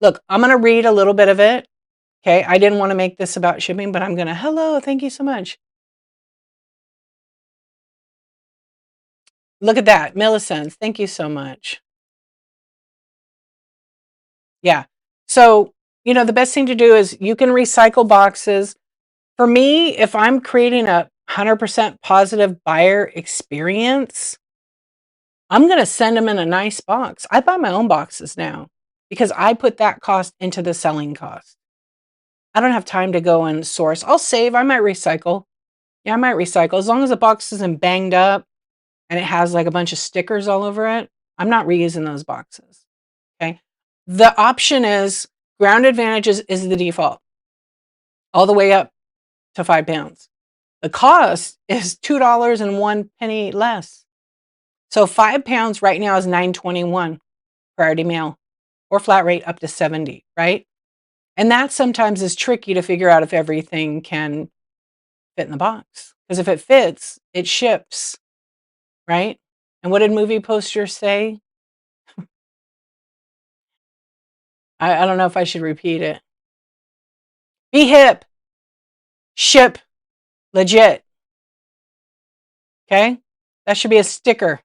Look, I'm going to read a little bit of it. Okay, I didn't want to make this about shipping, but I'm going to. Hello, thank you so much. Look at that, millicents. Thank you so much. Yeah. So, the best thing to do is you can recycle boxes. For me, if I'm creating a 100% positive buyer experience, I'm going to send them in a nice box. I buy my own boxes now because I put that cost into the selling cost. I don't have time to go and source. I'll save. I might recycle. Yeah, I might recycle. As long as the box isn't banged up and it has like a bunch of stickers all over it, I'm not reusing those boxes. Okay. The option is Ground Advantages is the default all the way up to £5. The cost is $2.01 less. So £5 right now is $9.21 priority mail or flat rate up to 70, right? And that sometimes is tricky to figure out if everything can fit in the box. Because if it fits, it ships, right? And what did movie posters say? I don't know if I should repeat it. Be hip. Ship legit. Okay? That should be a sticker.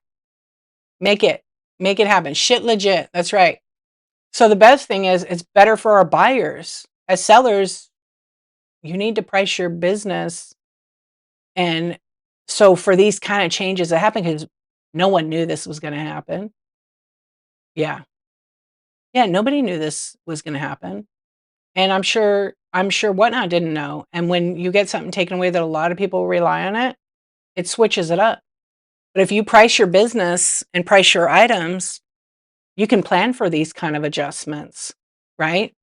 Make it. Make it happen. Shit legit. That's right. So the best thing is it's better for our buyers. As sellers, you need to price your business. And so for these kind of changes that happen, because no one knew this was going to happen. Yeah. Yeah. Nobody knew this was going to happen. And I'm sure Whatnot didn't know. And when you get something taken away that a lot of people rely on it, it switches it up. But if you price your business and price your items, you can plan for these kind of adjustments, right?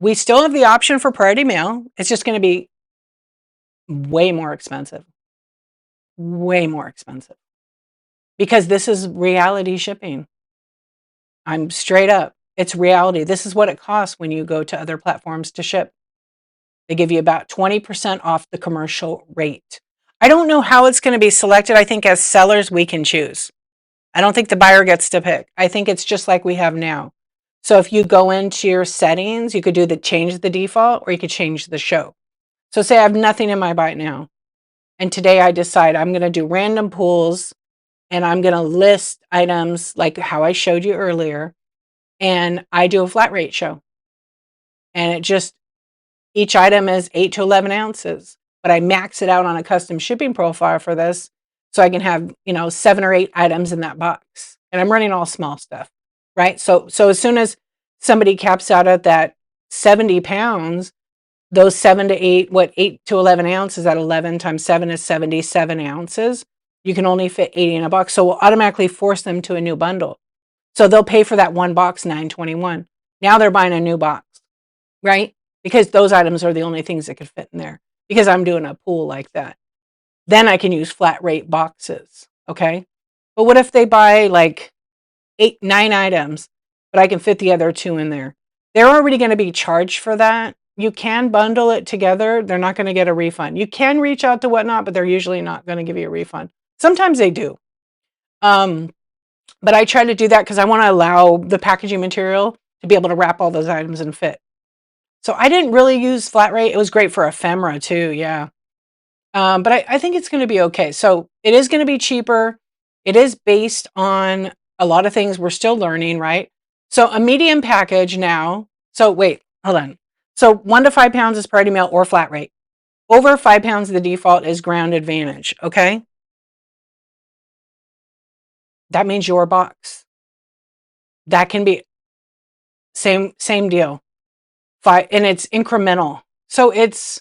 We still have the option for priority mail. It's just going to be way more expensive. Way more expensive. Because this is reality shipping. I'm straight up. It's reality. This is what it costs when you go to other platforms to ship. They give you about 20% off the commercial rate. I don't know how it's going to be selected. I think as sellers, we can choose. I don't think the buyer gets to pick. I think it's just like we have now. So if you go into your settings, you could do the change the default or you could change the show. So say I have nothing in my bite now. And today I decide I'm going to do random pulls and I'm going to list items like how I showed you earlier. And I do a flat rate show. And it just, each item is 8 to 11 ounces. But I max it out on a custom shipping profile for this. So I can have, 7 or 8 items in that box. And I'm running all small stuff, right? So as soon as somebody caps out at that 70 pounds, those 7 to 8, 8 to 11 ounces at 11 times 7 is 77 ounces. You can only fit 80 in a box. So we'll automatically force them to a new bundle. So they'll pay for that one box, $9.21. Now they're buying a new box, right? Because those items are the only things that could fit in there because I'm doing a pool like that. Then I can use flat rate boxes, okay? But what if they buy like 8, 9 items, but I can fit the other 2 in there? They're already going to be charged for that. You can bundle it together. They're not going to get a refund. You can reach out to Whatnot, but they're usually not going to give you a refund. Sometimes they do. But I try to do that because I want to allow the packaging material to be able to wrap all those items and fit. So I didn't really use flat rate. It was great for ephemera too, yeah. But I think it's going to be okay. So it is going to be cheaper. It is based on a lot of things we're still learning, right? So a medium package now. So wait, hold on. So 1 to 5 pounds is priority mail or flat rate. Over 5 pounds, the default is ground advantage, okay? That means your box. That can be same deal. And it's incremental. So it's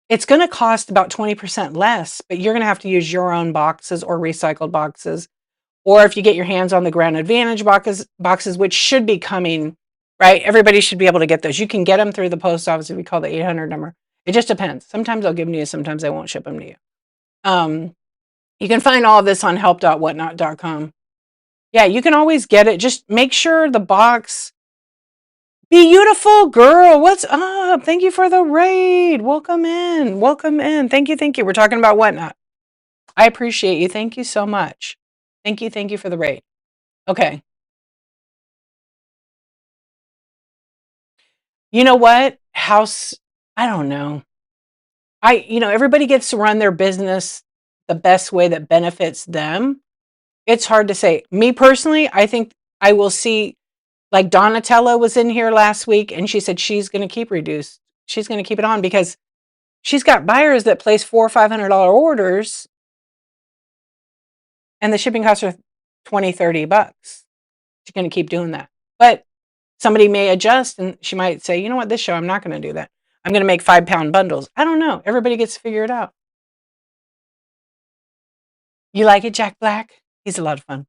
going to cost about 20% less, but you're going to have to use your own boxes or recycled boxes. Or if you get your hands on the ground advantage boxes, which should be coming, right? Everybody should be able to get those. You can get them through the post office if we call the 800 number. It just depends. Sometimes I'll give them to you. Sometimes I won't ship them to you. You can find all of this on help.whatnot.com. Yeah, you can always get it. Just make sure the box. Beautiful girl, what's up? Thank you for the raid. Welcome in. Welcome in. Thank you. Thank you. We're talking about Whatnot. I appreciate you. Thank you so much. Thank you. Thank you for the raid. Okay. You know what? I don't know. Everybody gets to run their business the best way that benefits them. It's hard to say. Me personally, I think I will see, like Donatella was in here last week and she said she's going to keep reduced. She's going to keep it on because she's got buyers that place $400 or $500 orders and the shipping costs are $20, $30. She's going to keep doing that. But somebody may adjust and she might say, you know what, this show, I'm not going to do that. I'm going to make 5-pound bundles. I don't know. Everybody gets to figure it out. You like it, Jack Black? He's a lot of fun.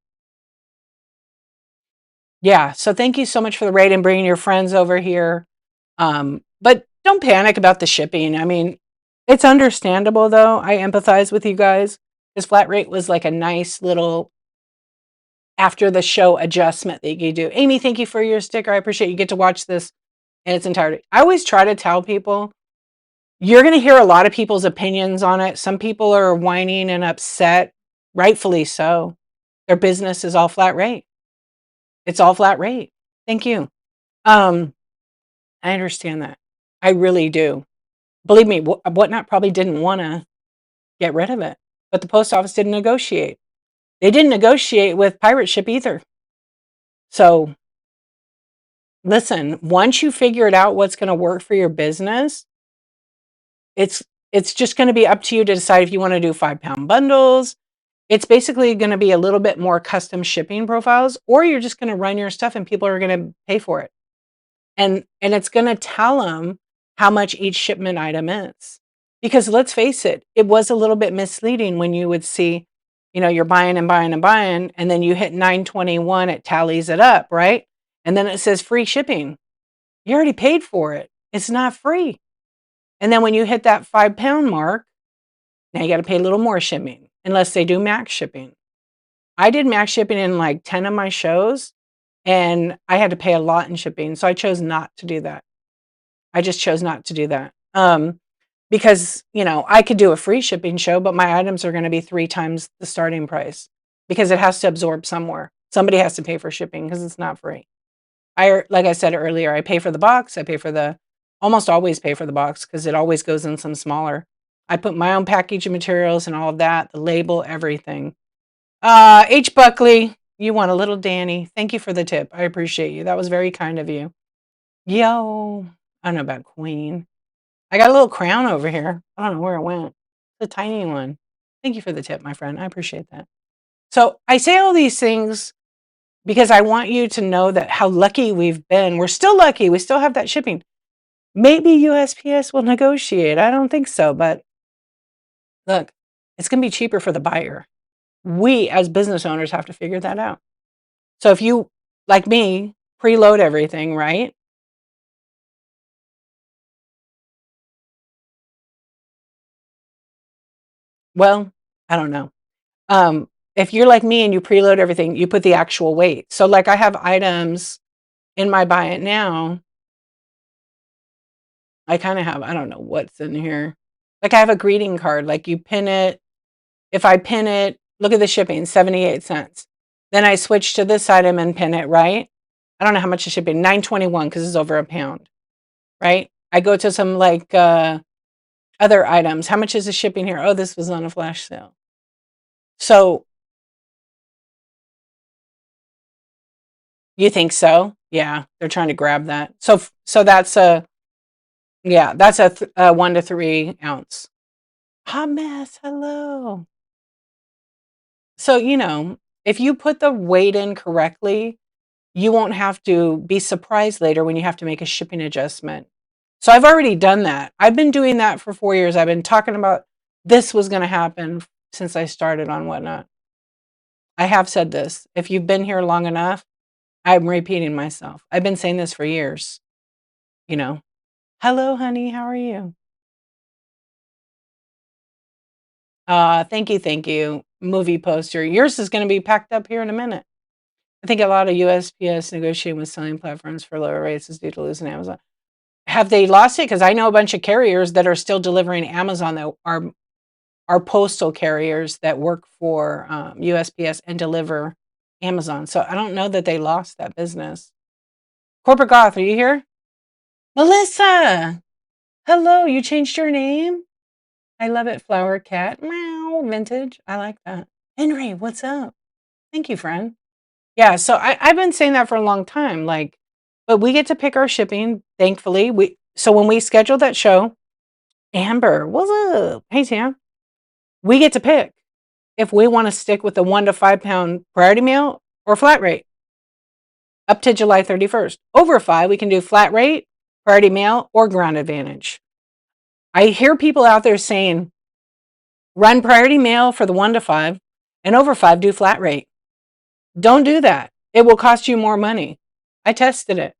Yeah. So thank you so much for the raid and bringing your friends over here. But don't panic about the shipping. I mean, it's understandable though. I empathize with you guys. This flat rate was like a nice little after the show adjustment that you do. Amy, thank you for your sticker. I appreciate you get to watch this in its entirety. I always try to tell people, you're going to hear a lot of people's opinions on it. Some people are whining and upset, rightfully so. Their business is all flat rate. It's all flat rate. Thank you. I understand that. I really do. Believe me, Whatnot probably didn't want to get rid of it, but the post office didn't negotiate. They didn't negotiate with pirate ship either. So listen, once you figured out what's going to work for your business, it's it's just going to be up to you to decide if you want to do 5-pound bundles. It's basically going to be a little bit more custom shipping profiles, or you're just going to run your stuff and people are going to pay for it. And it's going to tell them how much each shipment item is. Because let's face it, it was a little bit misleading when you would see, you're buying and buying and buying, and then you hit 921, it tallies it up, right? And then it says free shipping. You already paid for it. It's not free. And then when you hit that 5-pound mark, now you got to pay a little more shipping, unless they do max shipping. I did max shipping in like 10 of my shows, and I had to pay a lot in shipping. So I chose not to do that. I just chose not to do that. Because, I could do a free shipping show, but my items are going to be 3 times the starting price because it has to absorb somewhere. Somebody has to pay for shipping because it's not free. Like I said earlier, I pay for the box. I almost always pay for the box because it always goes in some smaller. I put my own packaging materials and all of that, the label, everything. H. Buckley, you want a little Danny. Thank you for the tip. I appreciate you. That was very kind of you. Yo, I don't know about Queen. I got a little crown over here. I don't know where it went. The tiny one. Thank you for the tip, my friend. I appreciate that. So I say all these things because I want you to know that how lucky we've been. We're still lucky. We still have that shipping. Maybe USPS will negotiate. I don't think so, but look, it's going to be cheaper for the buyer. We as business owners have to figure that out. So if you, like me, preload everything, right? Well, I don't know. If you're like me and you preload everything, you put the actual weight. So like I have items in my buy it now. I kind of have, I don't know what's in here. Like I have a greeting card, like you pin it. If I pin it, look at the shipping, 78 cents. Then I switch to this item and pin it, right? I don't know how much the shipping, 9.21 because it's over a pound, right? I go to some like other items. How much is the shipping here? Oh, this was on a flash sale. So you think so? Yeah, they're trying to grab that. So that's a that's a 1 to 3 ounce. Hot mess. Hello. So if you put the weight in correctly, you won't have to be surprised later when you have to make a shipping adjustment. So I've already done that. I've been doing that for 4 years. I've been talking about this was going to happen since I started on Whatnot. I have said this. If you've been here long enough, I'm repeating myself. I've been saying this for years. Hello, honey. How are you? Thank you. Thank you. Movie poster. Yours is going to be packed up here in a minute. I think a lot of USPS negotiating with selling platforms for lower rates is due to losing Amazon. Have they lost it? Because I know a bunch of carriers that are still delivering Amazon that are postal carriers that work for USPS and deliver Amazon. So I don't know that they lost that business. Corporate Goth, are you here? Melissa! Hello, you changed your name? I love it. Flower Cat. Meow, vintage. I like that. Henry, what's up? Thank you, friend. Yeah, so I've been saying that for a long time. But we get to pick our shipping, thankfully. So when we schedule that show, Amber, what's up? Hey, Sam. We get to pick if we want to stick with the 1 to 5 pound priority mail or flat rate up to July 31st. Over 5, we can do flat rate, priority mail, or ground advantage. I hear people out there saying, run priority mail for the 1 to 5, and over 5, do flat rate. Don't do that. It will cost you more money. I tested it.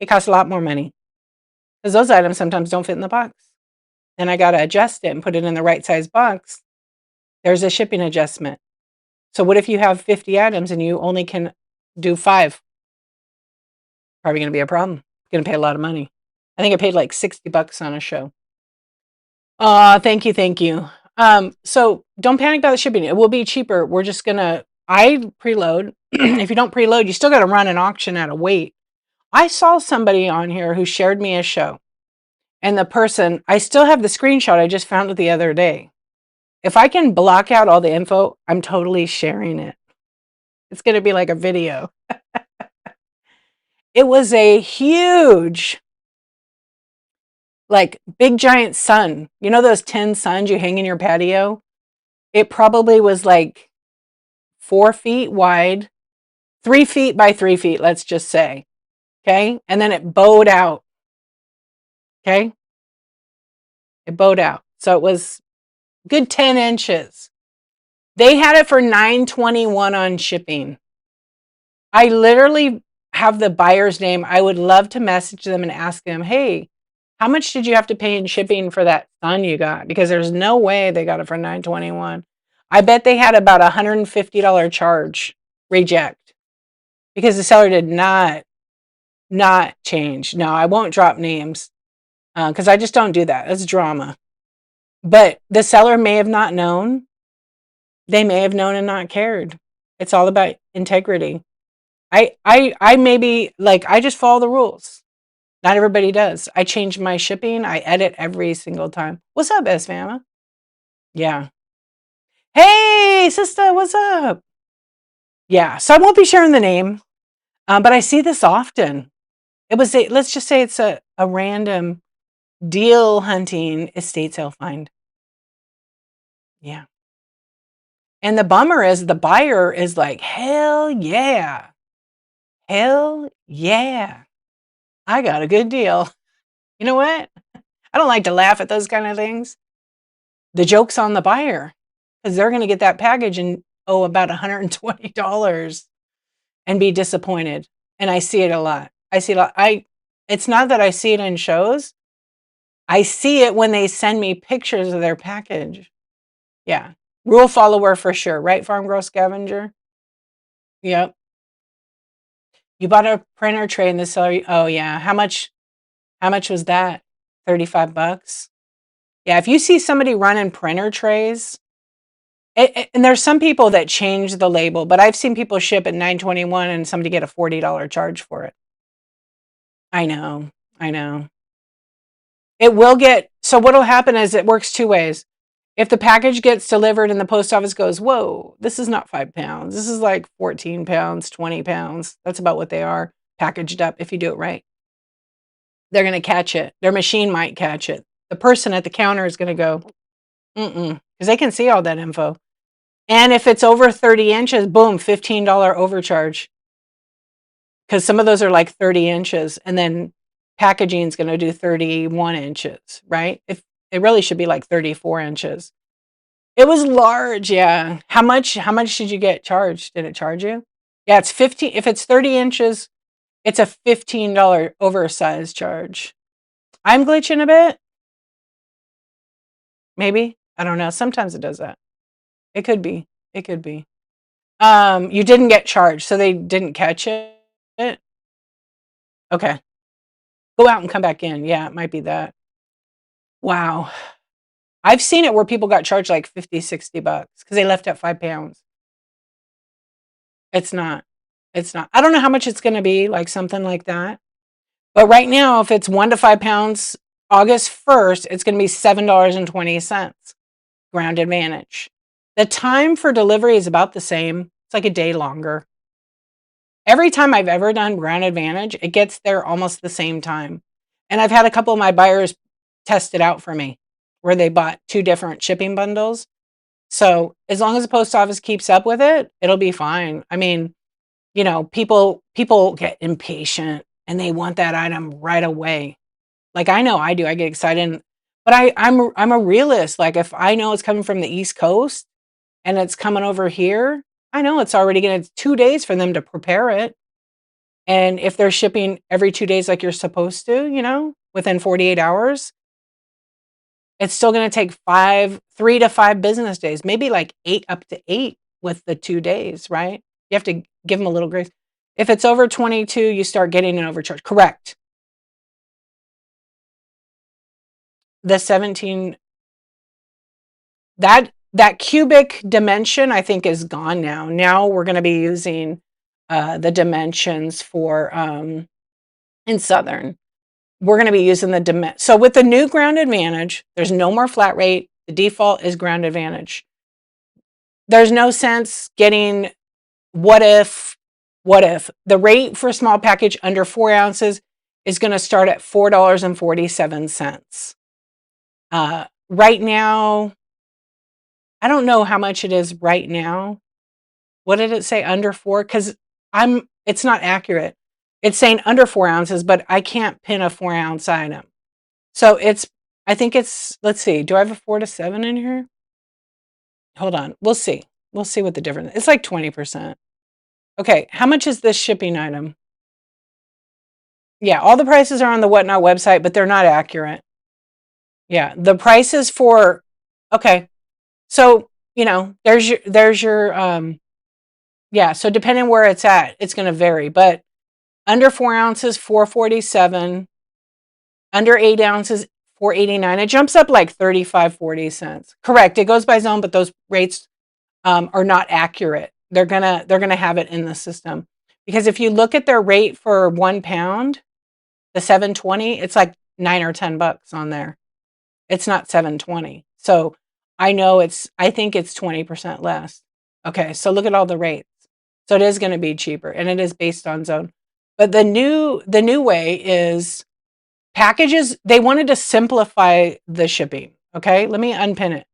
It costs a lot more money because those items sometimes don't fit in the box. Then I got to adjust it and put it in the right size box. There's a shipping adjustment. So what if you have 50 items and you only can do 5? Probably going to be a problem. Going to pay a lot of money. I think I paid like $60 on a show. Thank you. Thank you. So don't panic about the shipping. It will be cheaper. We're just going to, I preload. If you don't preload, you still got to run an auction at a weight. I saw somebody on here who shared me a show. And the person, I still have the screenshot. I just found it the other day. If I can block out all the info, I'm totally sharing it. It's going to be like a video. It was a huge, like big giant sun. You know those 10 suns you hang in your patio? It probably was like 4 feet wide, 3 feet by 3 feet, let's just say. Okay. And then it bowed out. Okay. It bowed out. So it was good 10 inches. They had it for $9.21 on shipping. I literally have the buyer's name. I would love to message them and ask them, hey, how much did you have to pay in shipping for that sun you got? Because there's no way they got it for $9.21. I bet they had about a $150 charge reject because the seller did not change. No, I won't drop names because I just don't do that. It's drama. But the seller may have not known. They may have known and not cared. It's all about integrity. I maybe like I just follow the rules. Not everybody does. I change my shipping. I edit every single time. What's up, S Fama? Yeah. Hey, sister, what's up? Yeah. So I won't be sharing the name, but I see this often. It was let's just say it's a random deal hunting estate sale find. Yeah. And the bummer is the buyer is like, hell yeah. Hell yeah. I got a good deal. You know what? I don't like to laugh at those kind of things. The joke's on the buyer because they're going to get that package and owe about $120 and be disappointed. And I see it a lot. It's not that I see it in shows. I see it when they send me pictures of their package. Yeah. Rule follower for sure. Right, Farm Girl Scavenger? Yep. You bought a printer tray in the seller. Oh yeah. How much was that? $35? Yeah, if you see somebody running printer trays, and there's some people that change the label, but I've seen people ship at $9.21 and somebody get a $40 charge for it. I know. It will get, so what'll happen is it works two ways. If the package gets delivered and the post office goes, whoa, this is not 5 pounds. This is like 14 pounds, 20 pounds. That's about what they are packaged up if you do it right. They're going to catch it. Their machine might catch it. The person at the counter is going to go, because they can see all that info. And if it's over 30 inches, boom, $15 overcharge. Because some of those are like 30 inches. And then packaging is going to do 31 inches, right? If it really should be like 34 inches. It was large, yeah. How much did you get charged? Did it charge you? Yeah, it's 15. If it's 30 inches, it's a $15 oversized charge. I'm glitching a bit. Maybe. I don't know. Sometimes it does that. It could be. You didn't get charged, so they didn't catch it. Okay. Go out and come back in. Yeah, it might be that. Wow. I've seen it where people got charged like $50, $60 because they left at 5 pounds. It's not. I don't know how much it's going to be, like something like that. But right now, if it's 1 to 5 pounds, August 1st, it's going to be $7.20. Ground Advantage. The time for delivery is about the same. It's like a day longer. Every time I've ever done Ground Advantage, it gets there almost the same time. And I've had a couple of my buyers test it out for me where they bought 2 different shipping bundles. So as long as the post office keeps up with it, it'll be fine. I mean, you know, people get impatient and they want that item right away. Like I know I do. I get excited. But I'm a realist. Like if I know it's coming from the East Coast and it's coming over here, I know it's already going to 2 days for them to prepare it. And if they're shipping every 2 days like you're supposed to, you know, within 48 hours, it's still going to take 3 to 5 business days, maybe like 8 up to 8 with the 2 days, right? You have to give them a little grace. If it's over 22, you start getting an overcharge. Correct. The 17, that cubic dimension, I think, is gone now. Now we're going to be using the dimensions for in Southern. We're going to be using the so with the new Ground Advantage, there's no more flat rate The default is Ground Advantage. There's no sense getting what if the rate for a small package under 4 ounces is going to start at $4.47. Right now, I don't know how much it is right now. What did it say, under 4? Because it's not accurate. It's saying under 4 ounces, but I can't pin a 4 ounce item. So I think it's, let's see, do I have a 4 to 7 in here? Hold on, we'll see. We'll see what the difference is. It's like 20%. Okay, how much is this shipping item? Yeah, all the prices are on the Whatnot website, but they're not accurate. Yeah, the prices for, okay, so, there's your, yeah, so depending where it's at, it's going to vary, but under 4 ounces, $4.47, under 8 ounces, $4.89. It jumps up like 35, 40 cents. Correct, it goes by zone, but those rates are not accurate. They're gonna have it in the system, because if you look at their rate for 1 pound, the 720, it's like $9 or $10 on there. It's not 720. So I think it's 20% less. Okay, so look at all the rates. So it is going to be cheaper, and it is based on zone. But the new way is packages. They wanted to simplify the shipping. Okay, let me unpin it.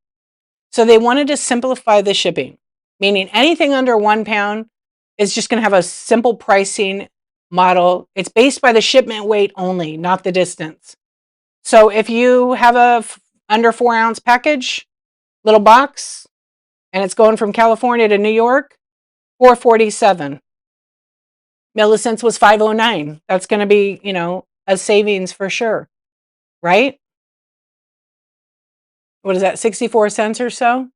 So they wanted to simplify the shipping, meaning anything under 1 pound is just going to have a simple pricing model. It's based by the shipment weight only, not the distance. So if you have a under 4 ounce package, little box, and it's going from California to New York, $4.47. Millicents was $5.09. That's going to be, a savings for sure, right? What is that, 64 cents or so?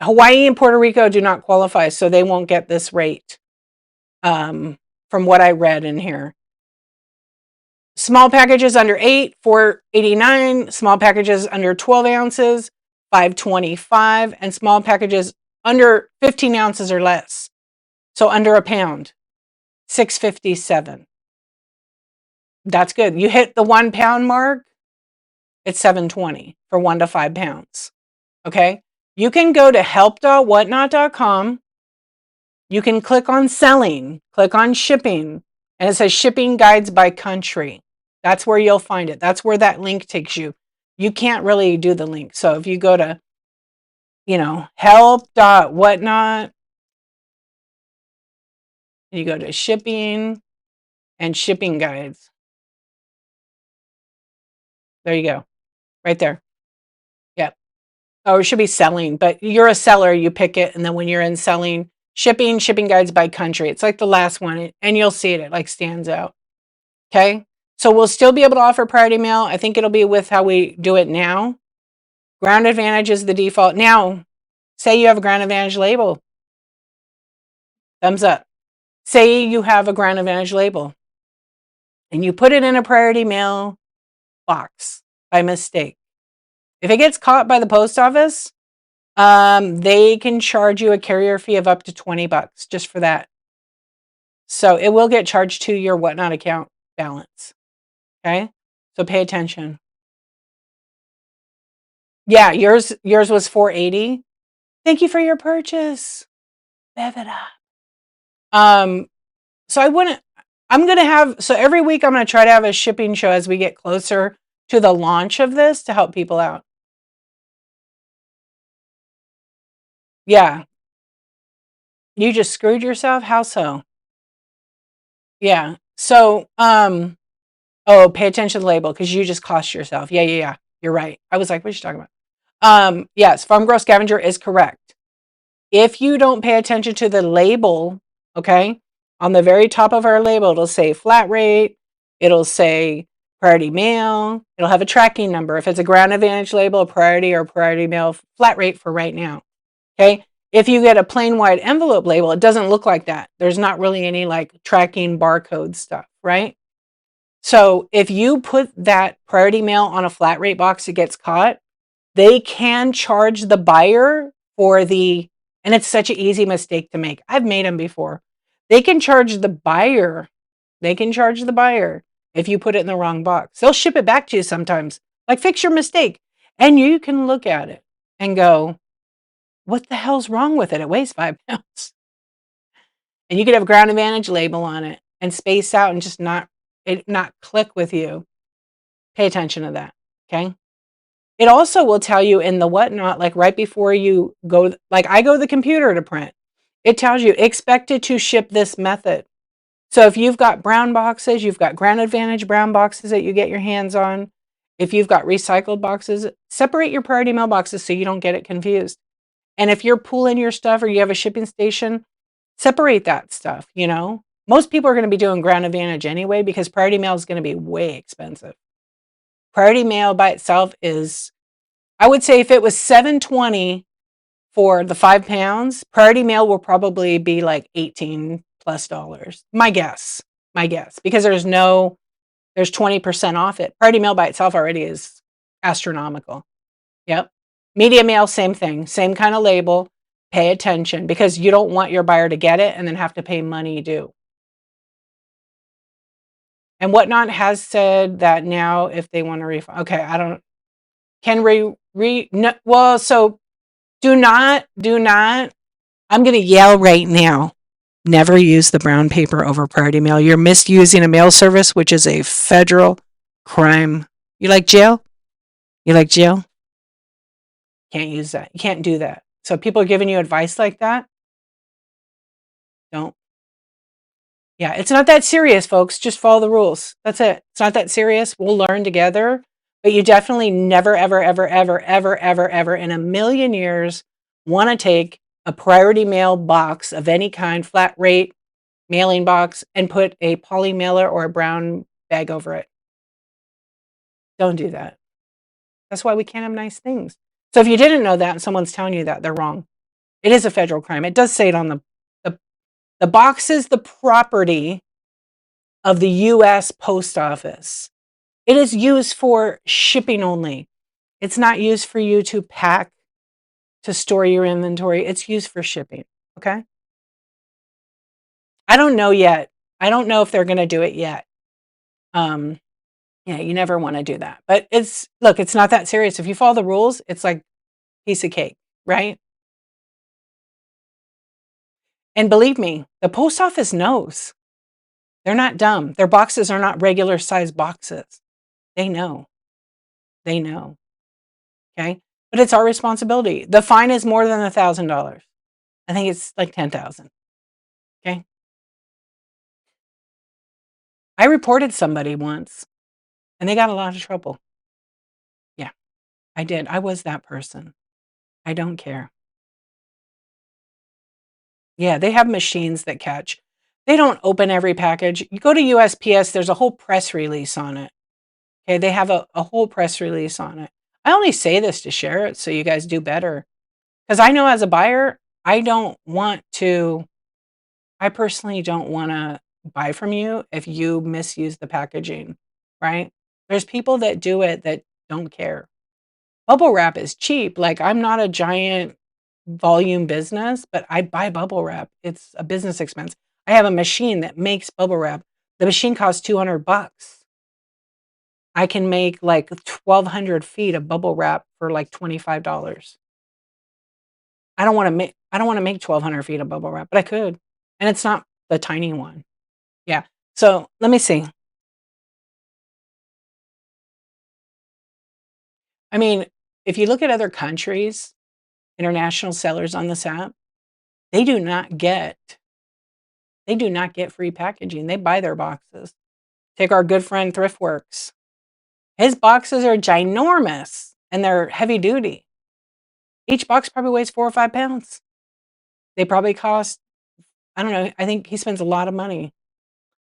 Hawaii and Puerto Rico do not qualify, so they won't get this rate, from what I read in here. Small packages under 8, $4.89. Small packages under 12 ounces, $5.25. And small packages under 15 ounces or less, so under a pound, $6.57. That's good. You hit the 1 pound mark, it's $7.20 for 1 to 5 pounds. Okay? You can go to help.whatnot.com. You can click on selling, click on shipping, and it says shipping guides by country. That's where you'll find it. That's where that link takes you. You can't really do the link. So if you go to, help.whatnot, you go to shipping and shipping guides. There you go. Right there. Yep. Oh, it should be selling, but you're a seller, you pick it, and then when you're in selling, shipping guides by country. It's like the last one, and you'll see it. It like stands out. Okay? So we'll still be able to offer priority mail. I think it'll be with how we do it now. Ground Advantage is the default. Now, say you have a Ground Advantage label. Thumbs up. Say you have a Ground Advantage label, and you put it in a priority mail box by mistake. If it gets caught by the post office, they can charge you a carrier fee of up to $20 just for that. So it will get charged to your Whatnot account balance. Okay? So pay attention. Yeah, yours was $4.80. Thank you for your purchase. Bev it up. So so every week I'm going to try to have a shipping show as we get closer to the launch of this to help people out. Yeah. You just screwed yourself? How so? Yeah. So, pay attention to the label because you just cost yourself. Yeah. You're right. I was like, what are you talking about? Yes, Farm Girl Scavenger is correct. If you don't pay attention to the label, okay, on the very top of our label, it'll say flat rate. It'll say priority mail. It'll have a tracking number. If it's a Ground Advantage label, a priority or priority mail flat rate for right now. Okay. If you get a plain white envelope label, it doesn't look like that. There's not really any like tracking barcode stuff, right? So if you put that priority mail on a flat rate box, it gets caught. They can charge the buyer and it's such an easy mistake to make. I've made them before. They can charge the buyer. If you put it in the wrong box. They'll ship it back to you sometimes. Like, fix your mistake. And you can look at it and go, what the hell's wrong with it? It weighs 5 pounds. And you could have a ground advantage label on it and space out and just not click with you. Pay attention to that. Okay. It also will tell you in the whatnot, like right before you go, like I go to the computer to print, it tells you expected to ship this method. So if you've got brown boxes, you've got Ground Advantage brown boxes that you get your hands on. If you've got recycled boxes, separate your priority mailboxes so you don't get it confused. And if you're pooling your stuff or you have a shipping station, separate that stuff, you know? Most people are going to be doing Ground Advantage anyway because priority mail is going to be way expensive. Priority mail by itself is, I would say if it was $7.20 for the 5 pounds, priority mail will probably be like $18 plus. My guess, because there's 20% off it. Priority mail by itself already is astronomical. Yep. Media mail, same thing, same kind of label. Pay attention because you don't want your buyer to get it and then have to pay money due. And Whatnot has said that now if they want to refund, okay, I don't, no, well, so do not, I'm going to yell right now. Never use the brown paper over priority mail. You're misusing a mail service, which is a federal crime. You like jail? Can't use that. You can't do that. So people are giving you advice like that. Don't. Yeah, it's not that serious, folks. Just follow the rules. That's it. It's not that serious. We'll learn together. But you definitely never, ever, ever, ever, ever, ever, ever in a million years want to take a priority mail box of any kind, flat rate mailing box, and put a poly mailer or a brown bag over it. Don't do that. That's why we can't have nice things. So if you didn't know that and someone's telling you that, they're wrong. It is a federal crime. It does say it on the box is the property of the U.S. Post Office. It is used for shipping only. It's not used for you to pack, to store your inventory. It's used for shipping. Okay. I don't know yet. I don't know if they're going to do it yet. Yeah, you never want to do that. But it's not that serious. If you follow the rules, it's like piece of cake, right? And believe me, the post office knows. They're not dumb. Their boxes are not regular size boxes. They know. They know. Okay. But it's our responsibility. The fine is more than $1,000. I think it's like 10,000. Okay. I reported somebody once and they got a lot of trouble. Yeah, I did. I was that person. I don't care. Yeah, they have machines that catch. They don't open every package. You go to USPS, there's a whole press release on it. Okay, they have a whole press release on it. I only say this to share it so you guys do better. Because I know as a buyer, I personally don't want to buy from you if you misuse the packaging, right? There's people that do it that don't care. Bubble wrap is cheap. Like I'm not a giant volume business, but I buy bubble wrap. It's a business expense. I have a machine that makes bubble wrap. The machine costs $200. I can make like 1,200 feet of bubble wrap for like $25. I don't want to make 1,200 feet of bubble wrap, but I could. And it's not the tiny one. Yeah. So let me see. I mean, if you look at other countries, international sellers on this app, they do not get free packaging. They buy their boxes. Take our good friend ThriftWorks. His boxes are ginormous and they're heavy duty. Each box probably weighs 4 or 5 pounds. They probably cost, I don't know, I think he spends a lot of money.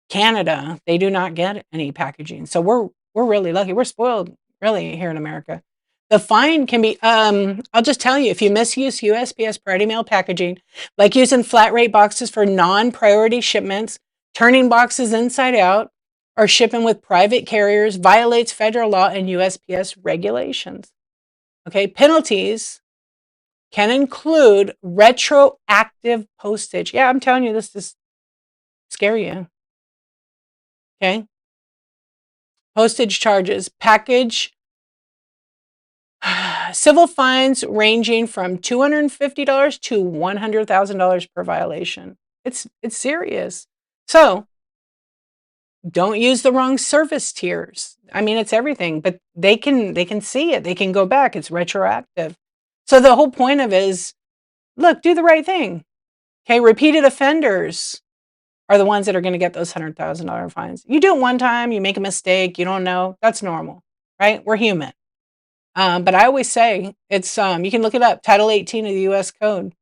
Canada, they do not get any packaging. So we're really lucky. We're spoiled really here in America. The fine can be, I'll just tell you, if you misuse USPS priority mail packaging, like using flat rate boxes for non-priority shipments, turning boxes inside out, or shipping with private carriers, violates federal law and USPS regulations. Okay, penalties can include retroactive postage. Yeah, I'm telling you, this is scare you. Okay. Postage charges, package. Civil fines ranging from $250 to $100,000 per violation. It's serious. So don't use the wrong service tiers. I mean, it's everything, but they can see it. They can go back. It's retroactive. So the whole point of it is, look, do the right thing. Okay, repeated offenders are the ones that are going to get those $100,000 fines. You do it one time, you make a mistake, you don't know, that's normal, right? We're human. But I always say it's you can look it up, Title 18 of the U.S. Code.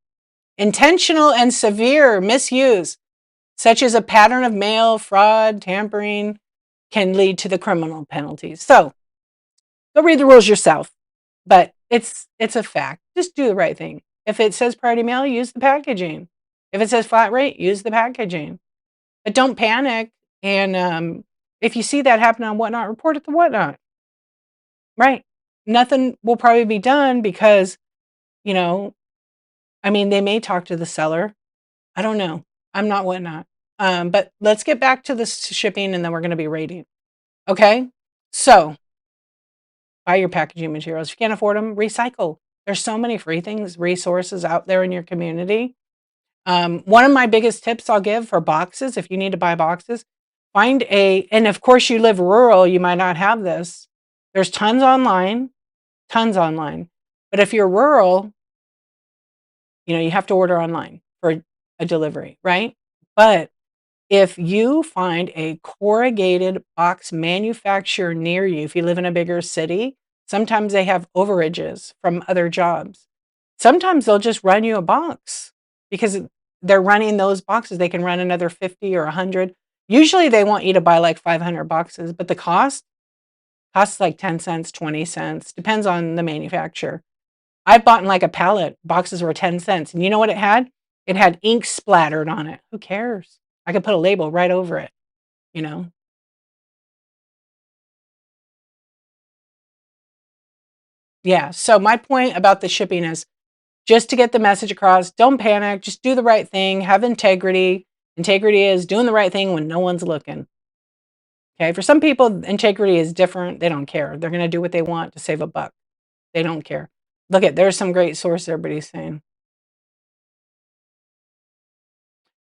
Intentional and severe misuse, such as a pattern of mail fraud, tampering, can lead to the criminal penalties. So go read the rules yourself, but it's a fact. Just do the right thing. If it says priority mail, use the packaging. If it says flat rate, use the packaging. But don't panic. And if you see that happen on Whatnot, report it to Whatnot. Right. Nothing will probably be done because, you know, I mean, they may talk to the seller. I don't know. I'm not Whatnot. But let's get back to the shipping and then we're going to be rating. Okay. So buy your packaging materials. If you can't afford them, recycle. There's so many free things, resources out there in your community. One of my biggest tips I'll give for boxes, if you need to buy boxes, and of course you live rural, you might not have this. There's tons online. But if you're rural, you have to order online for a delivery, right? But if you find a corrugated box manufacturer near you, if you live in a bigger city, sometimes they have overages from other jobs. Sometimes they'll just run you a box because they're running those boxes. They can run another 50 or 100. Usually they want you to buy like 500 boxes, but the costs like 10 cents, 20 cents, depends on the manufacturer. I bought in like a pallet, boxes were 10 cents. And you know what it had? It had ink splattered on it. Who cares? I could put a label right over it, you know? Yeah. So my point about the shipping is just to get the message across, don't panic, just do the right thing, have integrity. Integrity is doing the right thing when no one's looking. Okay. For some people, integrity is different. They don't care. They're going to do what they want to save a buck. They don't care. Look there's some great source everybody's saying.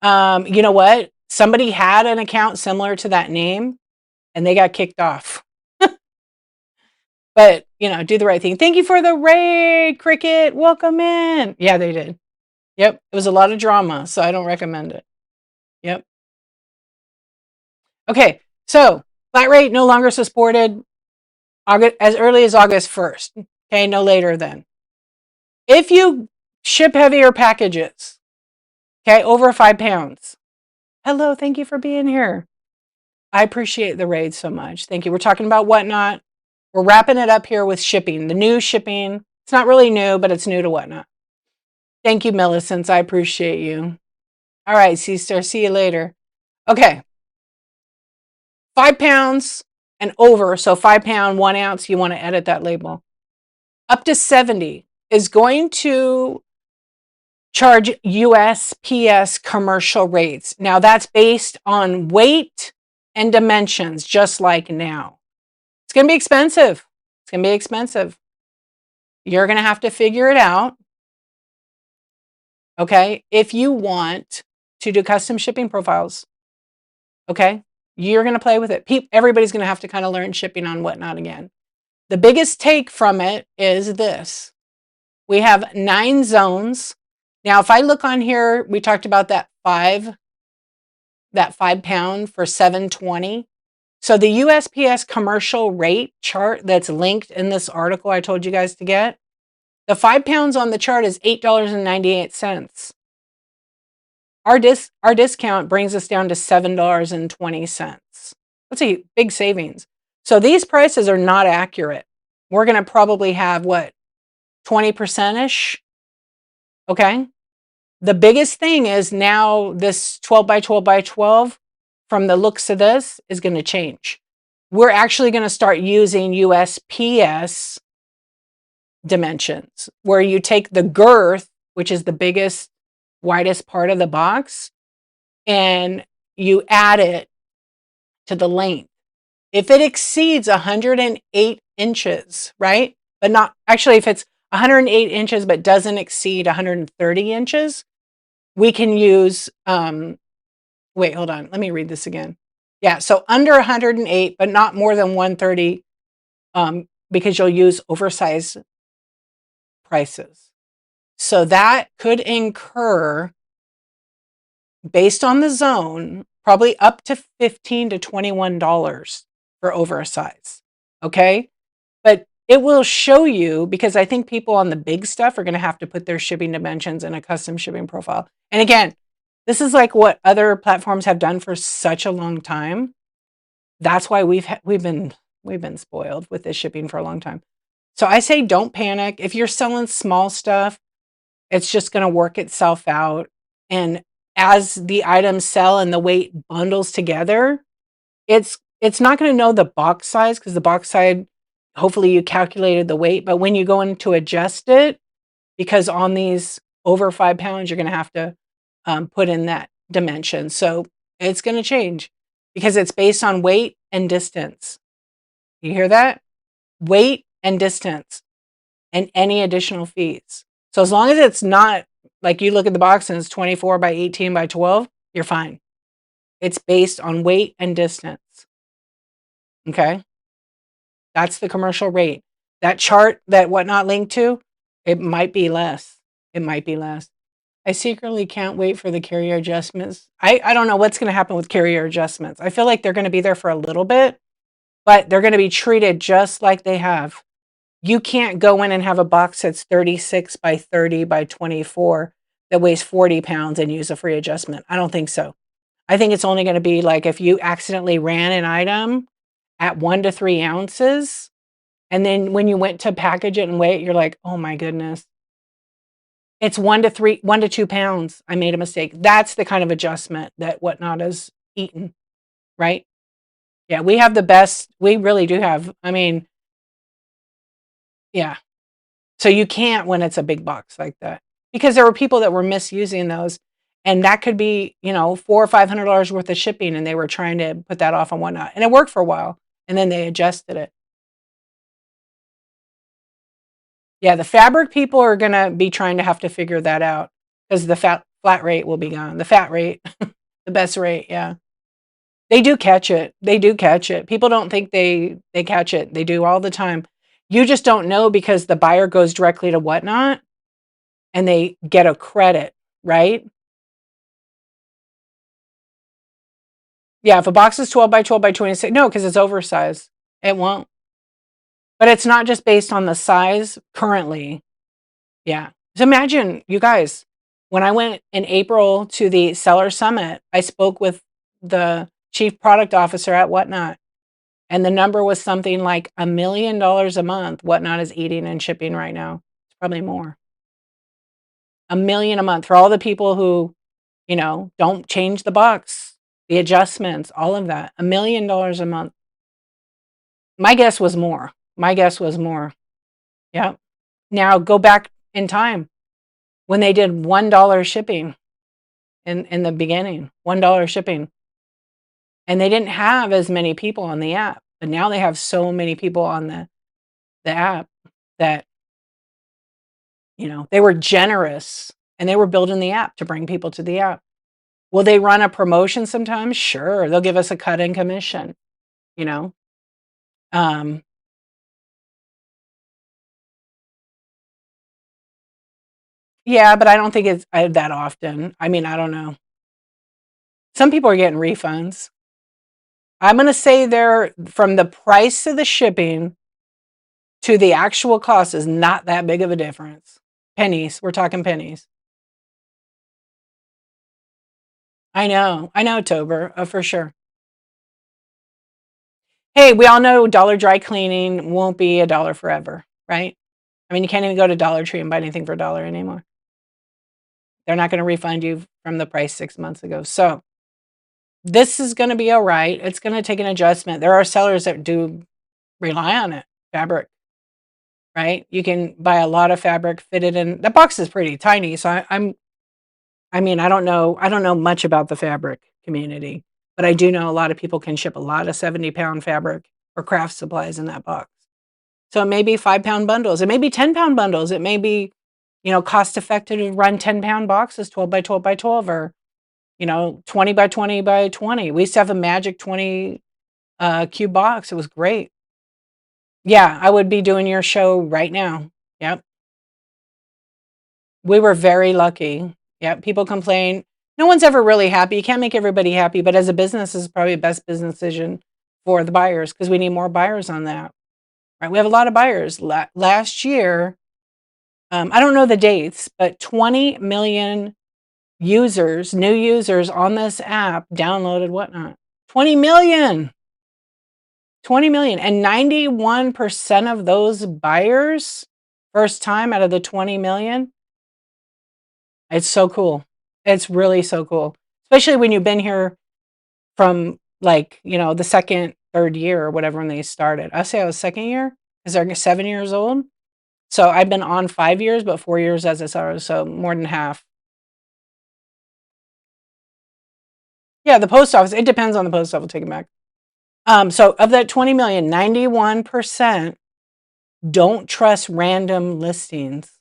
You know what? Somebody had an account similar to that name and they got kicked off. But, do the right thing. Thank you for the raid, Cricket. Welcome in. Yeah, they did. Yep. It was a lot of drama, so I don't recommend it. Yep. Okay. So flat rate no longer supported as early as August 1st. Okay. No later than. If you ship heavier packages, okay, over 5 pounds. Hello. Thank you for being here. I appreciate the raid so much. Thank you. We're talking about Whatnot. We're wrapping it up here with shipping, the new shipping. It's not really new, but it's new to Whatnot. Thank you, Millicent. I appreciate you. All right, C-Star, see you later. Okay. 5 pounds and over, so 5 pound, 1 ounce, you want to edit that label. Up to 70 is going to charge USPS commercial rates. Now, that's based on weight and dimensions, just like now. It's going to be expensive. It's going to be expensive. You're going to have to figure it out. Okay. If you want to do custom shipping profiles, okay, you're going to play with it. Everybody's going to have to kind of learn shipping on Whatnot again. The biggest take from it is this. We have 9 zones. Now, if I look on here, we talked about that 5 pound for $7.20. So the USPS commercial rate chart that's linked in this article I told you guys to get, the 5 pounds on the chart is $8.98. Our discount brings us down to $7.20. That's a big savings. So these prices are not accurate. We're going to probably have 20%-ish. Okay. The biggest thing is now this 12 by 12 by 12, from the looks of this, is going to change. We're actually going to start using USPS dimensions, where you take the girth, which is the biggest, widest part of the box, and you add it to the length. If it exceeds 108 inches, right? but not actually, if it's 108 inches but doesn't exceed 130 inches, we can use, wait, hold on. Let me read this again. Yeah, so under 108, but not more than 130, because you'll use oversized prices. So that could incur, based on the zone, probably up to $15 to $21 for oversize. Okay? But it will show you, because I think people on the big stuff are going to have to put their shipping dimensions in a custom shipping profile. And again, this is like what other platforms have done for such a long time. That's why we've been spoiled with this shipping for a long time. So I say don't panic. If you're selling small stuff, it's just going to work itself out. And as the items sell and the weight bundles together, it's not going to know the box size, because the box size, hopefully you calculated the weight, but when you go in to adjust it, because on these over 5 pounds, you're going to have to put in that dimension. So it's going to change because it's based on weight and distance. You hear that? Weight and distance and any additional fees. So as long as it's not like you look at the box and it's 24 by 18 by 12, you're fine. It's based on weight and distance. Okay? That's the commercial rate. That chart that Whatnot linked to, it might be less. It might be less. I secretly can't wait for the carrier adjustments. I don't know what's going to happen with carrier adjustments. I feel like they're going to be there for a little bit, but they're going to be treated just like they have. You can't go in and have a box that's 36 by 30 by 24 that weighs 40 pounds and use a free adjustment. I don't think so. I think it's only going to be like if you accidentally ran an item at 1 to 3 ounces, and then when you went to package it and weigh it, you're like, oh my goodness, it's 1 to 2 pounds. I made a mistake. That's the kind of adjustment that Whatnot has eaten, right? Yeah, we have the best. We really do have. I mean, yeah. So you can't when it's a big box like that, because there were people that were misusing those, and that could be, $400 or $500 worth of shipping, and they were trying to put that off on Whatnot, and it worked for a while, and then they adjusted it. Yeah, the fabric people are going to be trying to have to figure that out, because the flat rate will be gone. The fat rate, the best rate. Yeah, they do catch it. They do catch it. People don't think they catch it. They do all the time. You just don't know because the buyer goes directly to Whatnot and they get a credit, right? Yeah, if a box is 12 by 12 by 26, no, because it's oversized. It won't. But it's not just based on the size currently. Yeah. So imagine, you guys, when I went in April to the Seller Summit, I spoke with the chief product officer at Whatnot, and the number was something like $1 million a month Whatnot is eating and shipping right now. It's probably more. $1 million a month for all the people who, don't change the box, the adjustments, all of that. $1 million a month. My guess was more. Yeah. Now go back in time when they did $1 shipping in the beginning, $1 shipping. And they didn't have as many people on the app, but now they have so many people on the app that, they were generous, and they were building the app to bring people to the app. Will they run a promotion sometimes? Sure. They'll give us a cut in commission, you know? Yeah, but I don't think it's that often. I mean, I don't know. Some people are getting refunds. I'm going to say from the price of the shipping to the actual cost is not that big of a difference. Pennies. We're talking pennies. I know, Tober, for sure. Hey, we all know Dollar Dry Cleaning won't be $1 forever, right? I mean, you can't even go to Dollar Tree and buy anything for $1 anymore. They're not going to refund you from the price 6 months ago. So this is going to be all right. It's going to take an adjustment. There are sellers that do rely on it, fabric, right? You can buy a lot of fabric, fit it in. The box is pretty tiny, so I mean, I don't know much about the fabric community, but I do know a lot of people can ship a lot of 70-pound fabric or craft supplies in that box. So it may be 5-pound bundles. It may be 10-pound bundles. It may be, cost effective to run 10-pound boxes, 12 by 12 by 12, or, 20 by 20 by 20. We used to have a magic 20 cube box. It was great. Yeah, I would be doing your show right now. Yep. We were very lucky. Yep. People complain. No one's ever really happy. You can't make everybody happy, but as a business, this is probably the best business decision for the buyers because we need more buyers on that. Right? We have a lot of buyers. Last year, I don't know the dates, but 20 million users, new users on this app downloaded Whatnot. 20 million. 20 million. And 91% of those buyers, first time out of the 20 million, it's so cool. It's really so cool. Especially when you've been here from the second, third year or whatever when they started. I say I was second year because they're 7 years old. So I've been on 5 years, but 4 years as a seller, so more than half. Yeah, the post office, it depends on the post office, we'll take it back. So of that 20 million, 91% don't trust random listings.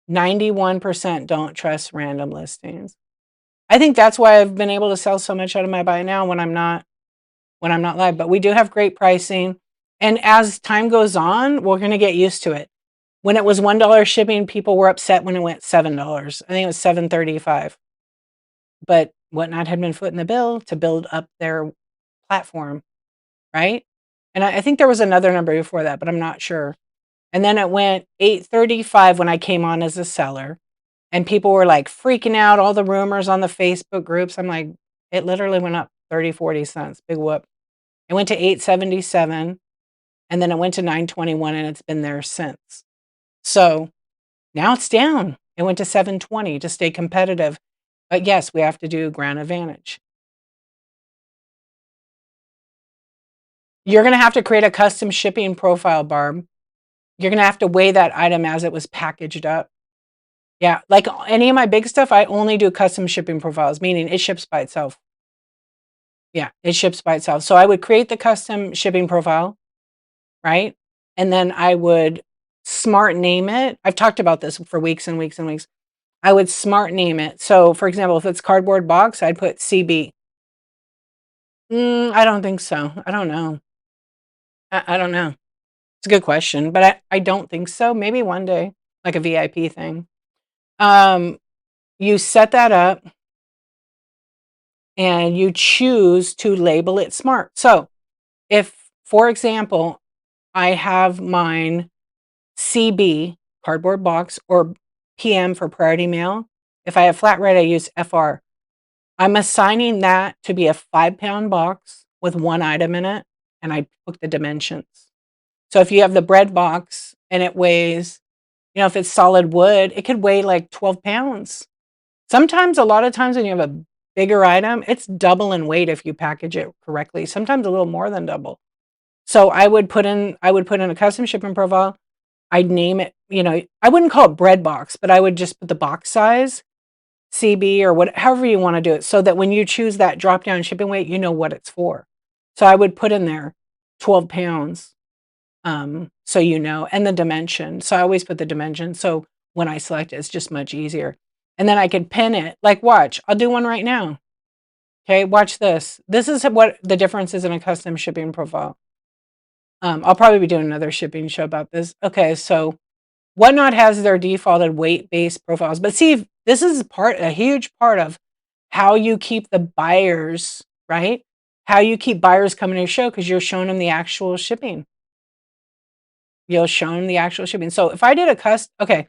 91% don't trust random listings. I think that's why I've been able to sell so much out of my buy now when I'm not live. But we do have great pricing. And as time goes on, we're going to get used to it. When it was $1 shipping, people were upset when it went $7. I think it was $7.35. But Whatnot had been footing the bill to build up their platform, right? And I think there was another number before that, but I'm not sure. And then it went $8.35 when I came on as a seller. And people were like freaking out, all the rumors on the Facebook groups. I'm like, it literally went up 30, 40 cents. Big whoop. It went to $8.77 and then it went to $9.21 and it's been there since. So now it's down. It went to $7.20 to stay competitive. But yes, we have to do Grand Advantage. You're going to have to create a custom shipping profile, Barb. You're going to have to weigh that item as it was packaged up. Yeah, like any of my big stuff, I only do custom shipping profiles, meaning it ships by itself. Yeah, it ships by itself. So I would create the custom shipping profile, right? And then I would smart name it. I've talked about this for weeks and weeks and weeks. I would smart name it. So for example, if it's cardboard box, I'd put CB. I don't think so. I don't know. I don't know. It's a good question, but I don't think so. Maybe one day, like a VIP thing. You set that up and you choose to label it smart. So if, for example, I have mine CB, cardboard box, or PM for priority mail, if I have flat rate, I use FR. I'm assigning that to be a 5-pound box with one item in it, and I put the dimensions. So if you have the bread box and it weighs, if it's solid wood, it could weigh like 12 pounds. Sometimes, a lot of times when you have a bigger item, it's double in weight if you package it correctly. Sometimes a little more than double. So I would put in a custom shipping profile. I'd name it, I wouldn't call it bread box, but I would just put the box size, CB or however you want to do it, so that when you choose that drop down shipping weight, you know what it's for. So I would put in there 12 pounds. So and the dimension. So I always put the dimension. So when I select it, it's just much easier. And then I could pin it. Like, watch, I'll do one right now. Okay, watch this. This is what the difference is in a custom shipping profile. I'll probably be doing another shipping show about this. Okay, so Whatnot has their defaulted weight-based profiles. But see, this is a huge part of how you keep the buyers, right? How you keep buyers coming to your show because you're showing them the actual shipping. You'll show them the actual shipping. So if I did a custom, okay,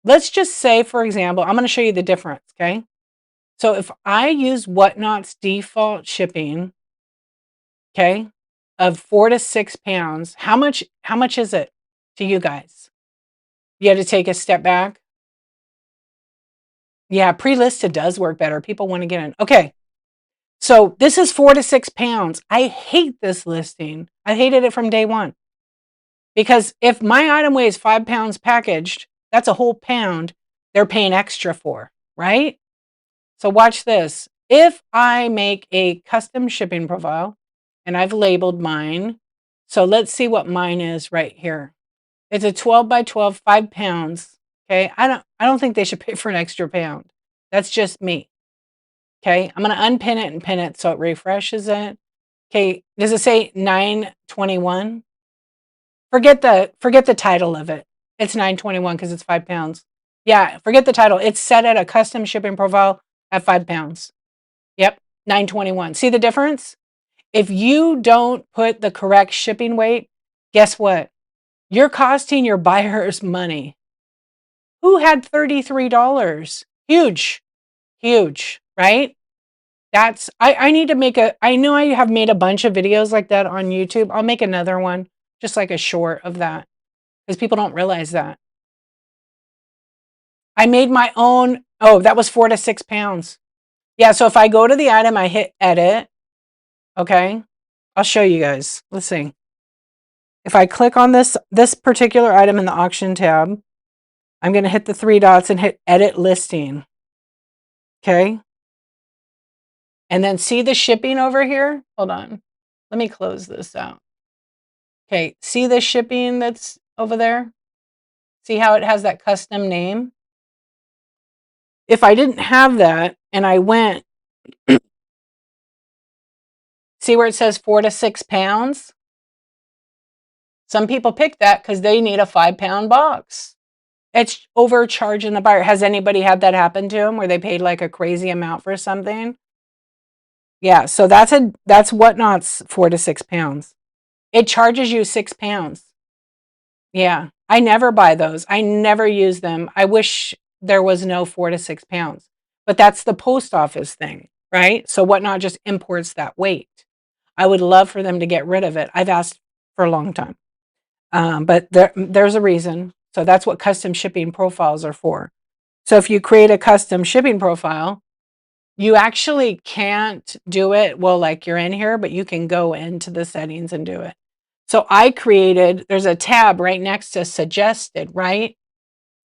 let's just say, for example, I'm going to show you the difference, okay? So if I use Whatnot's default shipping, okay, of 4 to 6 pounds, how much is it to you guys? You had to take a step back. Yeah, pre-listed does work better. People want to get in. Okay, so this is 4 to 6 pounds. I hate this listing. I hated it from day one. Because if my item weighs 5 pounds packaged, that's a whole pound they're paying extra for, right? So watch this. If I make a custom shipping profile and I've labeled mine So let's see what mine is right here. It's a 12 by 12, 5 pounds. Okay. I don't think they should pay for an extra pound. That's just me. Okay. I'm going to unpin it and pin it so it refreshes it. Okay. Does it say 921? Forget the title of it. It's 921 because it's 5 pounds. Yeah, forget the title. It's set at a custom shipping profile at 5 pounds. Yep, 921. See the difference? If you don't put the correct shipping weight, guess what? You're costing your buyers money. Who had $33? Huge, huge, right? I need to make I know I have made a bunch of videos like that on YouTube. I'll make another one, just like a short of that, because people don't realize that. I made my own. Oh, that was 4 to 6 pounds. Yeah, so if I go to the item, I hit edit. Okay, I'll show you guys. Let's see. If I click on this particular item in the auction tab, I'm going to hit the 3 dots and hit edit listing. Okay. And then see the shipping over here? Hold on. Let me close this out. Okay, see the shipping that's over there? See how it has that custom name? If I didn't have that and I went, see where it says 4 to 6 pounds? Some people pick that because they need a 5-pound box. It's overcharging the buyer. Has anybody had that happen to them where they paid like a crazy amount for something? Yeah, so that's Whatnot's 4 to 6 pounds. It charges you 6 pounds. Yeah, I never buy those. I never use them. I wish there was no 4 to 6 pounds, but that's the post office thing, right? So Whatnot just imports that weight. I would love for them to get rid of it. I've asked for a long time, but there's a reason. So that's what custom shipping profiles are for. So if you create a custom shipping profile, you actually can't do it well, like you're in here, but you can go into the settings and do it. So there's a tab right next to suggested, right?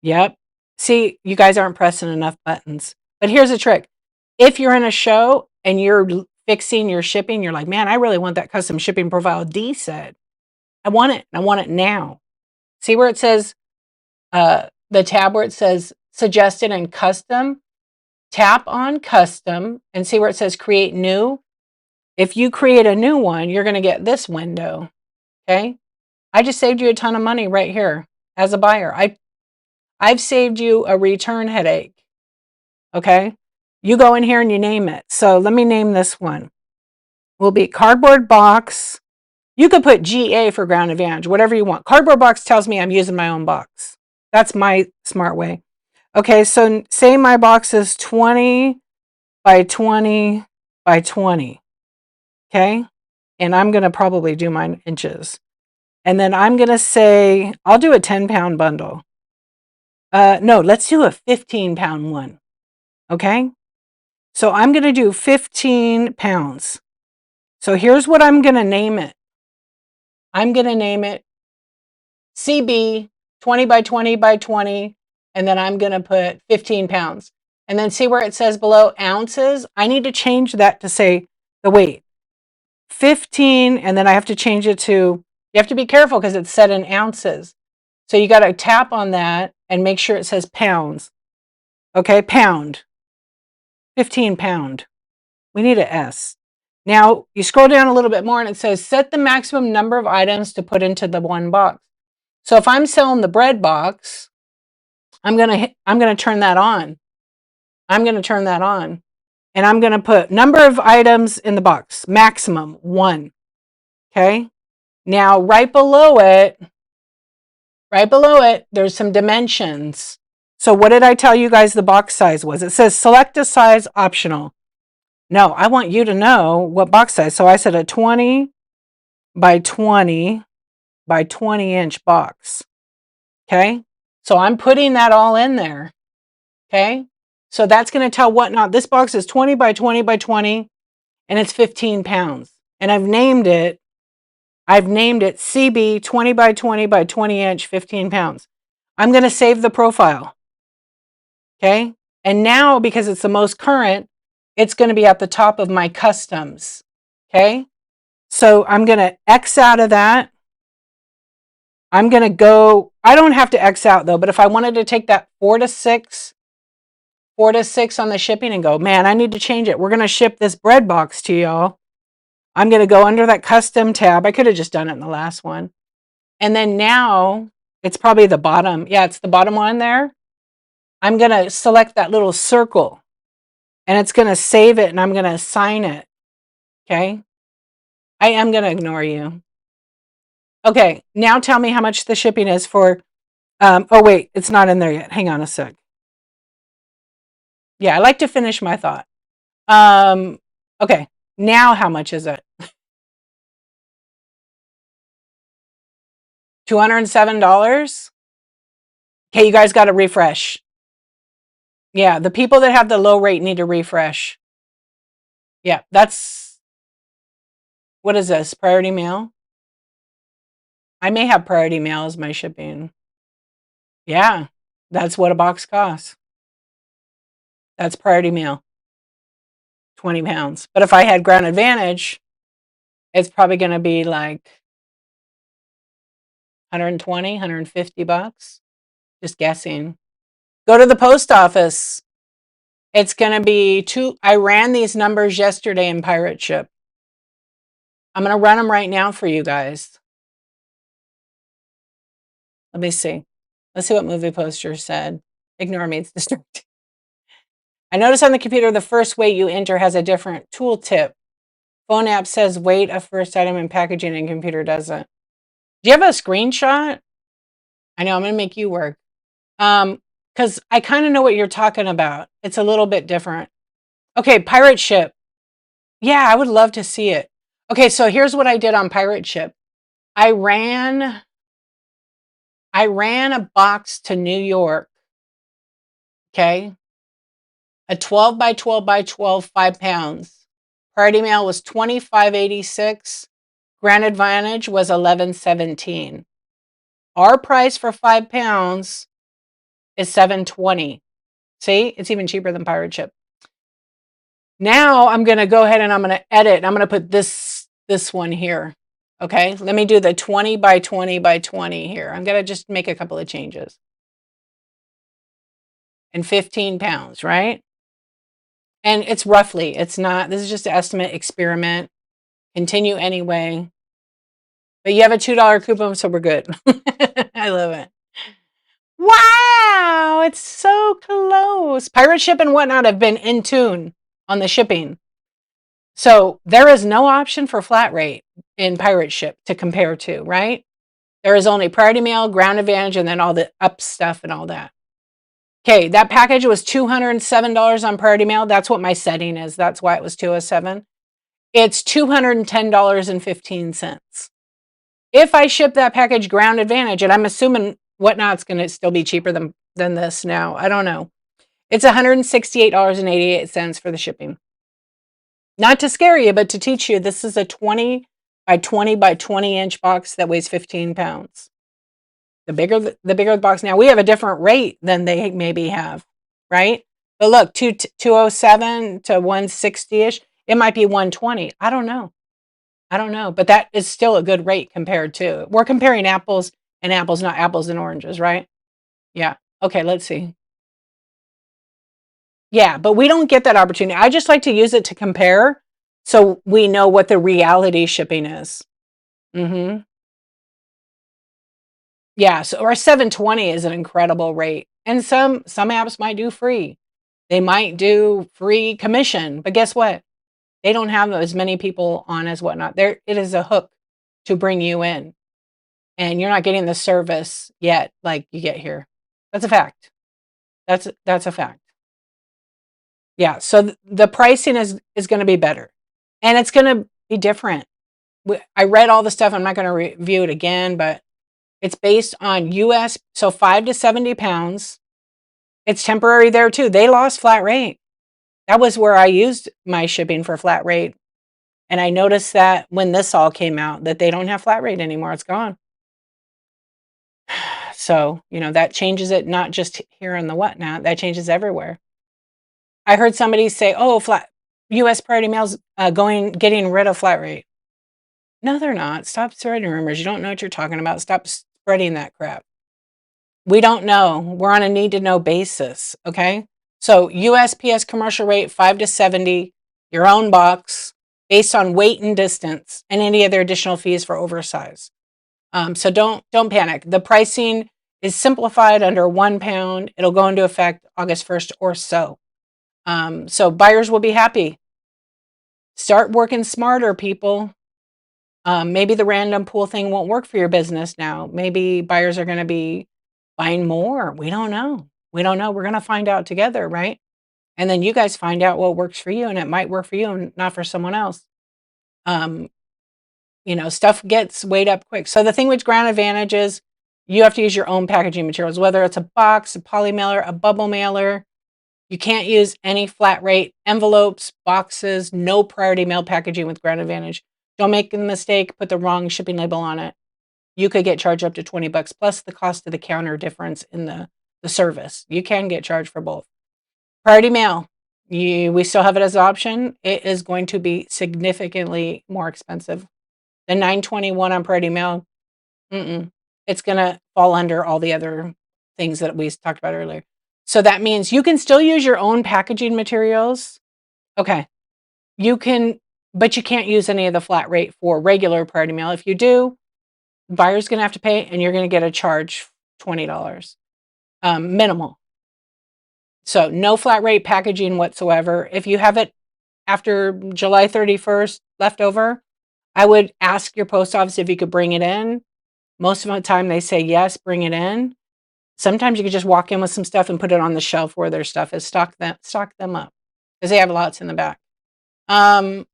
Yep. See, you guys aren't pressing enough buttons. But here's a trick. If you're in a show and you're fixing your shipping, you're like, man, I really want that custom shipping profile Dee said. I want it. I want it now. See where it says, the tab where it says suggested and custom? Tap on custom and see where it says create new. If you create a new one, you're going to get this window. Okay. I just saved you a ton of money right here as a buyer. I've saved you a return headache. Okay. You go in here and you name it. So let me name this one. Will be cardboard box. You could put GA for Ground Advantage, whatever you want. Cardboard box tells me I'm using my own box. That's my smart way. Okay, so say my box is 20 by 20 by 20. Okay, and I'm going to probably do mine inches. And then I'm going to say, I'll do a 10-pound bundle. No, let's do a 15-pound one. Okay, so I'm going to do 15 pounds. So here's what I'm going to name it. I'm going to name it CB 20 by 20 by 20. And then I'm going to put 15 pounds. And then see where it says below ounces? I need to change that to say the weight. 15, and then I have to change it to, you have to be careful because it's set in ounces. So you got to tap on that and make sure it says pounds. Okay, pound. 15 pound. We need an S. Now you scroll down a little bit more and it says set the maximum number of items to put into the one box. So if I'm selling the bread box, I'm going to turn that on. I'm going to turn that on. And I'm going to put number of items in the box, maximum 1. Okay? Now right below it, there's some dimensions. So what did I tell you guys the box size was? It says select a size optional. No, I want you to know what box size. So I said a 20 by 20 by 20 inch box. Okay? So I'm putting that all in there. Okay? So that's going to tell Whatnot. This box is 20 by 20 by 20 and it's 15 pounds. And I've named it CB 20 by 20 by 20 inch, 15 pounds. I'm going to save the profile. Okay? And now, because it's the most current, it's going to be at the top of my customs. Okay? So I'm going to X out of that. I'm going to go, I don't have to X out though, but if I wanted to take that 4 to 6 on the shipping and go, man, I need to change it. We're going to ship this bread box to y'all. I'm going to go under that custom tab. I could have just done it in the last one. And then now it's probably the bottom. Yeah, it's the bottom one there. I'm going to select that little circle and it's going to save it and I'm going to assign it. Okay. I am going to ignore you. Okay. Now tell me how much the shipping is for, oh wait, it's not in there yet. Hang on a sec. Yeah, I like to finish my thought. Okay. Now how much is it? $207. Okay, you guys got to refresh. Yeah, the people that have the low rate need to refresh. Yeah, that's, what is this? Priority mail? I may have priority mail as my shipping. Yeah, that's what a box costs. That's priority mail. 20 pounds. But if I had Ground Advantage, it's probably going to be like 120, 150 bucks. Just guessing. Go to the post office. It's going to be I ran these numbers yesterday in Pirate Ship. I'm going to run them right now for you guys. Let me see. Let's see what Movie Poster said. Ignore me, it's distracting. I noticed on the computer the first weight you enter has a different tooltip. Phone app says weight of first item in packaging and computer doesn't. Do you have a screenshot? I know, I'm going to make you work. Because I kind of know what you're talking about. It's a little bit different. Okay, Pirate Ship. Yeah, I would love to see it. Okay, so here's what I did on Pirate Ship. I ran a box to New York. Okay. A 12 by 12 by 12, 5 pounds. Priority mail was $25.86. Grand Advantage was $11.17. Our price for 5 pounds is $7.20. See, it's even cheaper than Pirate Ship. Now I'm going to go ahead and I'm going to edit. I'm going to put this one here. Okay, let me do the 20 by 20 by 20 here. I'm going to just make a couple of changes. And 15 pounds, right? And it's roughly, it's not, this is just an estimate, experiment, continue anyway. But you have a $2 coupon, so we're good. I love it. Wow, it's so close. Pirate Ship and whatnot have been in tune on the shipping. So there is no option for flat rate in Pirate Ship to compare to, right? There is only Priority Mail, Ground Advantage, and then all the up stuff and all that. Okay, that package was $207 on Priority Mail. That's what my setting is. That's why it was $207. It's $210.15. If I ship that package Ground Advantage, and I'm assuming whatnot's going to still be cheaper than this now. I don't know. It's $168.88 for the shipping. Not to scare you, but to teach you, this is a 20 by 20 by 20 inch box that weighs 15 pounds. The bigger the box. Now we have a different rate than they maybe have, right? But look, 207 to 160-ish. It might be 120. I don't know. But that is still a good rate compared to. We're comparing apples and apples, not apples and oranges, right? Yeah. Okay, let's see. Yeah, but we don't get that opportunity. I just like to use it to compare so we know what the reality shipping is. Mm-hmm. Yeah, so our 720 is an incredible rate. And some apps might do free. They might do free commission, but guess what? They don't have as many people on as whatnot. It is a hook to bring you in. And you're not getting the service yet like you get here. That's a fact. That's a fact. Yeah, so the pricing is going to be better. And it's going to be different. I read all the stuff. I'm not going to review it again, but it's based on US, so 5 to 70 pounds. It's temporary there too. They lost flat rate. That was where I used my shipping for flat rate. And I noticed that when this all came out, that they don't have flat rate anymore. It's gone. So, that changes it, not just here on the whatnot. That changes everywhere. I heard somebody say, oh, US Priority Mail's getting rid of flat rate. No, they're not. Stop spreading rumors. You don't know what you're talking about. Stop spreading that crap? We don't know. We're on a need to know basis. Okay. So USPS commercial rate 5 to 70, your own box based on weight and distance and any other additional fees for oversize. So don't panic. The pricing is simplified under £1. It'll go into effect August 1st or so. So buyers will be happy. Start working smarter, people. Maybe the random pool thing won't work for your business now. Maybe buyers are going to be buying more. We don't know. We don't know. We're going to find out together, right? And then you guys find out what works for you, and it might work for you and not for someone else. Stuff gets weighed up quick. So the thing with Ground Advantage is you have to use your own packaging materials, whether it's a box, a poly mailer, a bubble mailer. You can't use any flat rate envelopes, boxes, no priority mail packaging with Ground Advantage. Don't make the mistake, put the wrong shipping label on it. You could get charged up to $20 plus the cost of the counter difference in the service. You can get charged for both. Priority mail, we still have it as an option. It is going to be significantly more expensive. The $9.21 on priority mail, it's going to fall under all the other things that we talked about earlier. So that means you can still use your own packaging materials. Okay. You can, but you can't use any of the flat rate for regular priority mail. If you do, the buyer's going to have to pay and you're going to get a charge $20. Minimal. So no flat rate packaging whatsoever. If you have it after July 31st left over, I would ask your post office if you could bring it in. Most of the time they say yes, bring it in. Sometimes you could just walk in with some stuff and put it on the shelf where their stuff is. Stock them up because they have lots in the back. And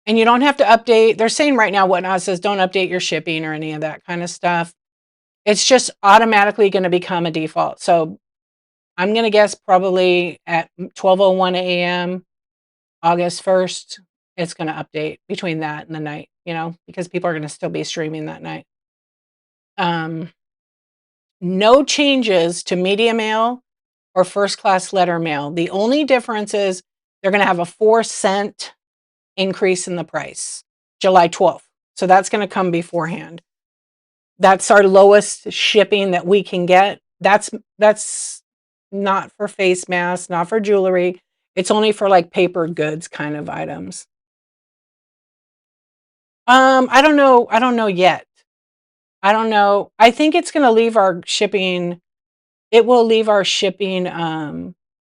you don't have to update. They're saying right now, Whatnot says don't update your shipping or any of that kind of stuff. It's just automatically going to become a default. So I'm going to guess probably at 12:01 a.m. August 1st, it's going to update between that and the night, because people are going to still be streaming that night. No changes to media mail or first class letter mail. The only difference is they're going to have a 4-cent increase in the price, July 12th. So that's going to come beforehand. That's our lowest shipping that we can get. That's not for face masks, not for jewelry. It's only for like paper goods kind of items. I don't know. I don't know yet. I don't know. I think it's going to leave our shipping. It will leave our shipping,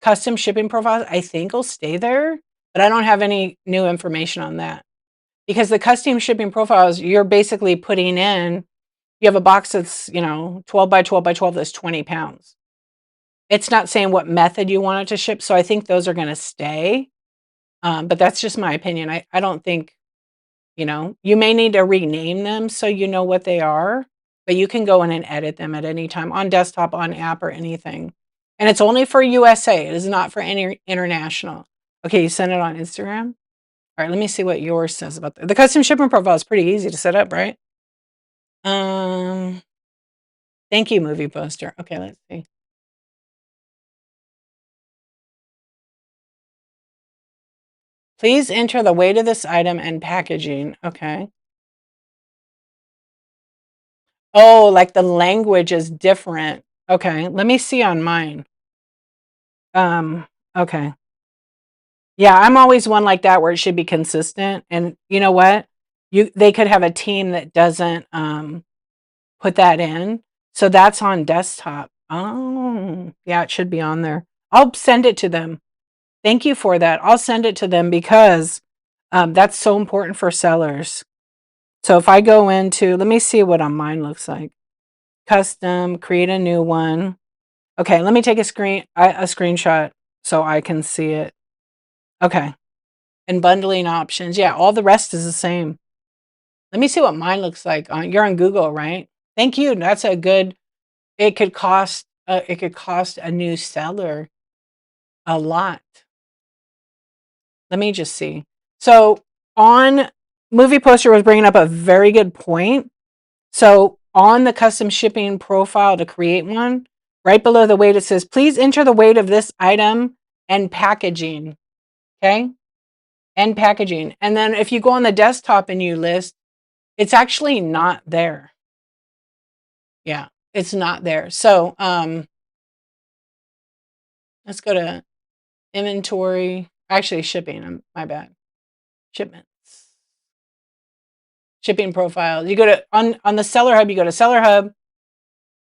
custom shipping profiles. I think will stay there, but I don't have any new information on that because the custom shipping profiles, you're basically putting in, you have a box that's, 12 by 12 by 12, that's 20 pounds. It's not saying what method you want it to ship. So I think those are going to stay. But that's just my opinion. I don't think, you may need to rename them so you know what they are, but you can go in and edit them at any time on desktop, on app, or anything. And it's only for USA. It is not for any international. Okay, you sent it on Instagram? All right, let me see what yours says about that. The custom shipping profile is pretty easy to set up, right? Thank you, movie poster. Okay, let's see. Please enter the weight of this item and packaging. Okay. Oh, like the language is different. Okay, let me see on mine. Okay. Yeah, I'm always one like that where it should be consistent. And you know what? They could have a team that doesn't put that in. So that's on desktop. Oh, yeah, it should be on there. I'll send it to them. Thank you for that. I'll send it to them because that's so important for sellers. So if I go into, let me see what on mine looks like. Custom, create a new one. Okay, let me take a screenshot so I can see it. Okay. And bundling options. Yeah, all the rest is the same. Let me see what mine looks like. You're on Google, right? Thank you. That's a good, it could cost a new seller a lot. Let me just see. So on Movie Poster was bringing up a very good point. So on the custom shipping profile to create one, right below the weight, it says, please enter the weight of this item and packaging. Okay. And packaging. And then if you go on the desktop and you list, it's actually not there. Yeah, it's not there. So, let's go to inventory. Actually, shipping. My bad. Shipments. Shipping profiles. You go to on the Seller Hub. You go to Seller Hub,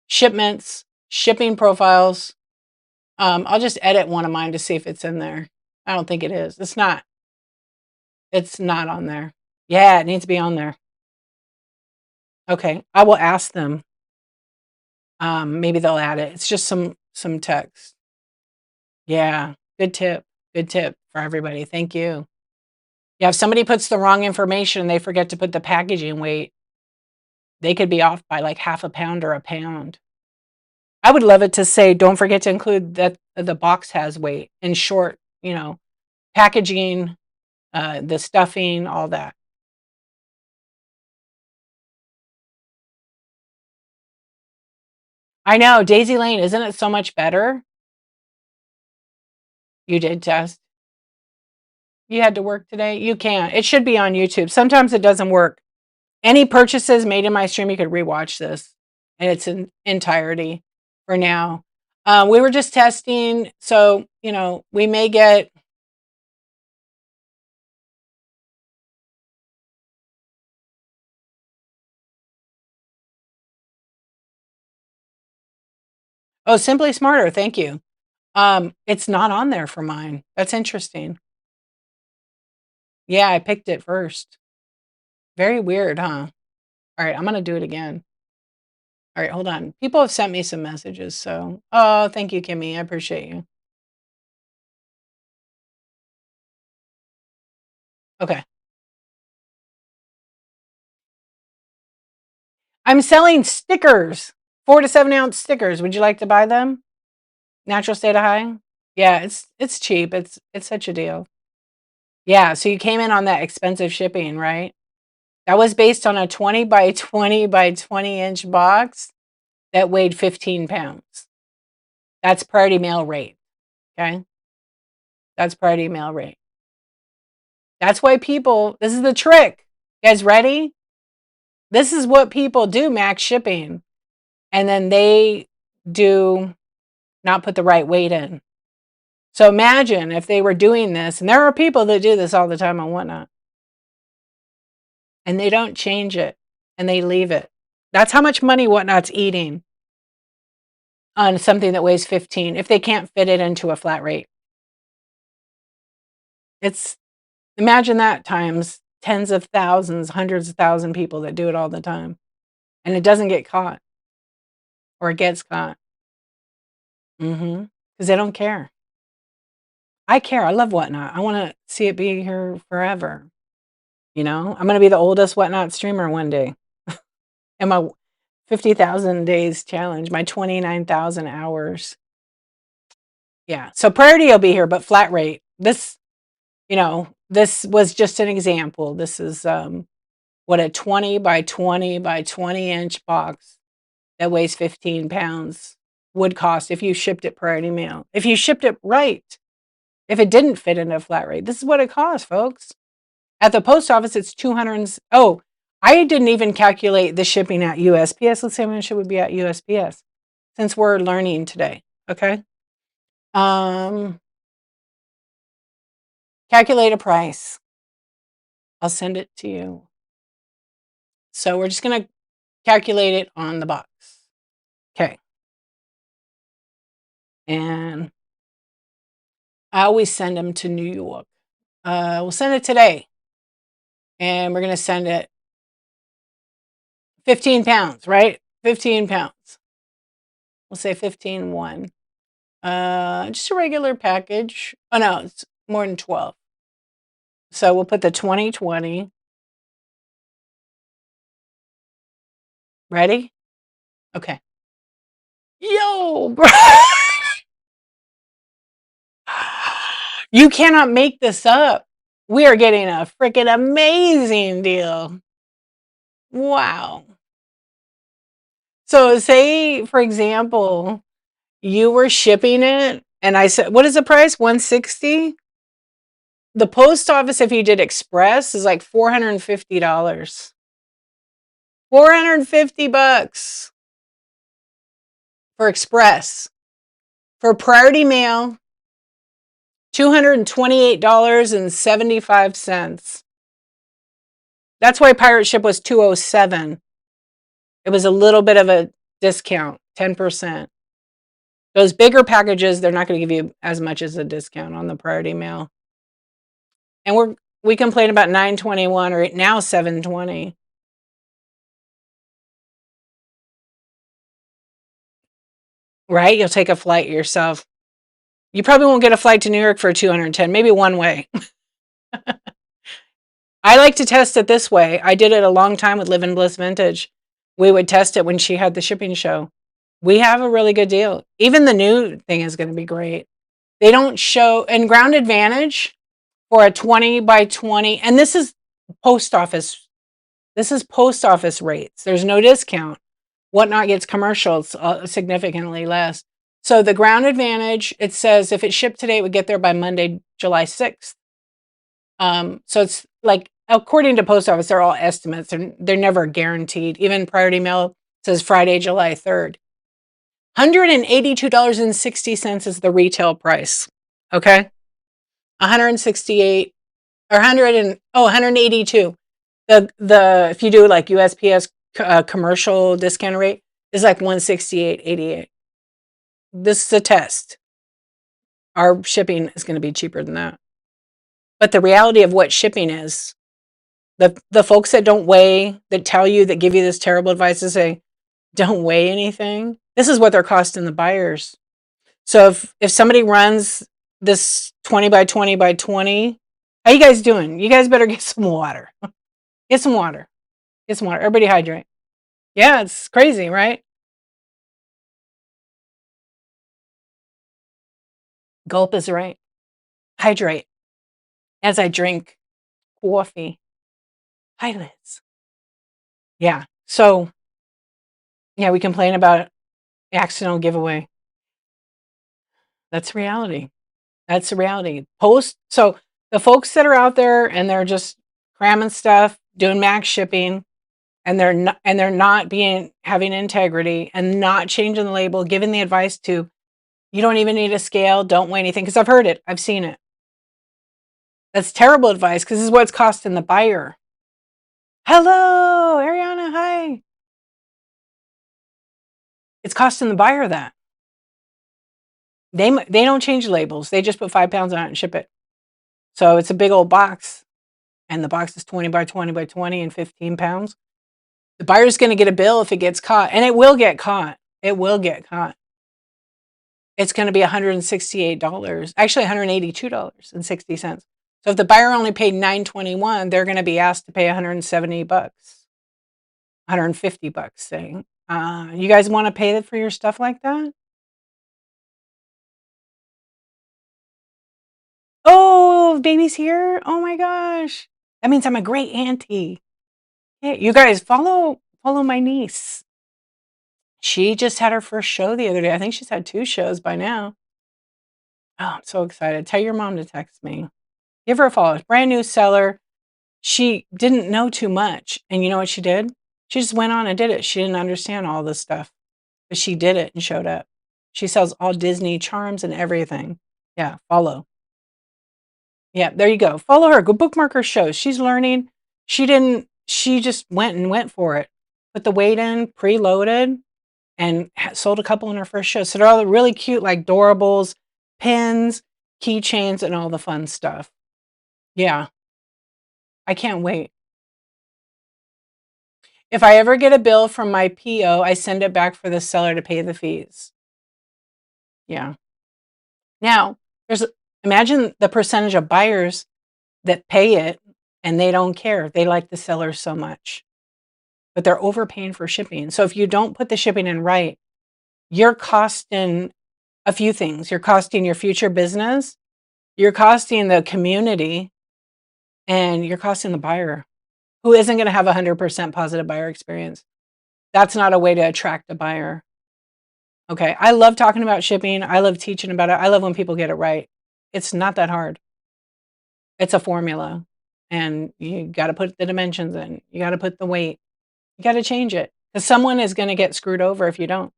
shipments, shipping profiles. I'll just edit one of mine to see if it's in there. I don't think it is. It's not. It's not on there. Yeah, it needs to be on there. Okay, I will ask them. Maybe they'll add it. It's just some text. Yeah, good tip. Good tip for everybody. Thank you. Yeah, if somebody puts the wrong information and they forget to put the packaging weight, they could be off by like half a pound or a pound. I would love it to say, don't forget to include that the box has weight in short, packaging, the stuffing, all that. I know, Daisy Lane, isn't it so much better? You did test. You had to work today? You can't. It should be on YouTube. Sometimes it doesn't work. Any purchases made in my stream, you could rewatch this in its entirety for now. We were just testing, so, we may get. Oh, Simply Smarter, thank you. It's not on there for mine. That's interesting. Yeah, I picked it first. Very weird, huh? All right, I'm gonna do it again. All right, hold on. People have sent me some messages, so oh, thank you, Kimmy. I appreciate you. Okay. I'm selling stickers, 4 to 7 ounce stickers. Would you like to buy them? Natural state of high? Yeah, it's cheap. It's such a deal. Yeah, so you came in on that expensive shipping, right? That was based on a 20 by 20 by 20 inch box that weighed 15 pounds. That's priority mail rate. Okay. That's priority mail rate. That's why this is the trick. You guys ready? This is what people do, max shipping. And then they do not put the right weight in. So imagine if they were doing this, and there are people that do this all the time on Whatnot, and they don't change it and they leave it. That's how much money Whatnot's eating on something that weighs 15 if they can't fit it into a flat rate. Imagine that times tens of thousands, hundreds of thousand people that do it all the time. And it doesn't get caught. Or it gets caught. Because they don't care. I care. I love Whatnot. I want to see it be here forever. I'm going to be the oldest Whatnot streamer one day. And my 50,000 days challenge, my 29,000 hours. Yeah. So priority will be here, but flat rate. This was just an example. This is what a 20 by 20 by 20 inch box that weighs 15 pounds would cost if you shipped it priority mail. If you shipped it right, if it didn't fit into a flat rate, this is what it costs, folks. At the post office, it's 200. Oh, I didn't even calculate the shipping at USPS. Let's see how much it would be at USPS since we're learning today. Okay. Calculate a price. I'll send it to you. So we're just going to calculate it on the box. Okay. And I always send them to New York. We'll send it today. And we're going to send it 15 pounds, right? 15 pounds. We'll say 15.1. Just a regular package. Oh, no, it's more than 12. So we'll put the 2020. Ready? Okay. Yo, bro. You cannot make this up. We are getting a freaking amazing deal. Wow. So say, for example, you were shipping it and I said, what is the price? 160? The post office, if you did express, is like $450. $450. for express. For priority mail, $228.75. That's why pirate ship was $207. It was a little bit of a discount, 10%. Those bigger packages, they're not going to give you as much as a discount on the priority mail. And we complain about $9.21 or now $7.20. Right? You'll take a flight yourself. You probably won't get a flight to New York for $210, maybe one way. I like to test it this way. I did it a long time with Live in Bliss Vintage. We would test it when she had the shipping show. We have a really good deal. Even the new thing is going to be great. They don't show, and Ground Advantage for a 20 by 20, and this is post office. This is post office rates. There's no discount. Whatnot gets commercials significantly less. So the Ground Advantage, it says if it shipped today, it would get there by Monday, July 6th. So it's like, according to post office, they're all estimates. They're never guaranteed. Even priority mail says Friday, July 3rd. $182.60 is the retail price. Okay. 168 or 182. The if you do like USPS commercial discount rate is like 168.88. This is a test. Our shipping is going to be cheaper than that. But the reality of what shipping is, the folks that don't weigh, that tell you, that give you this terrible advice to say, don't weigh anything. This is what they're costing the buyers. So if somebody runs this 20 by 20 by 20, how you guys doing? You guys better get some water. Get some water. Get some water. Everybody hydrate. Yeah, it's crazy, right? Gulp is right. Hydrate. As I drink coffee. Hi, Liz. Yeah. So, yeah, we complain about accidental giveaway. That's reality. That's the reality. So the folks that are out there and they're just cramming stuff, doing max shipping, and they're not having integrity and not changing the label, giving the advice to, you don't even need a scale, don't weigh anything, because I've heard it, I've seen it. That's terrible advice, because this is what it's costing the buyer. Hello, Ariana, hi. It's costing the buyer that. They don't change labels. They just put 5 pounds on it and ship it. So it's a big old box, and the box is 20 by 20 by 20 and 15 pounds. The buyer's going to get a bill if it gets caught, and it will get caught. It will get caught. It's going to be $168, actually $182.60. So if the buyer only paid $9.21, they're going to be asked to pay $170, $150, saying, you guys want to pay for your stuff like that? Oh, baby's here. Oh my gosh. That means I'm a great auntie. Hey, you guys follow my niece. She just had her first show the other day. I think she's had 2 shows by now. Oh, I'm so excited. Tell your mom to text me. Give her a follow. Brand new seller. She didn't know too much. And you know what she did? She just went on and did it. She didn't understand all this stuff, but she did it and showed up. She sells all Disney charms and everything. Yeah, follow. Yeah, there you go. Follow her. Go bookmark her shows. She's learning. She just went for it. Put the weight in, preloaded, and sold a couple in her first show. So they're all really cute, like doorables, pins, keychains, and all the fun stuff. Yeah. I can't wait. If I ever get a bill from my PO, I send it back for the seller to pay the fees. Yeah. Now, imagine the percentage of buyers that pay it and they don't care. They like the seller so much, but they're overpaying for shipping. So if you don't put the shipping in right, you're costing a few things. You're costing your future business, you're costing the community, and you're costing the buyer, who isn't going to have 100% positive buyer experience. That's not a way to attract a buyer. Okay, I love talking about shipping. I love teaching about it. I love when people get it right. It's not that hard. It's a formula, and you got to put the dimensions in. You got to put the weight. You got to change it, because someone is going to get screwed over if you don't.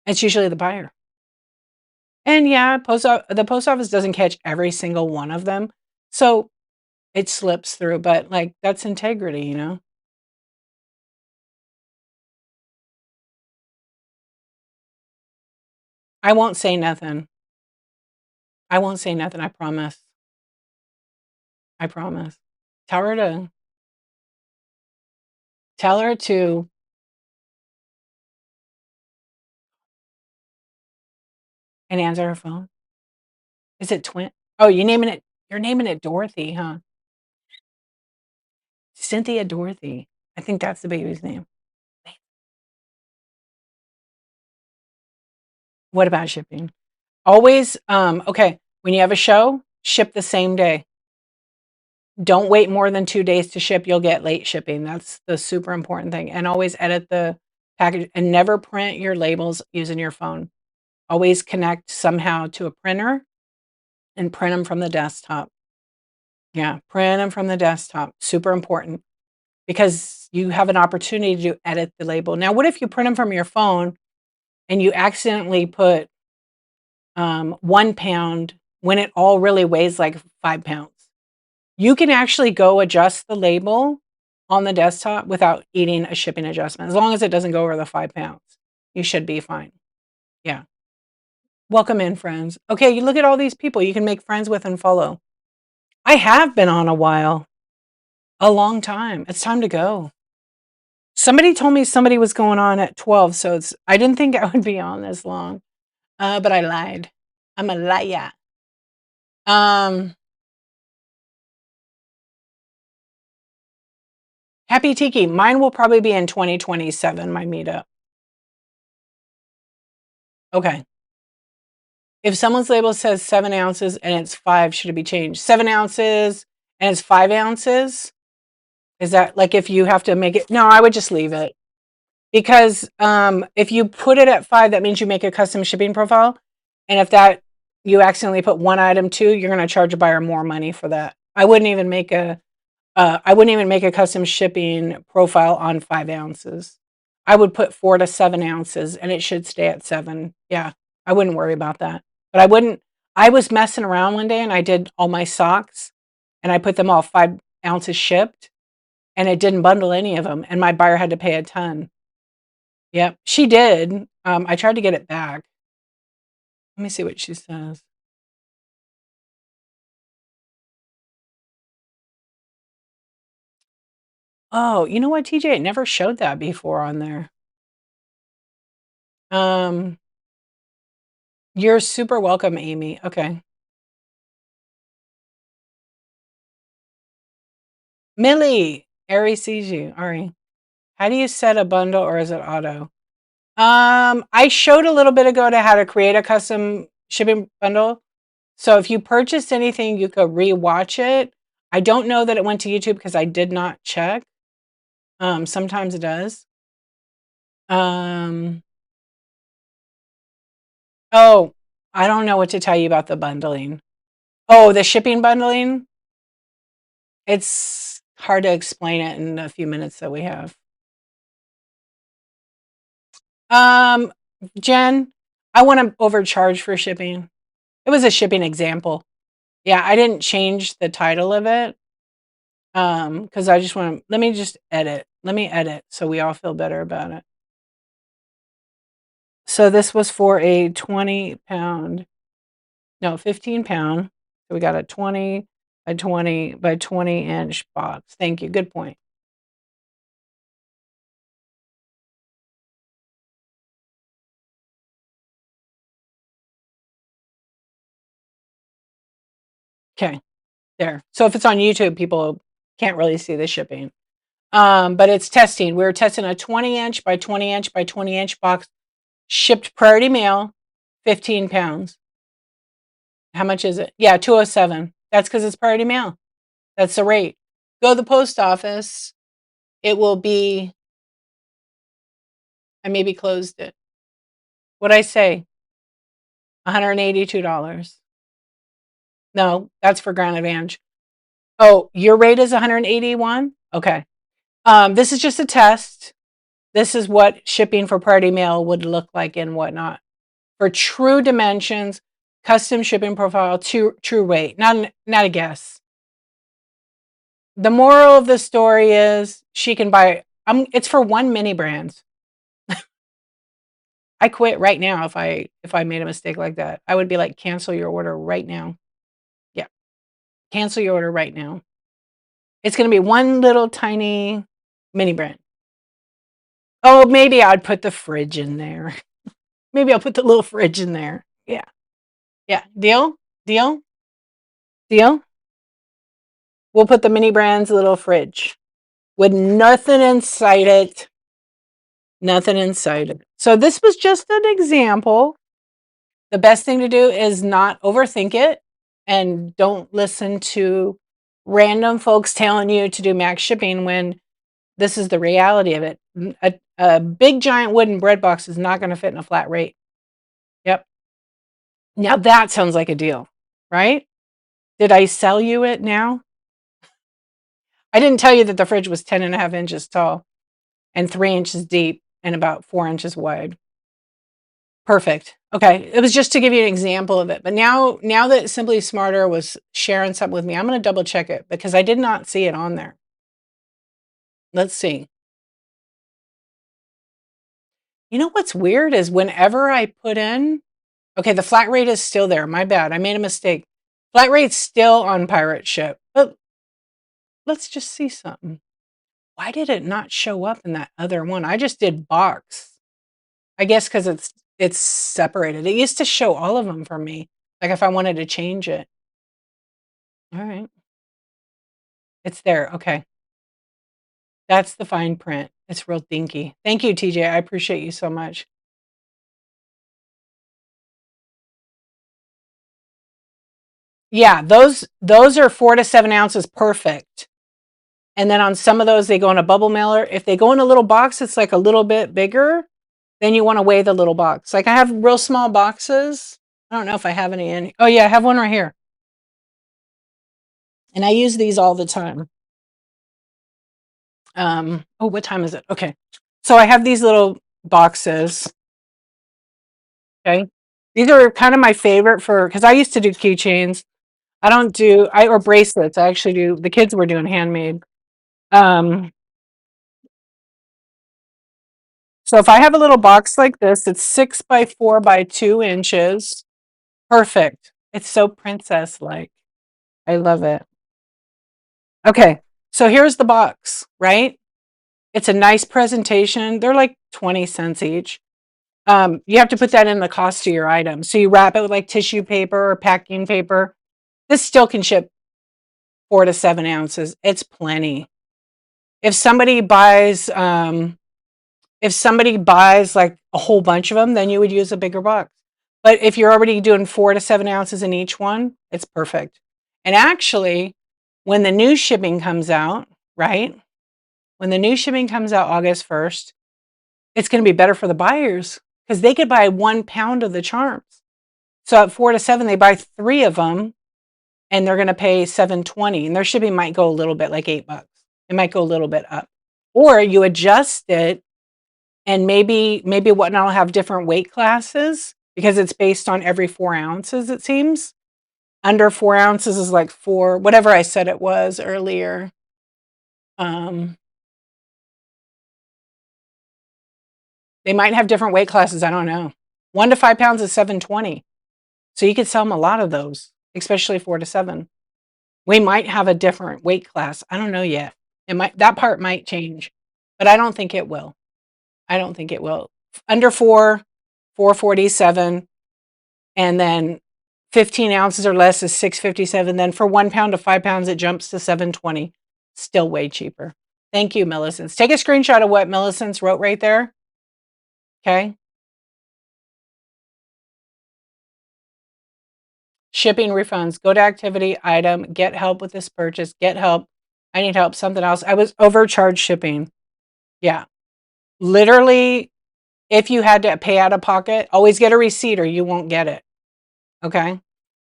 It's usually the buyer. And yeah, the post office doesn't catch every single one of them. So it slips through, but like that's integrity, you know? I won't say nothing. I won't say nothing. I promise. I promise. Tell her to tell her to and answer her phone. Is it twin? Oh, you're naming it Dorothy, huh? Cynthia Dorothy. I think that's the baby's name. What about shipping? Always, okay, when you have a show, ship the same day. Don't wait more than 2 days to ship, you'll get late shipping. That's the super important thing. And always edit the package and never print your labels using your phone. Always connect somehow to a printer and print them from the desktop. Yeah, print them from the desktop. Super important because you have an opportunity to edit the label. Now, what if you print them from your phone and you accidentally put 1 pound when it all really weighs like 5 pounds? You can actually go adjust the label on the desktop without eating a shipping adjustment. As long as it doesn't go over the 5 pounds, you should be fine. Yeah. Welcome in, friends. Okay, you look at all these people you can make friends with and follow. I have been on a while, a long time. It's time to go. Somebody told me somebody was going on at 12, so I didn't think I would be on this long, but I lied. I'm a liar. Um, Happy Tiki. Mine will probably be in 2027, my meetup. Okay. If someone's label says 7 ounces and it's 5, should it be changed? 7 ounces and it's 5 ounces? Is that like if you have to make it? No, I would just leave it. Because if you put it at 5, that means you make a custom shipping profile. And if that you accidentally put one item too, you're going to charge a buyer more money for that. I wouldn't even make a custom shipping profile on 5 ounces. I would put 4 to 7 ounces and it should stay at 7. Yeah, I wouldn't worry about that. But I wouldn't, I was messing around one day and I did all my socks and I put them all 5 ounces shipped and it didn't bundle any of them. And my buyer had to pay a ton. Yep, she did. I tried to get it back. Let me see what she says. Oh, you know what, TJ? It never showed that before on there. Um, you're super welcome, Amy. Okay. Millie, Ari sees you. Ari, how do you set a bundle or is it auto? I showed a little bit ago to how to create a custom shipping bundle. So if you purchased anything, you could rewatch it. I don't know that it went to YouTube because I did not check. Sometimes it does. Um, oh, I don't know what to tell you about the bundling. Oh, the shipping bundling? It's hard to explain it in a few minutes that we have. Um, Jen, I want to overcharge for shipping. It was a shipping example. Yeah, I didn't change the title of it. Because I just want to let me just edit. Let me edit so we all feel better about it. So this was for a 20 pound, no, 15 pound. So we got a 20 by 20 by 20-inch box. Thank you. Good point. Okay, there. So if it's on YouTube, people can't really see the shipping. But it's testing. We're testing a 20-inch by 20-inch by 20-inch box, shipped priority mail, 15 pounds. How much is it? Yeah, 207. That's because it's priority mail. That's the rate. Go to the post office. It will be, I maybe closed it. What'd I say? $182. No, that's for Grand Advantage. Oh, your rate is 181? Okay. This is just a test. This is what shipping for party mail would look like and whatnot. For true dimensions, custom shipping profile, true weight, not a guess. The moral of the story is she can buy, it's for one mini brand. I quit right now if I made a mistake like that. I would be like, cancel your order right now. Yeah. Cancel your order right now. It's going to be one little tiny mini brand. Oh, maybe I'd put the fridge in there. Maybe I'll put the little fridge in there. Yeah. Yeah. Deal? Deal? Deal? We'll put the mini brand's little fridge with nothing inside it. Nothing inside it. So this was just an example. The best thing to do is not overthink it and don't listen to random folks telling you to do max shipping when this is the reality of it. A big giant wooden bread box is not going to fit in a flat rate. Yep. Now that sounds like a deal, right? Did I sell you it now? I didn't tell you that the fridge was 10.5 inches tall and 3 inches deep and about 4 inches wide. Perfect. Okay. It was just to give you an example of it. But now that Simply Smarter was sharing something with me, I'm going to double check it because I did not see it on there. Let's see. You know what's weird is whenever I put in, okay, the flat rate is still there. My bad. I made a mistake. Flat rate's still on Pirate Ship. But let's just see something. Why did it not show up in that other one? I just did box. I guess because it's separated. It used to show all of them for me, like if I wanted to change it. All right. It's there. Okay. That's the fine print. It's real dinky. Thank you, TJ. I appreciate you so much. Yeah, those are 4 to 7 ounces perfect. And then on some of those, they go in a bubble mailer. If they go in a little box, it's like a little bit bigger. Then you want to weigh the little box. Like I have real small boxes. I don't know if I have any in. Oh yeah, I have one right here. And I use these all the time. Oh, what time is it? Okay. So I have these little boxes. Okay. These are kind of my favorite because I used to do keychains. I don't do, or bracelets. I actually do, the kids were doing handmade. So if I have a little box like this, it's 6 by 4 by 2 inches. Perfect. It's so princess-like. I love it. Okay. So here's the box, right? It's a nice presentation. They're like 20 cents each. You have to put that in the cost of your item. So you wrap it with like tissue paper or packing paper. This still can ship 4 to 7 ounces. It's plenty. If somebody buys like a whole bunch of them, then you would use a bigger box. But if you're already doing 4 to 7 ounces in each one, it's perfect. And actually, when the new shipping comes out, right? When the new shipping comes out August 1st, it's going to be better for the buyers because they could buy 1 pound of the charms. So at 4 to 7, they buy 3 of them and they're going to pay $7.20, and their shipping might go a little bit, like $8. It might go a little bit up. Or you adjust it, and maybe Whatnot will have different weight classes because it's based on every 4 ounces, it seems. Under 4 ounces is like 4, whatever I said it was earlier. They might have different weight classes. I don't know. 1 to 5 pounds is $7.20. So you could sell them a lot of those, especially 4 to 7. We might have a different weight class. I don't know yet. That part might change, but I don't think it will. I don't think it will. Under 4, 447, and then 15 ounces or less is $6.57. Then for 1 pound to 5 pounds, it jumps to $7.20. Still way cheaper. Thank you, Millicent. Take a screenshot of what Millicent wrote right there. Okay. Shipping refunds. Go to activity item. Get help with this purchase. Get help. I need help. Something else. I was overcharged shipping. Yeah. Literally, if you had to pay out of pocket, always get a receipt or you won't get it. Okay.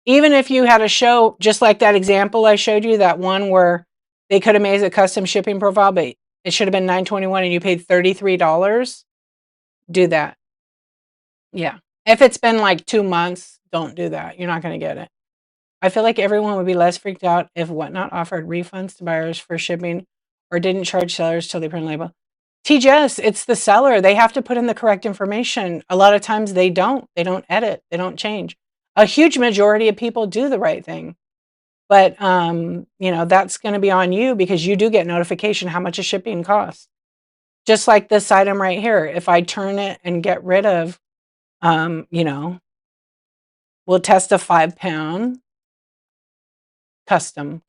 Even if you had a show, just like that example I showed you, that one where they could have made a custom shipping profile, but it should have been $9.21 and you paid $33, do that. Yeah. If it's been like 2 months, don't do that. You're not going to get it. I feel like everyone would be less freaked out if Whatnot offered refunds to buyers for shipping or didn't charge sellers till they print label. TJS, it's the seller. They have to put in the correct information. A lot of times they don't. They don't edit. They don't change. A huge majority of people do the right thing. But, that's going to be on you because you do get notification how much a shipping costs. Just like this item right here. If I turn it and get rid of, we'll test a 5-pound custom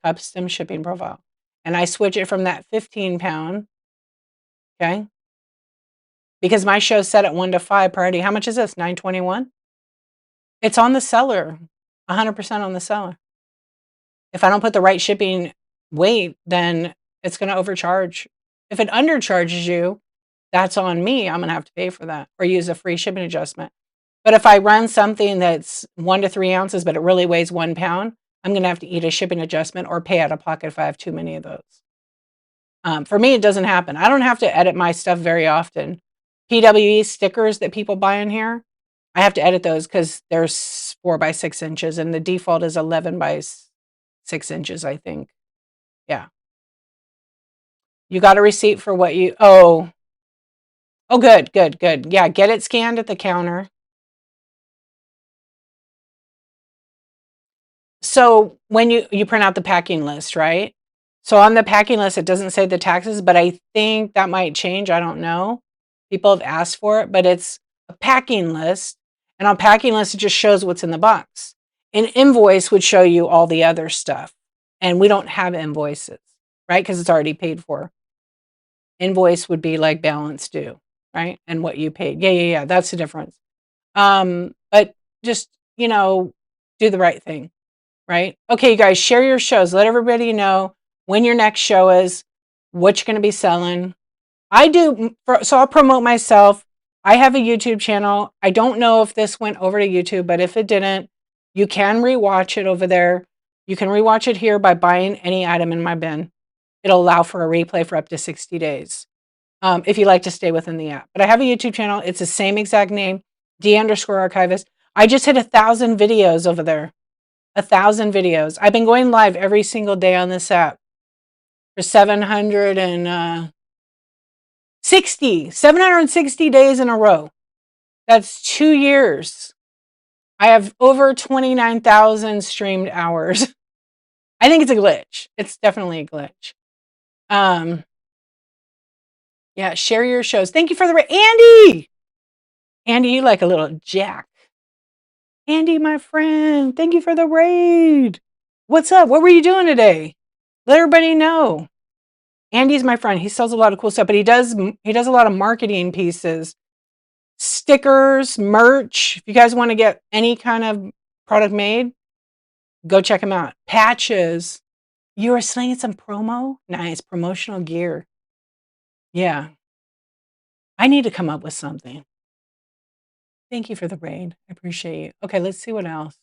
shipping profile. And I switch it from that 15-pound, okay? Because my show's set at 1 to 5 priority. How much is this? $9.21? It's on the seller, 100% on the seller. If I don't put the right shipping weight, then it's going to overcharge. If it undercharges you, that's on me. I'm going to have to pay for that or use a free shipping adjustment. But if I run something that's 1 to 3 ounces, but it really weighs 1 pound, I'm going to have to eat a shipping adjustment or pay out of pocket if I have too many of those. For me, it doesn't happen. I don't have to edit my stuff very often. PWE stickers that people buy in here, I have to edit those because they're 4 by 6 inches and the default is 11 by 6 inches, I think. Yeah. You got a receipt for what you, oh, good. Yeah, get it scanned at the counter. So when you print out the packing list, right? So on the packing list, it doesn't say the taxes, but I think that might change. I don't know. People have asked for it, but it's a packing list. And on packing list, it just shows what's in the box. An invoice would show you all the other stuff. And we don't have invoices, right? Because it's already paid for. Invoice would be like balance due, right? And what you paid. Yeah. That's the difference. But just, do the right thing, right? Okay, you guys, share your shows. Let everybody know when your next show is, what you're going to be selling. So I'll promote myself. I have a YouTube channel. I don't know if this went over to YouTube, but if it didn't, you can rewatch it over there. You can rewatch it here by buying any item in my bin. It'll allow for a replay for up to 60 days if you like to stay within the app. But I have a YouTube channel. It's the same exact name, D_archivist. I just hit 1,000 videos over there. 1,000 videos. I've been going live every single day on this app for 760 days in a row. That's 2 years. I have over 29,000 streamed hours. I think it's a glitch. It's definitely a glitch. Yeah, share your shows. Thank you for the Andy. Andy, you like a little jack. Andy, my friend, thank you for the raid. What's up? What were you doing today? Let everybody know. Andy's my friend. He sells a lot of cool stuff, but he does a lot of marketing pieces, stickers, merch. If you guys want to get any kind of product made, go check him out. Patches. You were slinging some promo? Nice. Promotional gear. Yeah. I need to come up with something. Thank you for the raid. I appreciate you. Okay, let's see what else.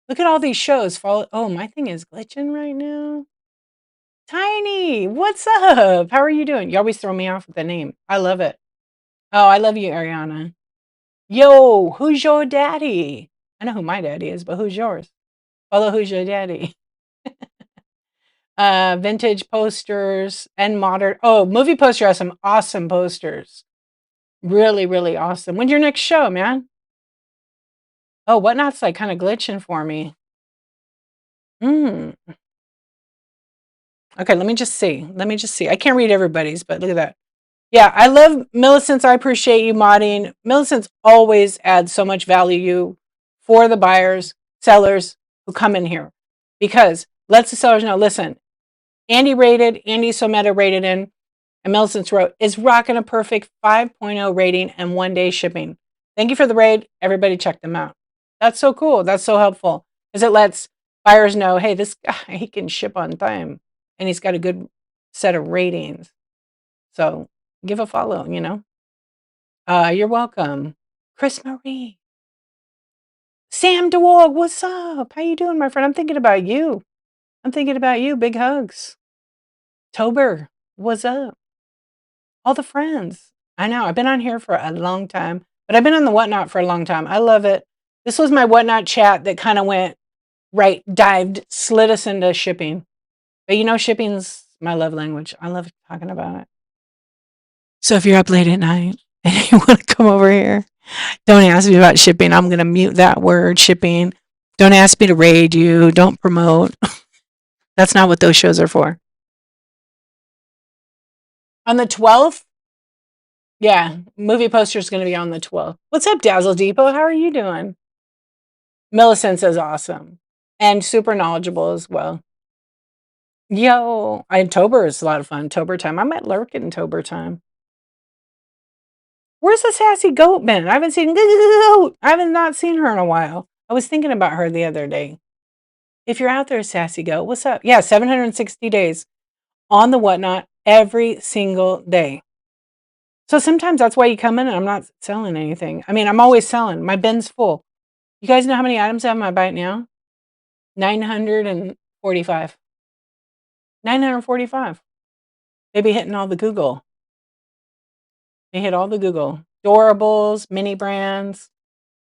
Look at all these shows. Oh, my thing is glitching right now. Tiny, what's up? How are you doing? You always throw me off with the name. I love it. Oh, I love you, Ariana. Yo, who's your daddy? I know who my daddy is, but who's yours? Follow who's your daddy. Vintage posters and modern. Oh, movie poster has some awesome posters. Really, really awesome. When's your next show, man? Oh, Whatnot's like kind of glitching for me. Okay, let me just see. I can't read everybody's, but look at that. Yeah, I love Millicent's. I appreciate you modding. Millicent's always adds so much value for the buyers, sellers who come in here. Because lets the sellers know, listen, Andy Someta rated in, and Millicent's wrote, is rocking a perfect 5.0 rating and 1-day shipping. Thank you for the raid. Everybody check them out. That's so cool. That's so helpful. Because it lets buyers know, hey, this guy, he can ship on time. And he's got a good set of ratings. So give a follow, You're welcome. Chris Marie. Sam DeWog, what's up? How you doing, my friend? I'm thinking about you. Big hugs. Tober, what's up? All the friends. I know. I've been on here for a long time, but I've been on the Whatnot for a long time. I love it. This was my Whatnot chat that kind of went slid us into shipping. But you know, shipping's my love language. I love talking about it. So if you're up late at night and you want to come over here, don't ask me about shipping. I'm going to mute that word, shipping. Don't ask me to raid you. Don't promote. That's not what those shows are for. On the 12th, yeah, movie poster is going to be on the 12th. What's up, Dazzle Depot? How are you doing? Millicent says awesome and super knowledgeable as well. Yo, October is a lot of fun. Tober time. I might lurk in Tober time. Where's the sassy goat been? I haven't seen goat. I haven't not seen her in a while. I was thinking about her the other day. If you're out there, sassy goat, what's up? Yeah, 760 days on the Whatnot every single day. So sometimes that's why you come in and I'm not selling anything. I mean, I'm always selling. My bin's full. You guys know how many items I have in my bite now? 945. 945. They be hitting all the Google. They hit all the Google. Doorables, mini brands,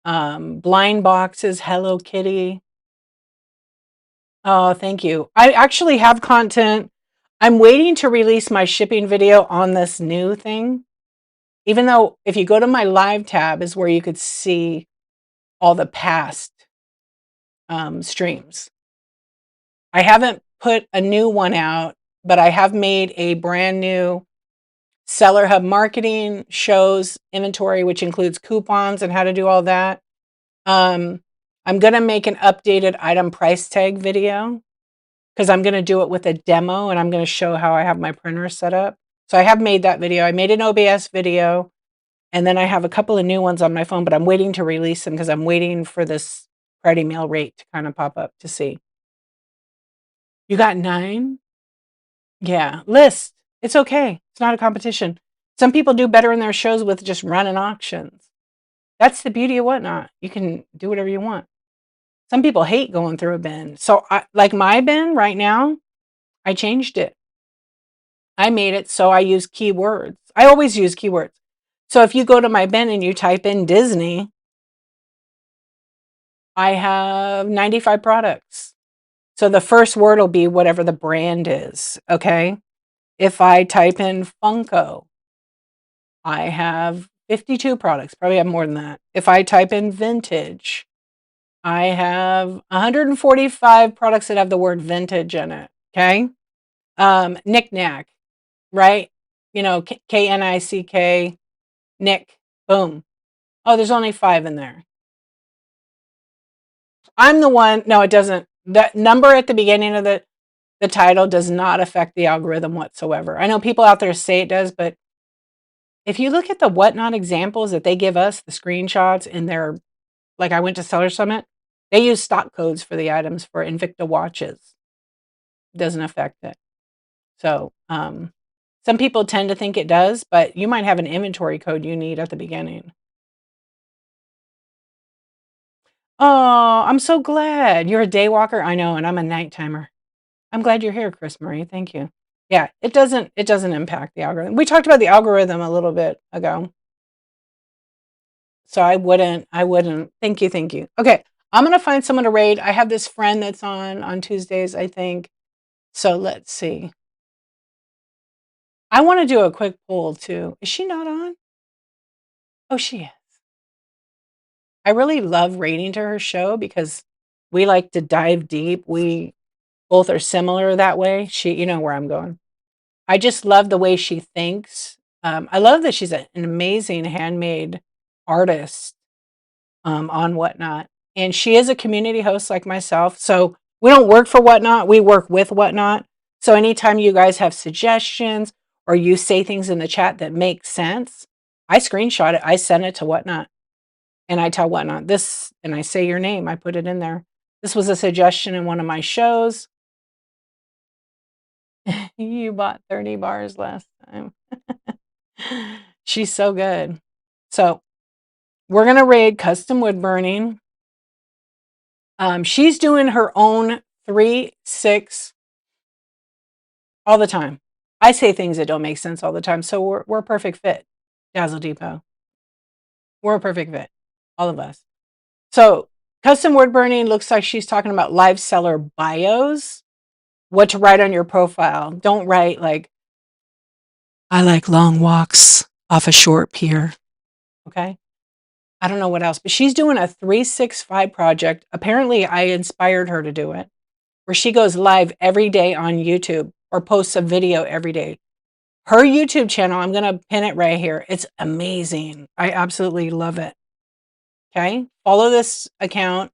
blind boxes, Hello Kitty. Oh, thank you. I actually have content. I'm waiting to release my shipping video on this new thing. Even though if you go to my live tab is where you could see all the past streams. I haven't put a new one out, but I have made a brand new Seller Hub marketing shows inventory, which includes coupons and how to do all that. I'm going to make an updated item price tag video because I'm going to do it with a demo and I'm going to show how I have my printer set up. So I have made that video. I made an OBS video and then I have a couple of new ones on my phone, but I'm waiting to release them because I'm waiting for this Friday mail rate to kind of pop up to see. You got 9? Yeah, list. It's okay. It's not a competition. Some people do better in their shows with just running auctions. That's the beauty of Whatnot. You can do whatever you want. Some people hate going through a bin. So like my bin right now, I changed it. I made it so I use keywords. I always use keywords. So if you go to my bin and you type in Disney, I have 95 products. So the first word will be whatever the brand is, okay? If I type in Funko, I have 52 products, probably have more than that. If I type in vintage, I have 145 products that have the word vintage in it, okay? Knick-knack, right? You know, K-N-I-C-K, Nick, boom. Oh, there's only 5 in there. I'm the one, no, it doesn't. That number at the beginning of the title does not affect the algorithm whatsoever. I know people out there say it does, but if you look at the Whatnot examples that they give us, the screenshots in their, like I went to Seller Summit, they use stock codes for the items for Invicta watches. Doesn't affect it. So some people tend to think it does, but you might have an inventory code you need at the beginning. Oh, I'm so glad. You're a day walker? I know, and I'm a night timer. I'm glad you're here, Chris Marie. Thank you. Yeah, it doesn't impact the algorithm. We talked about the algorithm a little bit ago. So I wouldn't. Thank you. Okay, I'm going to find someone to raid. I have this friend that's on Tuesdays, I think. So let's see. I want to do a quick poll too. Is she not on? Oh, she is. I really love raiding to her show because we like to dive deep. We both are similar that way. You know where I'm going. I just love the way she thinks. I love that she's an amazing handmade artist on Whatnot. And she is a community host like myself. So we don't work for Whatnot. We work with Whatnot. So anytime you guys have suggestions or you say things in the chat that make sense, I screenshot it. I send it to Whatnot. And I tell Whatnot this, and I say your name. I put it in there. This was a suggestion in one of my shows. You bought 30 bars last time. She's so good. So we're going to raid custom wood burning. She's doing her own 3, 6 all the time. I say things that don't make sense all the time. So we're a perfect fit, Dazzle Depot. We're a perfect fit, all of us. So custom wood burning looks like she's talking about live seller bios, what to write on your profile. Don't write like, I like long walks off a short pier. Okay. I don't know what else, but she's doing a 365 project. Apparently, I inspired her to do it, where she goes live every day on YouTube or posts a video every day. Her YouTube channel, I'm going to pin it right here. It's amazing. I absolutely love it. Okay. Follow this account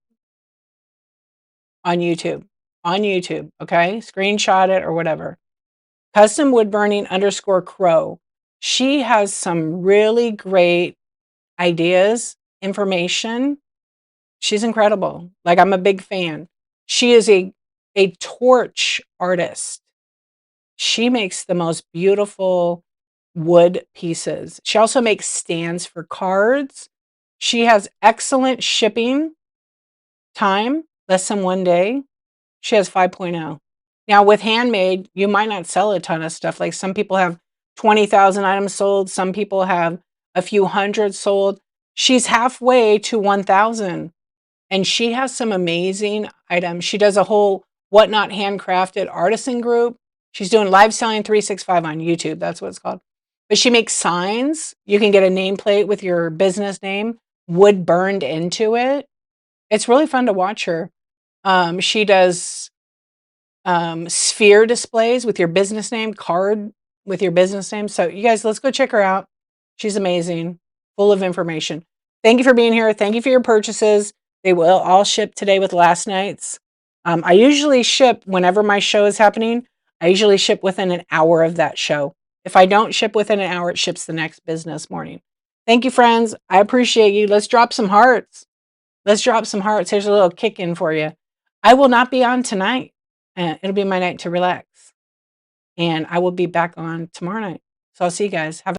on YouTube. On YouTube. Okay. Screenshot it or whatever. Custom wood burning _crow. She has some really great ideas, information. She's incredible. Like, I'm a big fan. She is a torch artist. She makes the most beautiful wood pieces. She also makes stands for cards. She has excellent shipping time, less than 1 day. She has 5.0. Now, with handmade, you might not sell a ton of stuff. Like, some people have 20,000 items sold. Some people have a few hundred sold. She's halfway to 1,000. And she has some amazing items. She does a whole Whatnot handcrafted artisan group. She's doing live selling 365 on YouTube. That's what it's called. But she makes signs. You can get a nameplate with your business name, wood burned into it. It's really fun to watch her. She does sphere displays with your business name, card with your business name. So you guys, let's go check her out. She's amazing, full of information. Thank you for being here. Thank you for your purchases. They will all ship today with last night's. I usually ship whenever my show is happening. I usually ship within an hour of that show. If I don't ship within an hour, it ships the next business morning. Thank you, friends. I appreciate you. Let's drop some hearts. Let's drop some hearts. Here's a little kick in for you. I will not be on tonight. It'll be my night to relax. And I will be back on tomorrow night. So I'll see you guys. Have a